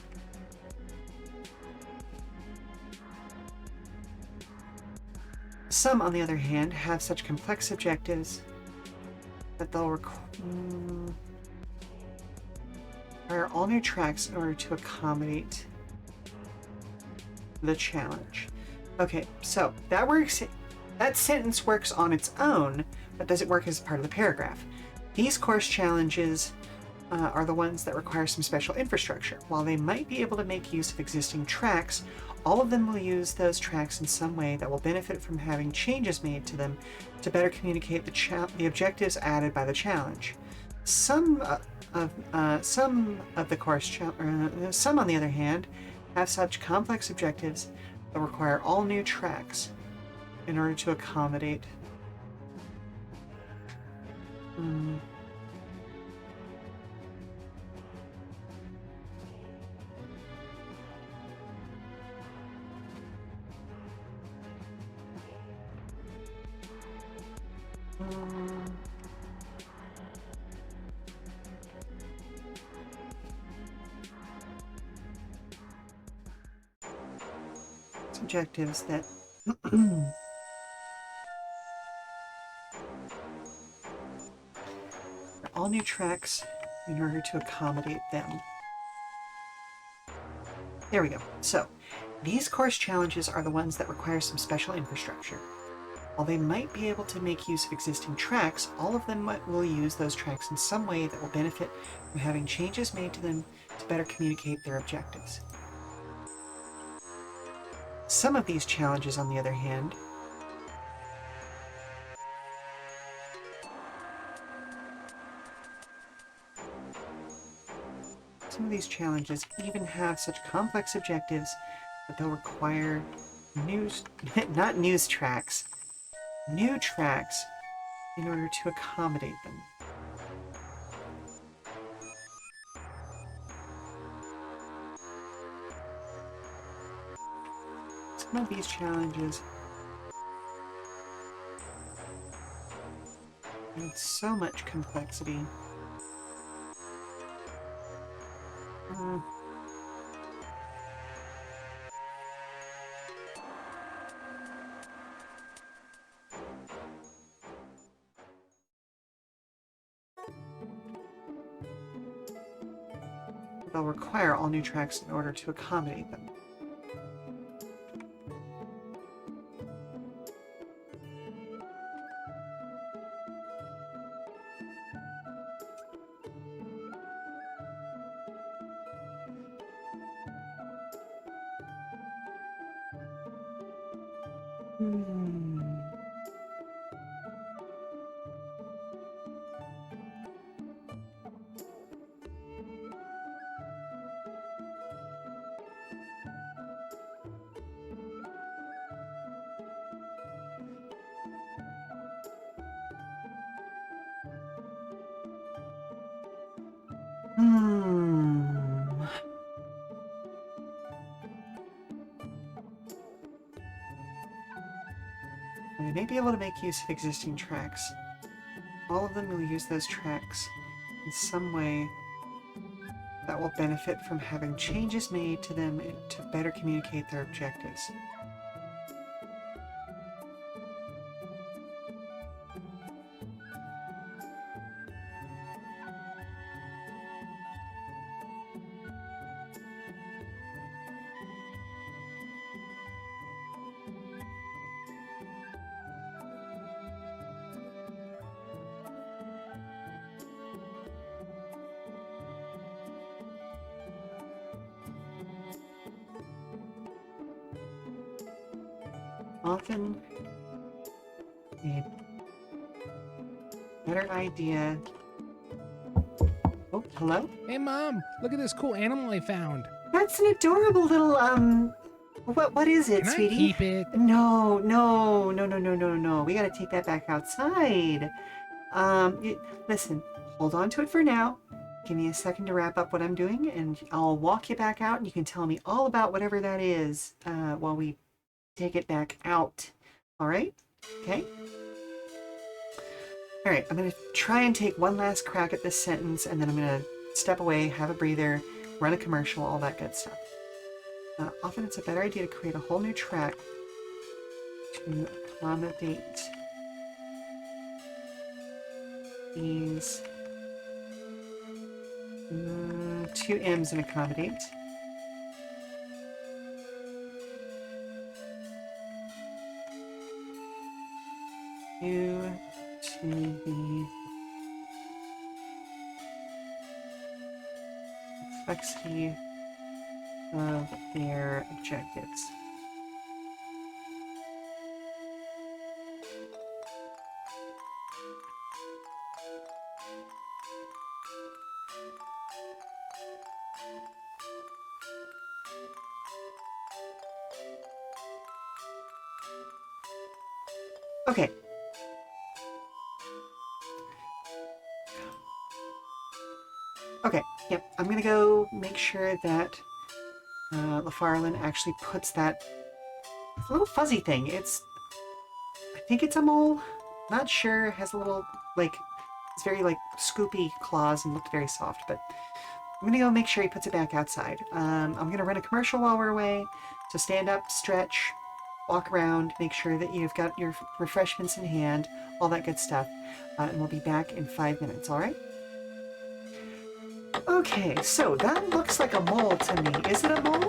Some, on the other hand, have such complex objectives that they'll require all new tracks in order to accommodate the challenge. Okay, so that works. That sentence works on its own, but does it work as part of the paragraph? These course challenges are the ones that require some special infrastructure. While they might be able to make use of existing tracks, all of them will use those tracks in some way that will benefit from having changes made to them to better communicate the objectives added by the challenge. Some of the course some, on the other hand, have such complex objectives that require all new tracks in order to accommodate. objectives that all new tracks in order to accommodate them. There we go. So, these course challenges are the ones that require some special infrastructure. While they might be able to make use of existing tracks, all of them will use those tracks in some way that will benefit from having changes made to them to better communicate their objectives. Some of these challenges, on the other hand, even have such complex objectives that they'll require new tracks in order to accommodate them. Some of these challenges add so much complexity. They'll require all new tracks in order to accommodate them. They may be able to make use of existing tracks. All of them will use those tracks in some way that will benefit from having changes made to them to better communicate their objectives. Often a better idea. Oh, hello? Hey, Mom, look at this cool animal I found. That's an adorable little, what is it, Can I sweetie? keep it? No. We gotta take that back outside. Listen, hold on to it for now. Give me a second to wrap up what I'm doing, and I'll walk you back out, and you can tell me all about whatever that is, while we take it back out. All right? Okay? All right, I'm going to try and take one last crack at this sentence, and then I'm going to step away, have a breather, run a commercial, all that good stuff. Often it's a better idea to create a whole new track to accommodate these two M's and accommodate. Due to the complexity of their objectives. Okay. Okay, yep, I'm gonna go make sure that LaFarlane actually puts that little fuzzy thing. I think it's a mole, not sure, it has a little, like, it's very, like, scoopy claws and looked very soft, but I'm gonna go make sure he puts it back outside. I'm gonna run a commercial while we're away. So stand up, stretch, walk around, make sure that you've got your refreshments in hand, all that good stuff. And we'll be back in 5 minutes, all right? Okay, so that looks like a mole to me. Is it a mole?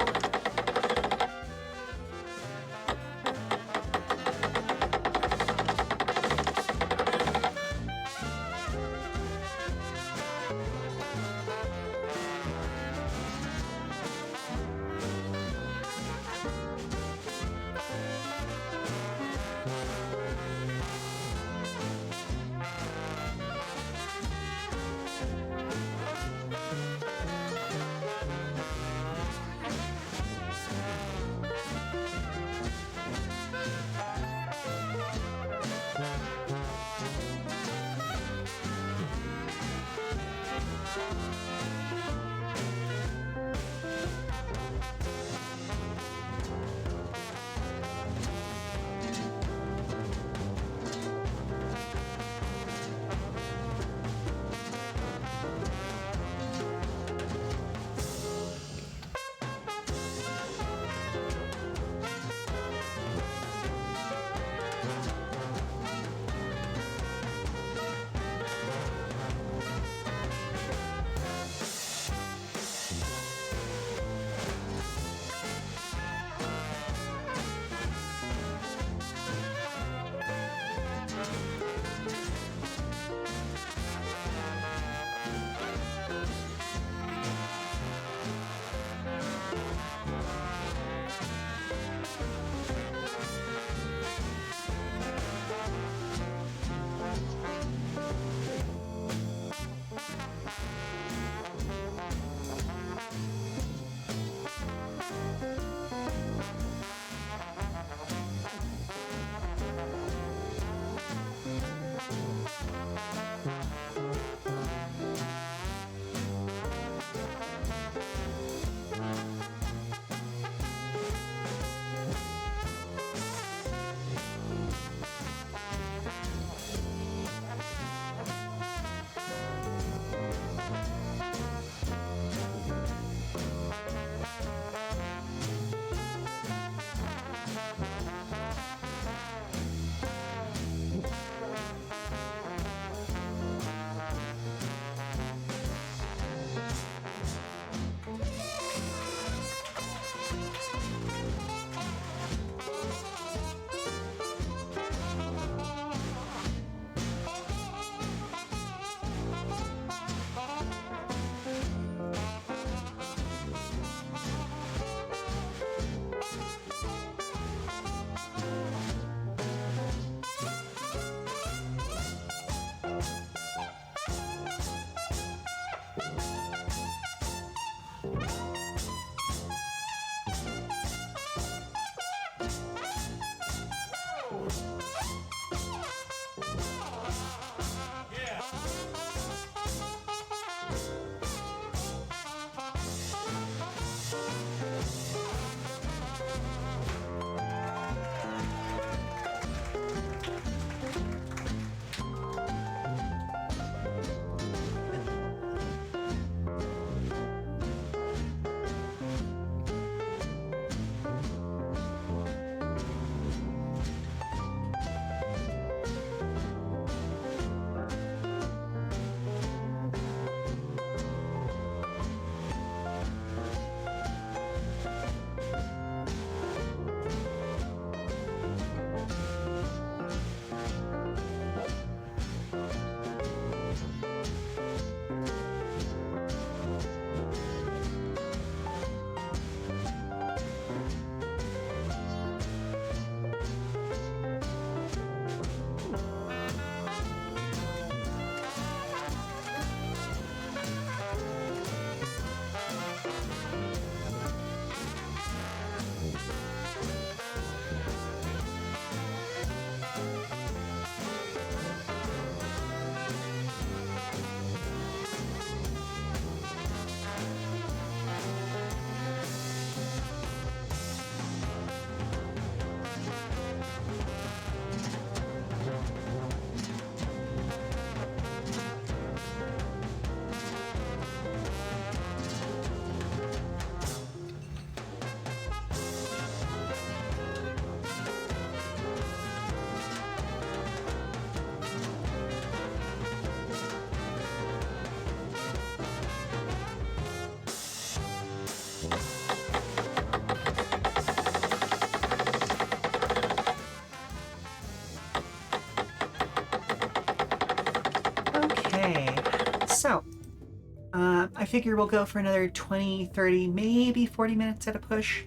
I figure we'll go for another 20, 30, maybe 40 minutes at a push.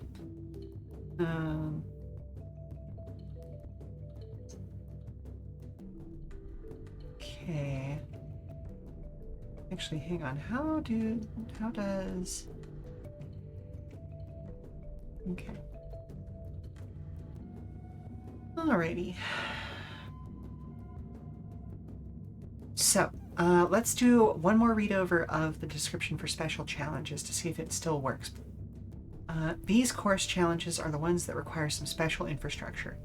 Okay. Actually, hang on. How does... Okay. Alrighty. So, let's do one more read over of the description for special challenges to see if it still works. These course challenges are the ones that require some special infrastructure.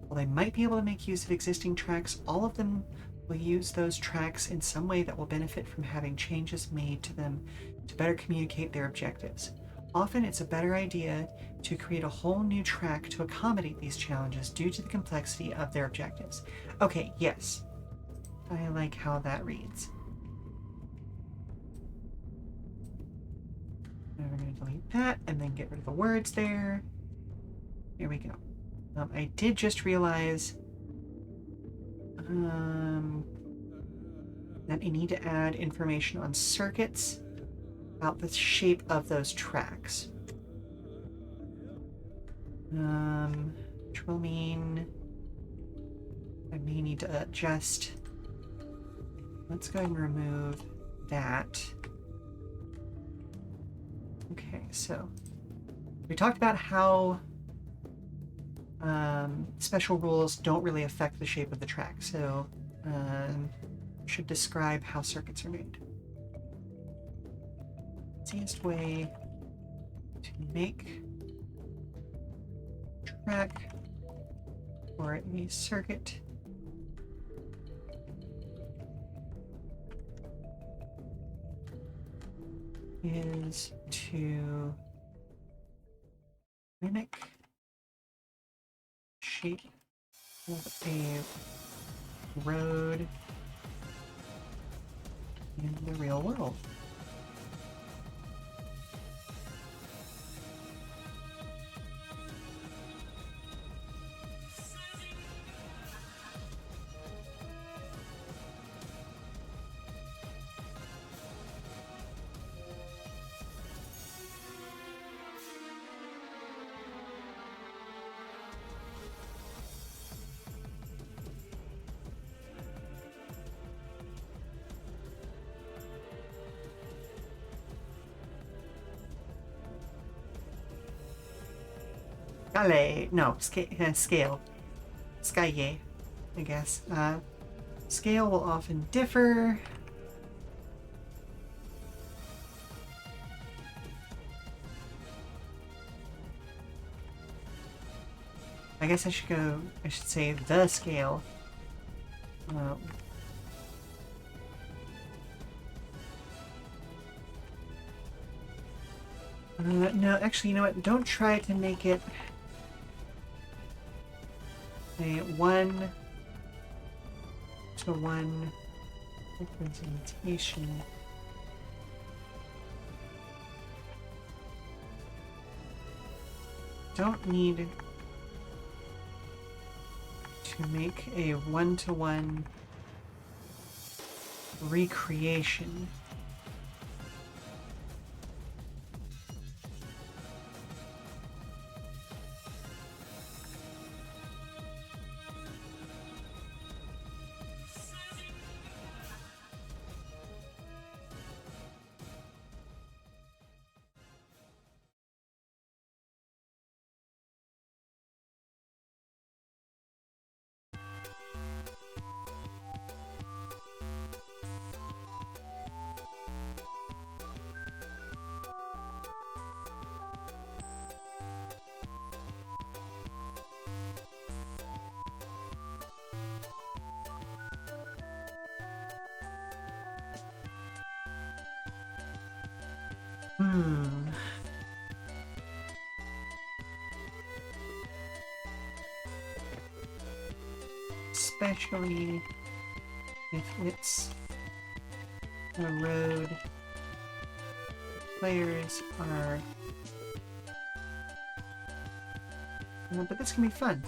While they might be able to make use of existing tracks, all of them will use those tracks in some way that will benefit from having changes made to them to better communicate their objectives. Often it's a better idea to create a whole new track to accommodate these challenges due to the complexity of their objectives. Okay, yes. I like how that reads. Now we're going to delete that and then get rid of the words there. Here we go. I did just realize that I need to add information on circuits about the shape of those tracks. Which will mean I may need to adjust. Let's go ahead and remove that. Okay, so we talked about how special rules don't really affect the shape of the track, so should describe how circuits are made. Easiest way to make track for a circuit is to mimic shape of a road in the real world. No, scale. Skaye, I guess. Scale will often differ. I guess I should say the scale. No, actually, you know what? Don't try to make it a 1-to-1 representation. Don't need to make a 1-to-1 recreation. Especially if it's a road players are... but this can be fun.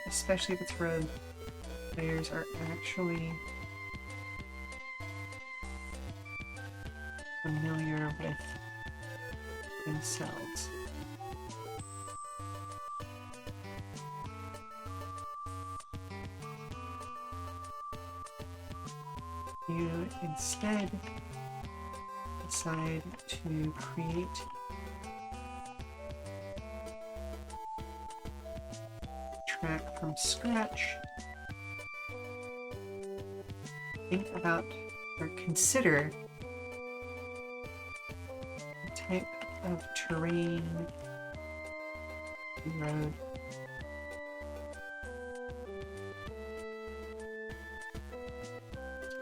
Especially if it's road players are actually familiar with themselves. You instead decide to create a track from scratch. Think about or consider the type of terrain, road,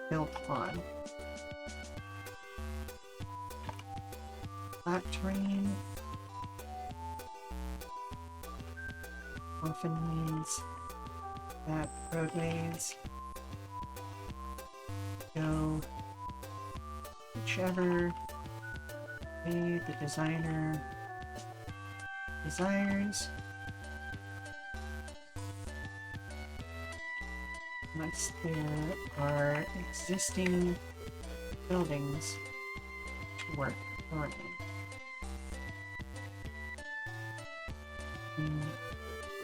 built on. Flat terrain often means that roadways go whichever way the designer desires, unless there are existing buildings to work for them.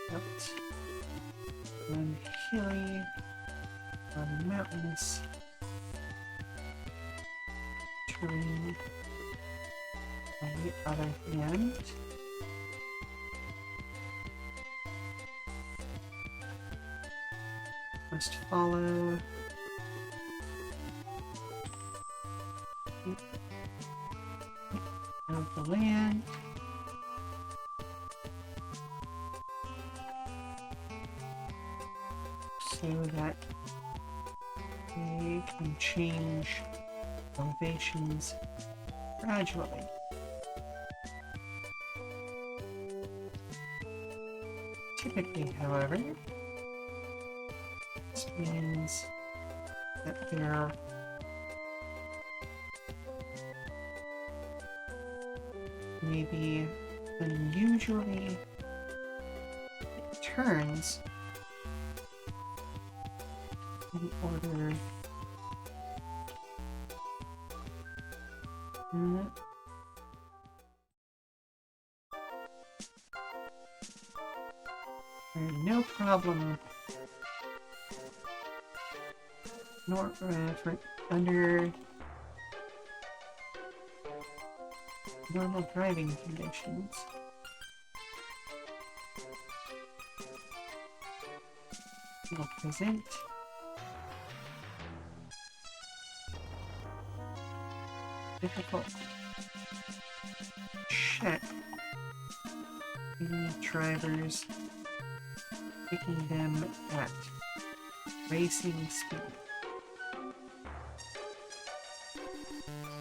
Built on hilly, on mountainous terrain. On the other hand, must follow of the land. So that they can change elevations gradually. Typically, however, this means that there may be unusually turns in order no problem nor for under normal driving conditions. Will present difficult check in drivers picking them at racing speed.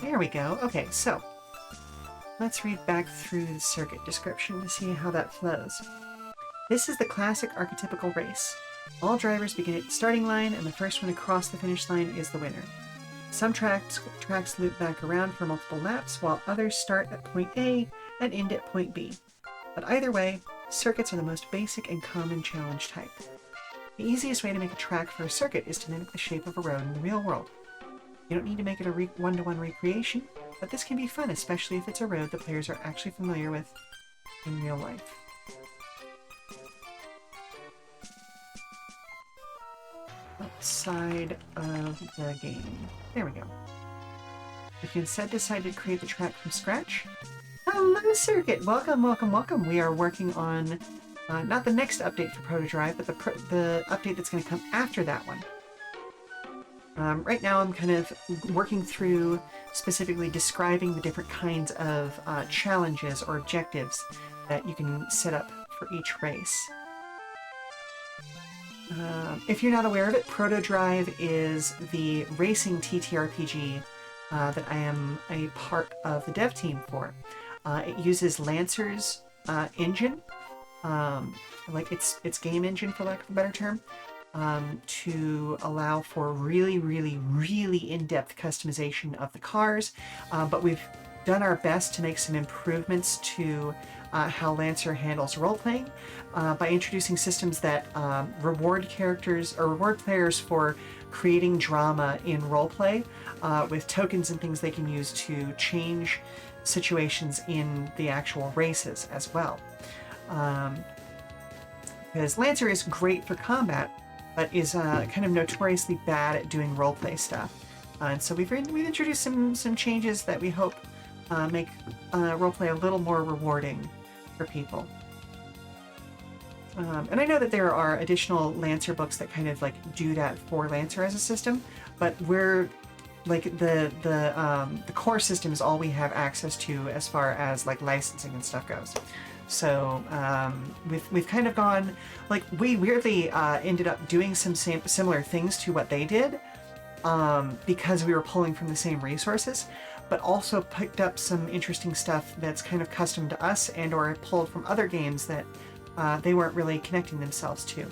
There we go. Okay, so let's read back through the circuit description to see how that flows. This is the classic archetypical race. All drivers begin at the starting line, and the first one across the finish line is the winner. Some tracks loop back around for multiple laps, while others start at point A and end at point B. But either way, circuits are the most basic and common challenge type. The easiest way to make a track for a circuit is to mimic the shape of a road in the real world. You don't need to make it a one-to-one recreation, but this can be fun, especially if it's a road the players are actually familiar with in real life. Outside of the game. There we go. If you instead decide to create the track from scratch, hello Circuit! Welcome, welcome, welcome! We are working on not the next update for ProtoDrive, but the update that's going to come after that one. Right now I'm kind of working through specifically describing the different kinds of challenges or objectives that you can set up for each race. If you're not aware of it, ProtoDrive is the racing TTRPG that I am a part of the dev team for. It uses Lancer's engine, like its game engine for lack of a better term, to allow for really, really, really in-depth customization of the cars. But we've done our best to make some improvements to how Lancer handles role-playing by introducing systems that reward characters or reward players for creating drama in roleplay with tokens and things they can use to change situations in the actual races as well. Because Lancer is great for combat, but is kind of notoriously bad at doing roleplay stuff. And so we've introduced some changes that we hope make roleplay a little more rewarding for people. And I know that there are additional Lancer books that kind of like do that for Lancer as a system, but we're like the core system is all we have access to as far as like licensing and stuff goes. So we've kind of gone like we weirdly ended up doing some similar things to what they did because we were pulling from the same resources, but also picked up some interesting stuff that's kind of custom to us and or pulled from other games that they weren't really connecting themselves to.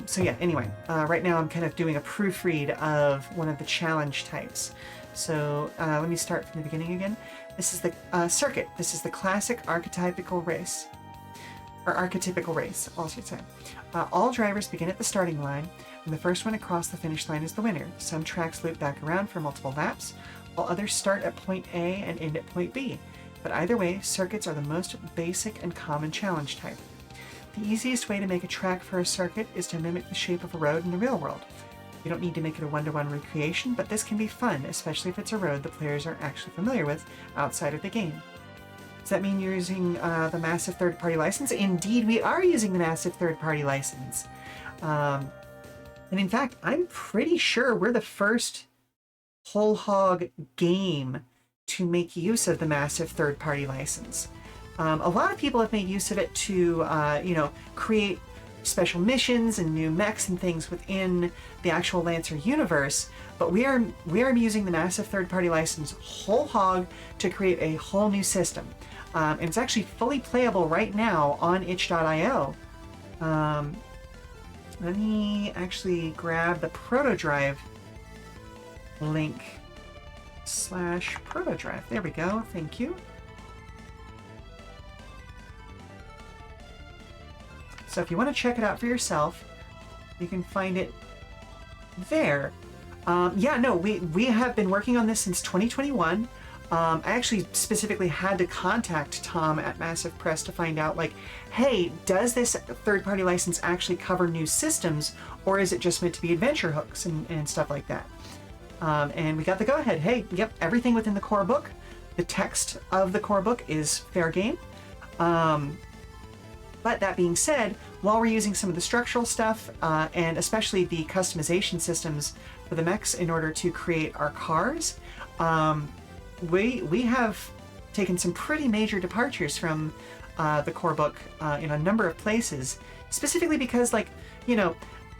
So yeah, anyway, right now I'm kind of doing a proofread of one of the challenge types. So let me start from the beginning again. This is the circuit. This is the classic archetypical race. Or archetypical race, I should say. All drivers begin at the starting line, and the first one across the finish line is the winner. Some tracks loop back around for multiple laps, while others start at point A and end at point B. But either way, circuits are the most basic and common challenge type. The easiest way to make a track for a circuit is to mimic the shape of a road in the real world. You don't need to make it a one-to-one recreation, but this can be fun, especially if it's a road the players are actually familiar with outside of the game. Does that mean you're using the massive third-party license? Indeed, we are using the massive third-party license. And in fact, I'm pretty sure we're the first whole hog game to make use of the massive third-party license. A lot of people have made use of it to, create special missions and new mechs and things within the actual Lancer universe, but we are using the massive third-party license whole hog to create a whole new system. And it's actually fully playable right now on itch.io. Let me actually grab the ProtoDrive link /ProtoDrive. There we go. Thank you. So if you want to check it out for yourself, you can find it there. We have been working on this since 2021. I actually specifically had to contact Tom at Massive Press to find out, like, hey, does this third-party license actually cover new systems, or is it just meant to be adventure hooks and stuff like that? And we got the go-ahead. Hey, yep, everything within the core book, the text of the core book is fair game. But that being said, while we're using some of the structural stuff, and especially the customization systems for the mechs in order to create our cars, we have taken some pretty major departures from the core book in a number of places, specifically because, like,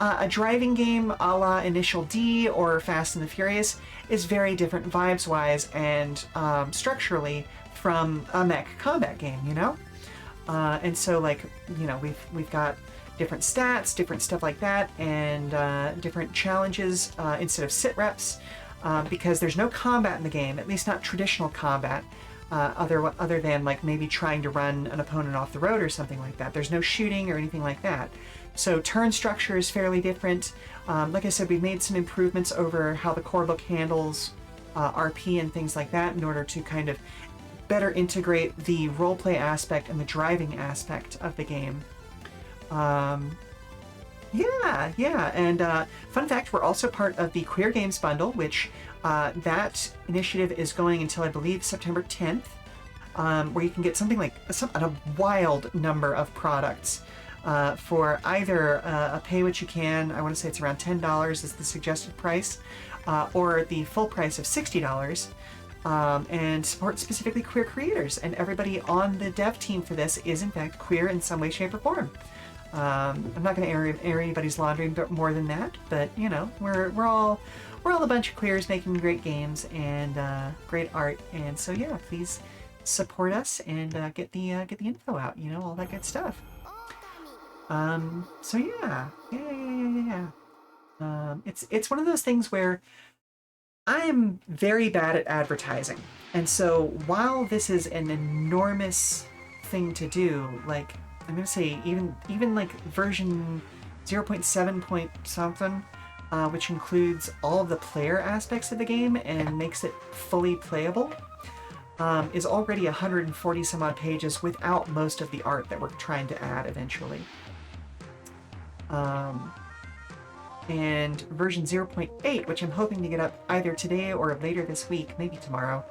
a driving game a la Initial D or Fast and the Furious is very different vibes-wise and structurally from a mech combat game, and so, like, we've got different stats, different stuff like that, and different challenges instead of sit reps, because there's no combat in the game, at least not traditional combat, other than like maybe trying to run an opponent off the road or something like that. There's no shooting or anything like that. So turn structure is fairly different. Like I said, we've made some improvements over how the core book handles RP and things like that in order to kind of better integrate the roleplay aspect and the driving aspect of the game. And fun fact, we're also part of the Queer Games Bundle, which that initiative is going until, I believe, September 10th, where you can get something like a wild number of products for either a pay what you can, I want to say it's around $10 is the suggested price, or the full price of $60, and support specifically queer creators. And everybody on the dev team for this is, in fact, queer in some way, shape, or form. I'm not going to air anybody's laundry more than that, but we're all a bunch of queers making great games and great art, and so yeah, please support us and get the info out, all that good stuff. So yeah. It's one of those things where I am very bad at advertising. And so while this is an enormous thing to do, like, I'm going to say even like version 0.7 point something, which includes all of the player aspects of the game and makes it fully playable, is already 140 some odd pages without most of the art that we're trying to add eventually. And version 0.8, which I'm hoping to get up either today or later this week, maybe tomorrow.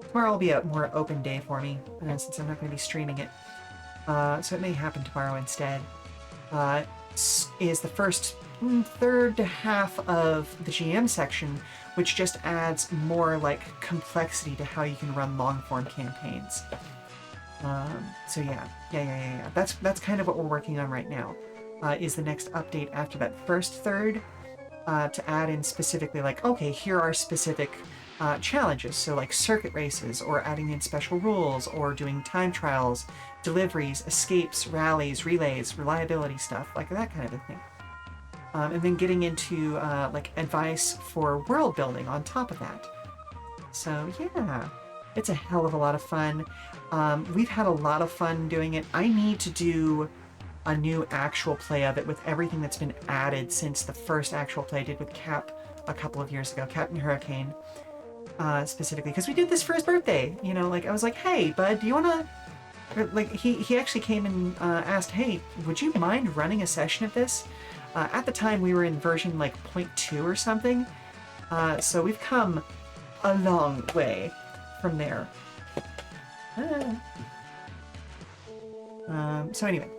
Tomorrow will be a more open day for me, since I'm not going to be streaming it. So it may happen tomorrow instead. Is the first third half of the GM section, which just adds more like complexity to how you can run long-form campaigns. So yeah. That's kind of what we're working on right now. Is the next update after that first third, to add in specifically like, okay, here are specific challenges, so like circuit races, or adding in special rules, or doing time trials, deliveries, escapes, rallies, relays, reliability stuff, like that kind of a thing. And then getting into like advice for world building on top of that. So yeah, it's a hell of a lot of fun. We've had a lot of fun doing it. I need to do a new actual play of it with everything that's been added since the first actual play I did with Cap a couple of years ago, Captain Hurricane, specifically, because we did this for his birthday. You know, like I was like, hey, bud, do you want to, like, he actually came and asked, hey, would you mind running a session of this? At the time, we were in version like 0.2 or something, so we've come a long way from there. So anyway,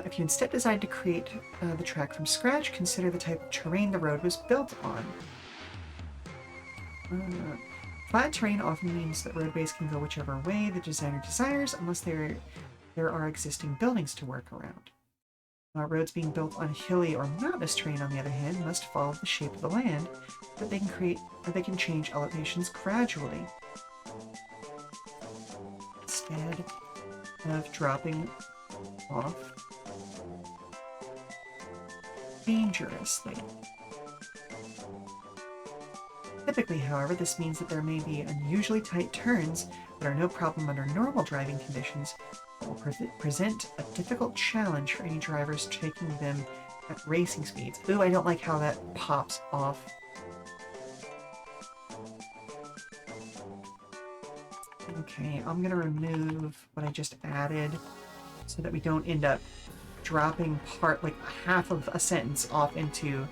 if you instead decide to create the track from scratch, consider the type of terrain the road was built on. Flat terrain often means that roadways can go whichever way the designer desires, unless there are existing buildings to work around. Roads being built on hilly or mountainous terrain, on the other hand, must follow the shape of the land, but they can change elevations gradually. Instead of dropping off dangerously. Typically, however, this means that there may be unusually tight turns that are no problem under normal driving conditions, but will present a difficult challenge for any drivers taking them at racing speeds. Ooh, I don't like how that pops off. Okay, I'm gonna remove what I just added so that we don't end up dropping like half of a sentence off into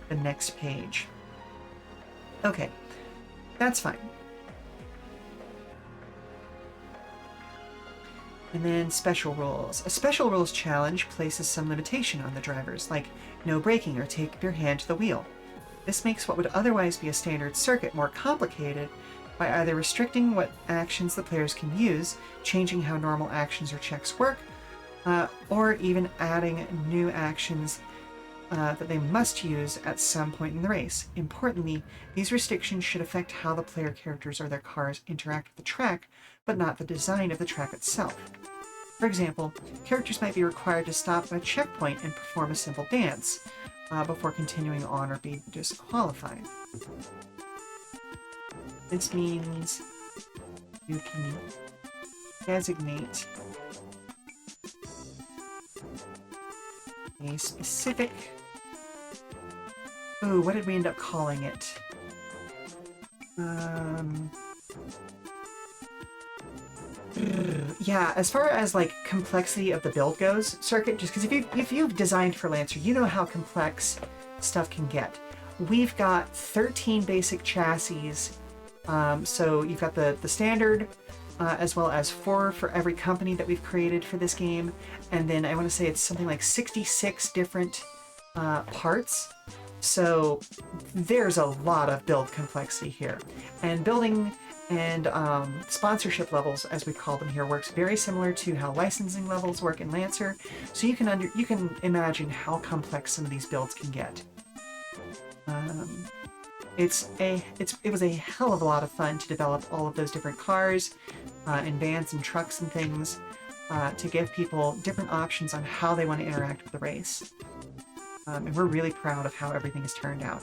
the next page. Okay, that's fine. And then special rules. A special rules challenge places some limitation on the drivers, like no braking or take your hand to the wheel. This makes what would otherwise be a standard circuit more complicated by either restricting what actions the players can use, changing how normal actions or checks work, or even adding new actions that they must use at some point in the race. Importantly, these restrictions should affect how the player characters or their cars interact with the track, but not the design of the track itself. For example, characters might be required to stop at a checkpoint and perform a simple dance before continuing on or being disqualified. This means you can designate a specific... Ooh, what did we end up calling it? Yeah, as far as like complexity of the build goes, Circuit, just because if you've designed for Lancer, you know how complex stuff can get. We've got 13 basic chassis, so you've got the standard, as well as 4 for every company that we've created for this game, and then I want to say it's something like 66 different parts. So there's a lot of build complexity here, and building and sponsorship levels, as we call them here, works very similar to how licensing levels work in Lancer. So you can imagine how complex some of these builds can get. It was a hell of a lot of fun to develop all of those different cars and vans and trucks and things to give people different options on how they want to interact with the race. And we're really proud of how everything has turned out.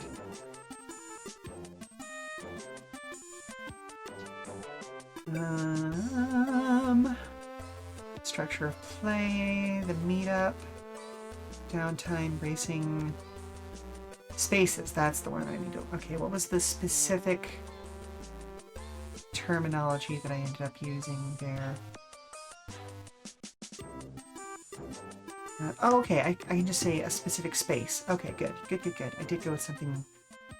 Structure of play, the meetup, downtime, bracing, spaces. That's the one I need to. Okay, what was the specific terminology that I ended up using there? Oh, okay. I can just say a specific space. Okay, good. I did go with something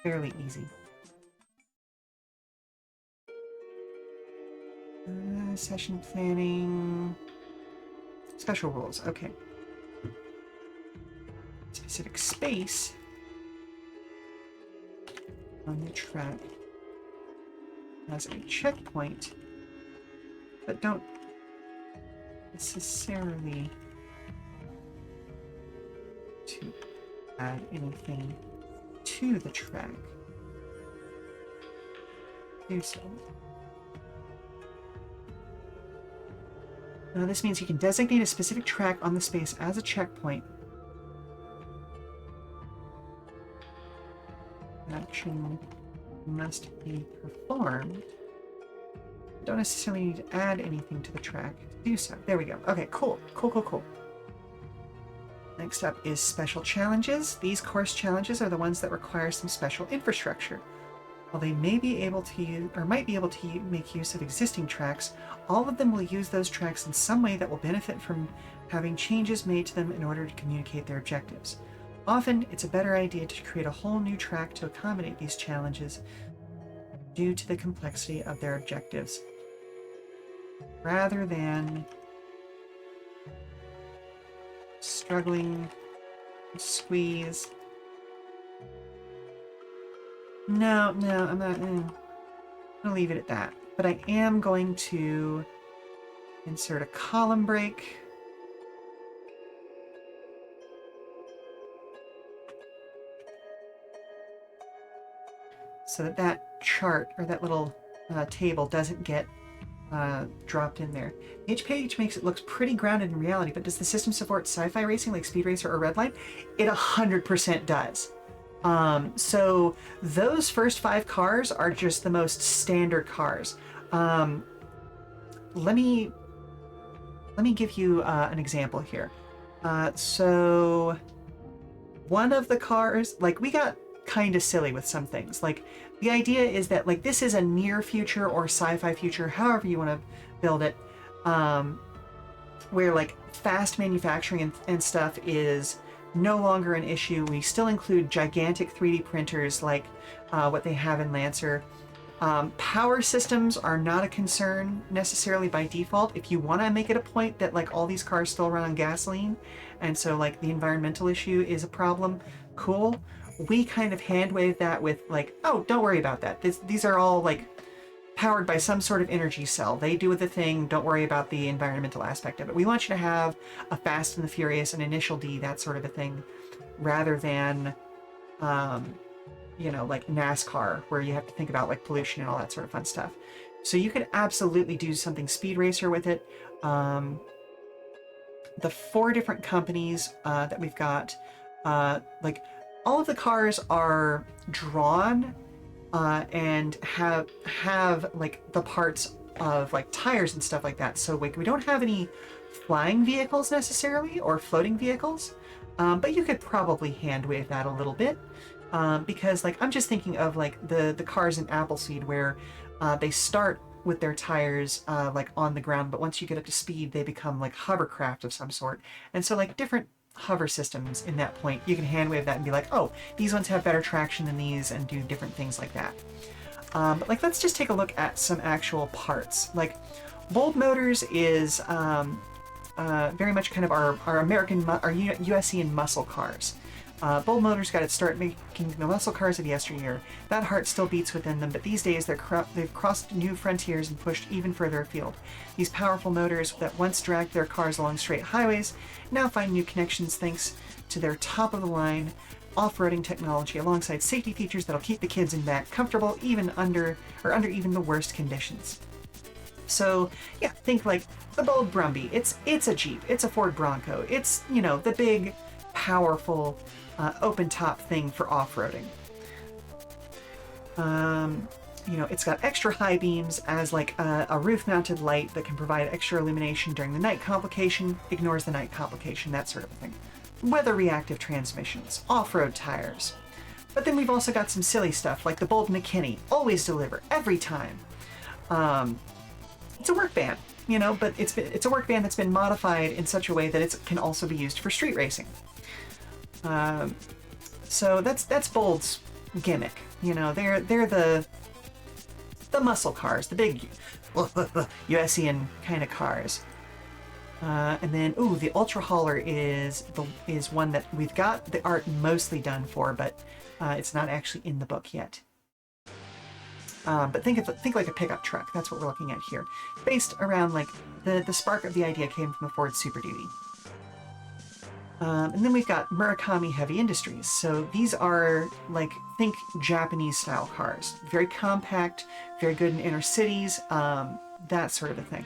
fairly easy. Session planning. Special rules. Okay. Specific space on the track has a checkpoint, but don't necessarily to add anything to the track. Do so. Now this means you can designate a specific track on the space as a checkpoint. Action must be performed. Don't necessarily need to add anything to the track to do so. There we go. Okay, cool. Next up is special challenges. These course challenges are the ones that require some special infrastructure. While they may be able to use, or might be able to make use of existing tracks, all of them will use those tracks in some way that will benefit from having changes made to them in order to communicate their objectives. Often, it's a better idea to create a whole new track to accommodate these challenges due to the complexity of their objectives, rather than struggling to squeeze. No, I'm not. I'm gonna leave it at that. But I am going to insert a column break. So that that chart, or that little table, doesn't get dropped in there. Each page makes it look pretty grounded in reality, but does the system support sci-fi racing like Speed Racer or Redline? It 100% does. So those first 5 cars are just the most standard cars. Let me give you an example here. So one of the cars, like, we got kind of silly with some things. Like, the idea is that, like, this is a near future or sci-fi future, however you want to build it, where, like, fast manufacturing and stuff is no longer an issue. We still include gigantic 3D printers like what they have in Lancer. Power systems are not a concern necessarily by default. If you want to make it a point that, like, all these cars still run on gasoline, and so, like, the environmental issue is a problem, cool. We kind of hand wave that with, like, oh, don't worry about that. These are all, like, powered by some sort of energy cell. They do the thing. Don't worry about the environmental aspect of it. We want you to have a Fast and the Furious, an Initial D, that sort of a thing, rather than, you know, like NASCAR, where you have to think about, like, pollution and all that sort of fun stuff. So you could absolutely do something Speed Racer with it. The 4 different companies that we've got, like, all of the cars are drawn and have like the parts of, like, tires and stuff like that. So, like, we don't have any flying vehicles necessarily, or floating vehicles, but you could probably hand wave that a little bit, because, like, I'm just thinking of, like, the cars in Appleseed, where they start with their tires like on the ground, but once you get up to speed, they become like hovercraft of some sort. And so, like, different hover systems in that point, you can hand wave that and be like, oh, these ones have better traction than these, and do different things like that. But, like, let's just take a look at some actual parts. Like, Bold Motors is very much kind of our American, our USian muscle cars. Bold Motors got its start making the muscle cars of yesteryear. That heart still beats within them, but these days they've crossed new frontiers and pushed even further afield. These powerful motors that once dragged their cars along straight highways now find new connections thanks to their top-of-the-line off-roading technology, alongside safety features that'll keep the kids in back comfortable even under even the worst conditions. So yeah, think like the Bold Brumby. It's a Jeep. It's a Ford Bronco. It's, you know, the big, powerful, open top thing for off-roading. it's got extra high beams as like a roof-mounted light that can provide extra illumination during the night complication, ignores the night complication, that sort of thing. Weather-reactive transmissions, off-road tires. But then we've also got some silly stuff like the Bold McKinney, always deliver, every time. It's a work van, but it's a work van that's been modified in such a way that it can also be used for street racing. So that's Bold's gimmick. They're the muscle cars, the big USian kind of cars. And then, the Ultra Hauler is one that we've got the art mostly done for, but it's not actually in the book yet. But think like a pickup truck. That's what we're looking at here. Based around like the spark of the idea came from the Ford Super Duty. And then we've got Murakami Heavy Industries. So these are like, think Japanese style cars. Very compact, very good in inner cities, that sort of a thing.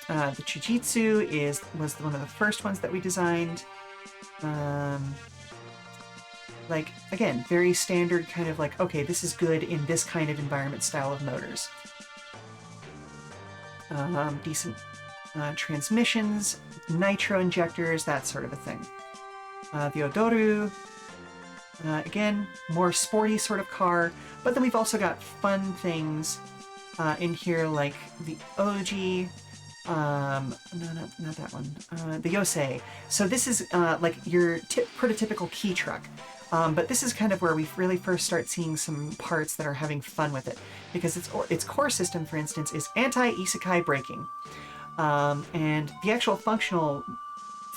The Chijitsu was one of the first ones that we designed. Like, again, very standard kind of like, okay, this is good in this kind of environment style of motors. Decent transmissions, nitro injectors, that sort of a thing. The Odoru, again, more sporty sort of car, but then we've also got fun things in here like the Oji, no, not that one, the Yosei. So this is like your prototypical key truck. But this is kind of where we really first start seeing some parts that are having fun with it, because its core system, for instance, is anti-isekai braking. And the actual functional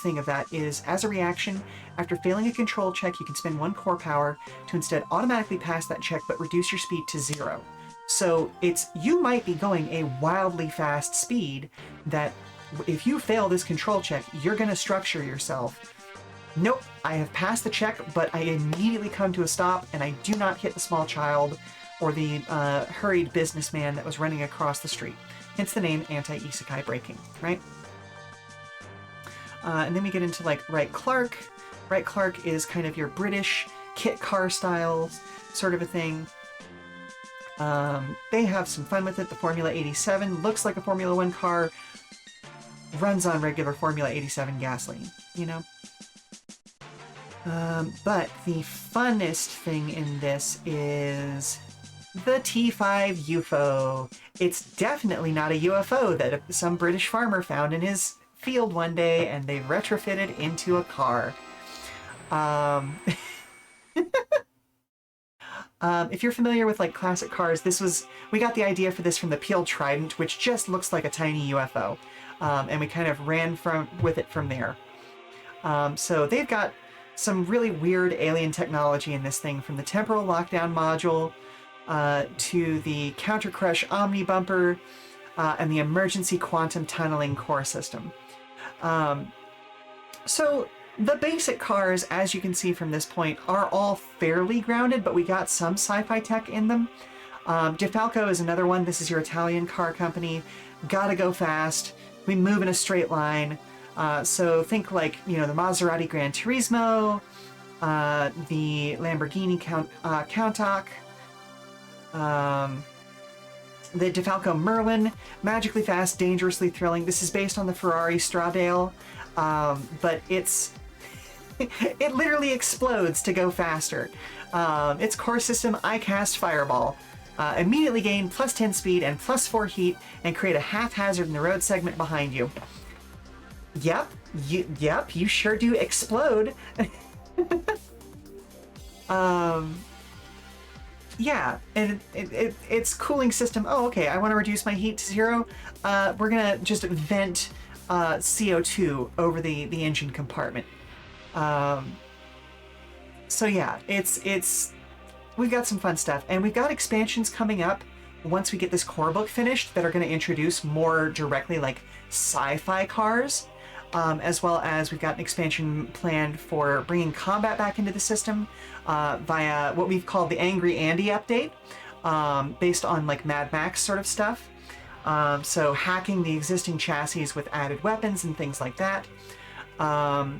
thing of that is, as a reaction, after failing a control check, you can spend 1 core power to instead automatically pass that check but reduce your speed to 0. So you might be going a wildly fast speed that if you fail this control check, you're going to structure yourself. Nope, I have passed the check, but I immediately come to a stop and I do not hit the small child or the hurried businessman that was running across the street. Hence the name anti-isekai braking, right? And then we get into like Wright Clark. Wright Clark is kind of your British kit car style sort of a thing. They have some fun with it. The Formula 87 looks like a Formula 1 car, runs on regular Formula 87 gasoline, But the funnest thing in this is the T5 UFO. It's definitely not a UFO that some British farmer found in his field one day and they retrofitted into a car. If you're familiar with like classic cars, we got the idea for this from the Peel Trident, which just looks like a tiny UFO. And we kind of ran with it from there. So they've got some really weird alien technology in this thing, from the temporal lockdown module to the counter crush omni bumper and the emergency quantum tunneling core system. So the basic cars, as you can see from this point, are all fairly grounded, but we got some sci-fi tech in them. DeFalco is another one. This is your Italian car company. Gotta go fast. We move in a straight line. So think like, the Maserati Gran Turismo, the Lamborghini Countach, the DeFalco Merlin, magically fast, dangerously thrilling. This is based on the Ferrari Stradale, but it literally explodes to go faster. Its core system, ICAST Fireball. Immediately gain plus 10 speed and plus 4 heat and create a haphazard in the road segment behind you. Yep, you sure do explode. Yeah, and its cooling system, okay, I want to reduce my heat to 0. We're gonna just vent CO2 over the engine compartment. So yeah, we've got some fun stuff, and we've got expansions coming up once we get this core book finished that are going to introduce more directly like sci-fi cars, as well as we've got an expansion planned for bringing combat back into the system via what we've called the Angry Andy update, based on like Mad Max sort of stuff. So hacking the existing chassis with added weapons and things like that. Yeah,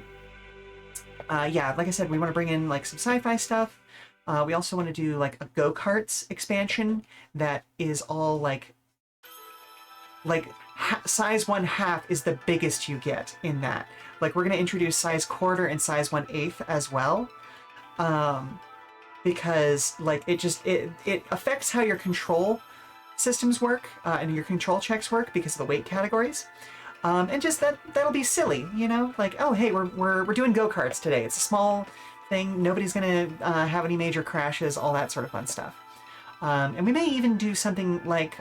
like I said, we want to bring in like some sci-fi stuff. We also want to do like a go-karts expansion that is all size 1/2 is the biggest you get in that. Like we're going to introduce size 1/4 and size 1/8 as well. Because like it affects how your control systems work and your control checks work because of the weight categories. And just that'll be silly, you know, like, oh hey, we're doing go-karts today. It's a small thing, nobody's gonna have any major crashes, all that sort of fun stuff. And we may even do something like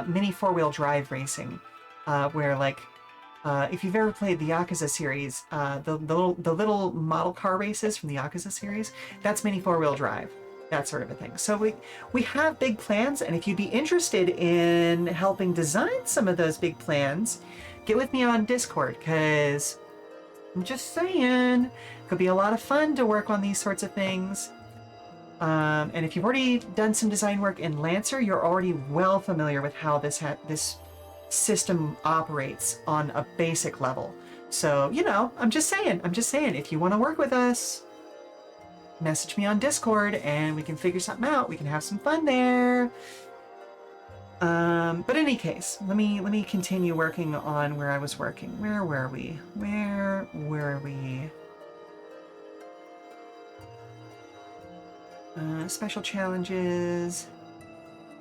mini 4-wheel drive racing, where like if you've ever played the Yakuza series, the little model car races from the Yakuza series, that's mini 4-wheel drive, that sort of a thing. So we have big plans, and if you'd be interested in helping design some of those big plans, get with me on Discord, because I'm just saying, it could be a lot of fun to work on these sorts of things. And if you've already done some design work in Lancer, you're already well familiar with how this system operates on a basic level. So, you know, I'm just saying, if you want to work with us, message me on Discord and we can figure something out. We can have some fun there. But in any case, let me continue working on where I was working. Where were we? Special challenges.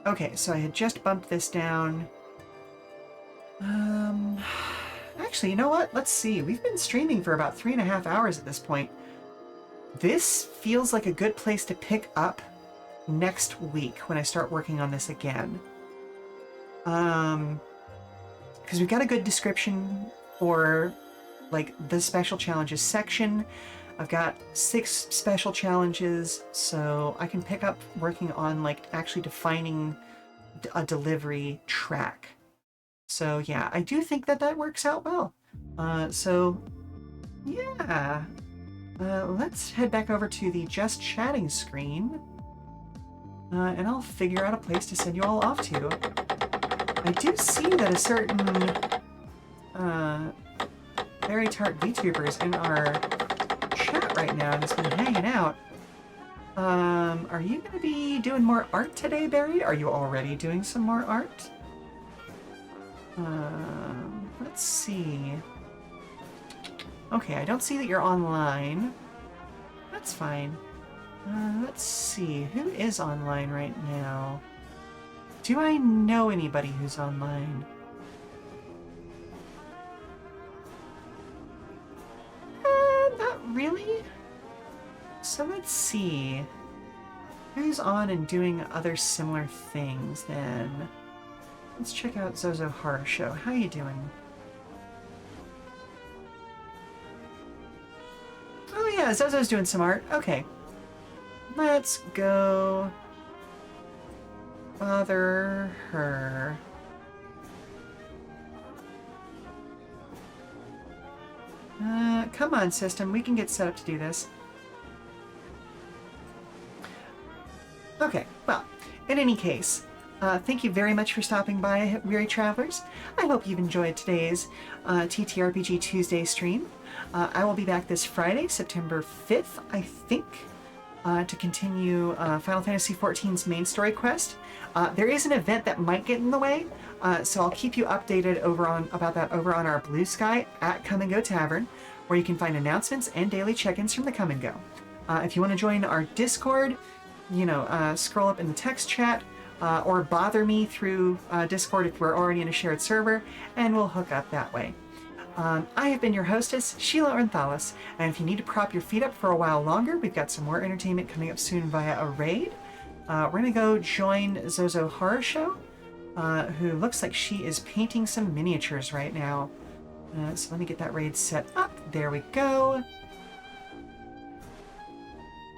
Okay, so I had just bumped this down. Actually, you know what? Let's see. We've been streaming for about 3.5 hours at this point. This feels like a good place to pick up next week when I start working on this again. Because we've got a good description for like the special challenges section. I've got 6 special challenges, so I can pick up working on like actually defining a delivery track. So yeah, I do think that works out well. So yeah, let's head back over to the just chatting screen, and I'll figure out a place to send you all off to. I do see that a certain Very Tart VTuber's in our chat right now and has been hanging out. Are you going to be doing more art today, Barry? Are you already doing some more art? Let's see. Okay, I don't see that you're online. That's fine. Let's see. Who is online right now? Do I know anybody who's online? Not really. So let's see. Who's on and doing other similar things then? Let's check out Zozo Horror Show. How you doing? Oh yeah, Zozo's doing some art. Okay. Let's go bother her. Come on, system. We can get set up to do this. Okay, well, in any case, thank you very much for stopping by, Weary Travelers. I hope you've enjoyed today's TTRPG Tuesday stream. I will be back this Friday, September 5th, I think, to continue Final Fantasy XIV's main story quest. There is an event that might get in the way, so I'll keep you updated about that over on our Blue Sky at Come and Go Tavern, where you can find announcements and daily check-ins from the Come and Go. If you want to join our Discord, you know, scroll up in the text chat, or bother me through Discord if we're already in a shared server, and we'll hook up that way. I have been your hostess, Sheela Ornthalis, and if you need to prop your feet up for a while longer, we've got some more entertainment coming up soon via a raid. We're going to go join Zozo Horror Show, who looks like she is painting some miniatures right now. So let me get that raid set up. There we go.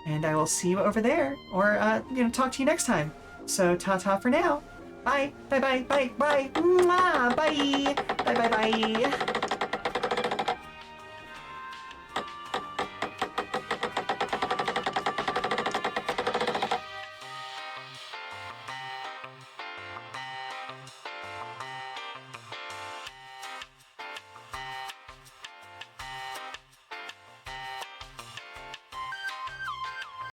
And I will see you over there, or, talk to you next time. So, ta-ta for now. Bye. Bye-bye. Bye. Bye. Mwah. Bye. Bye-bye-bye.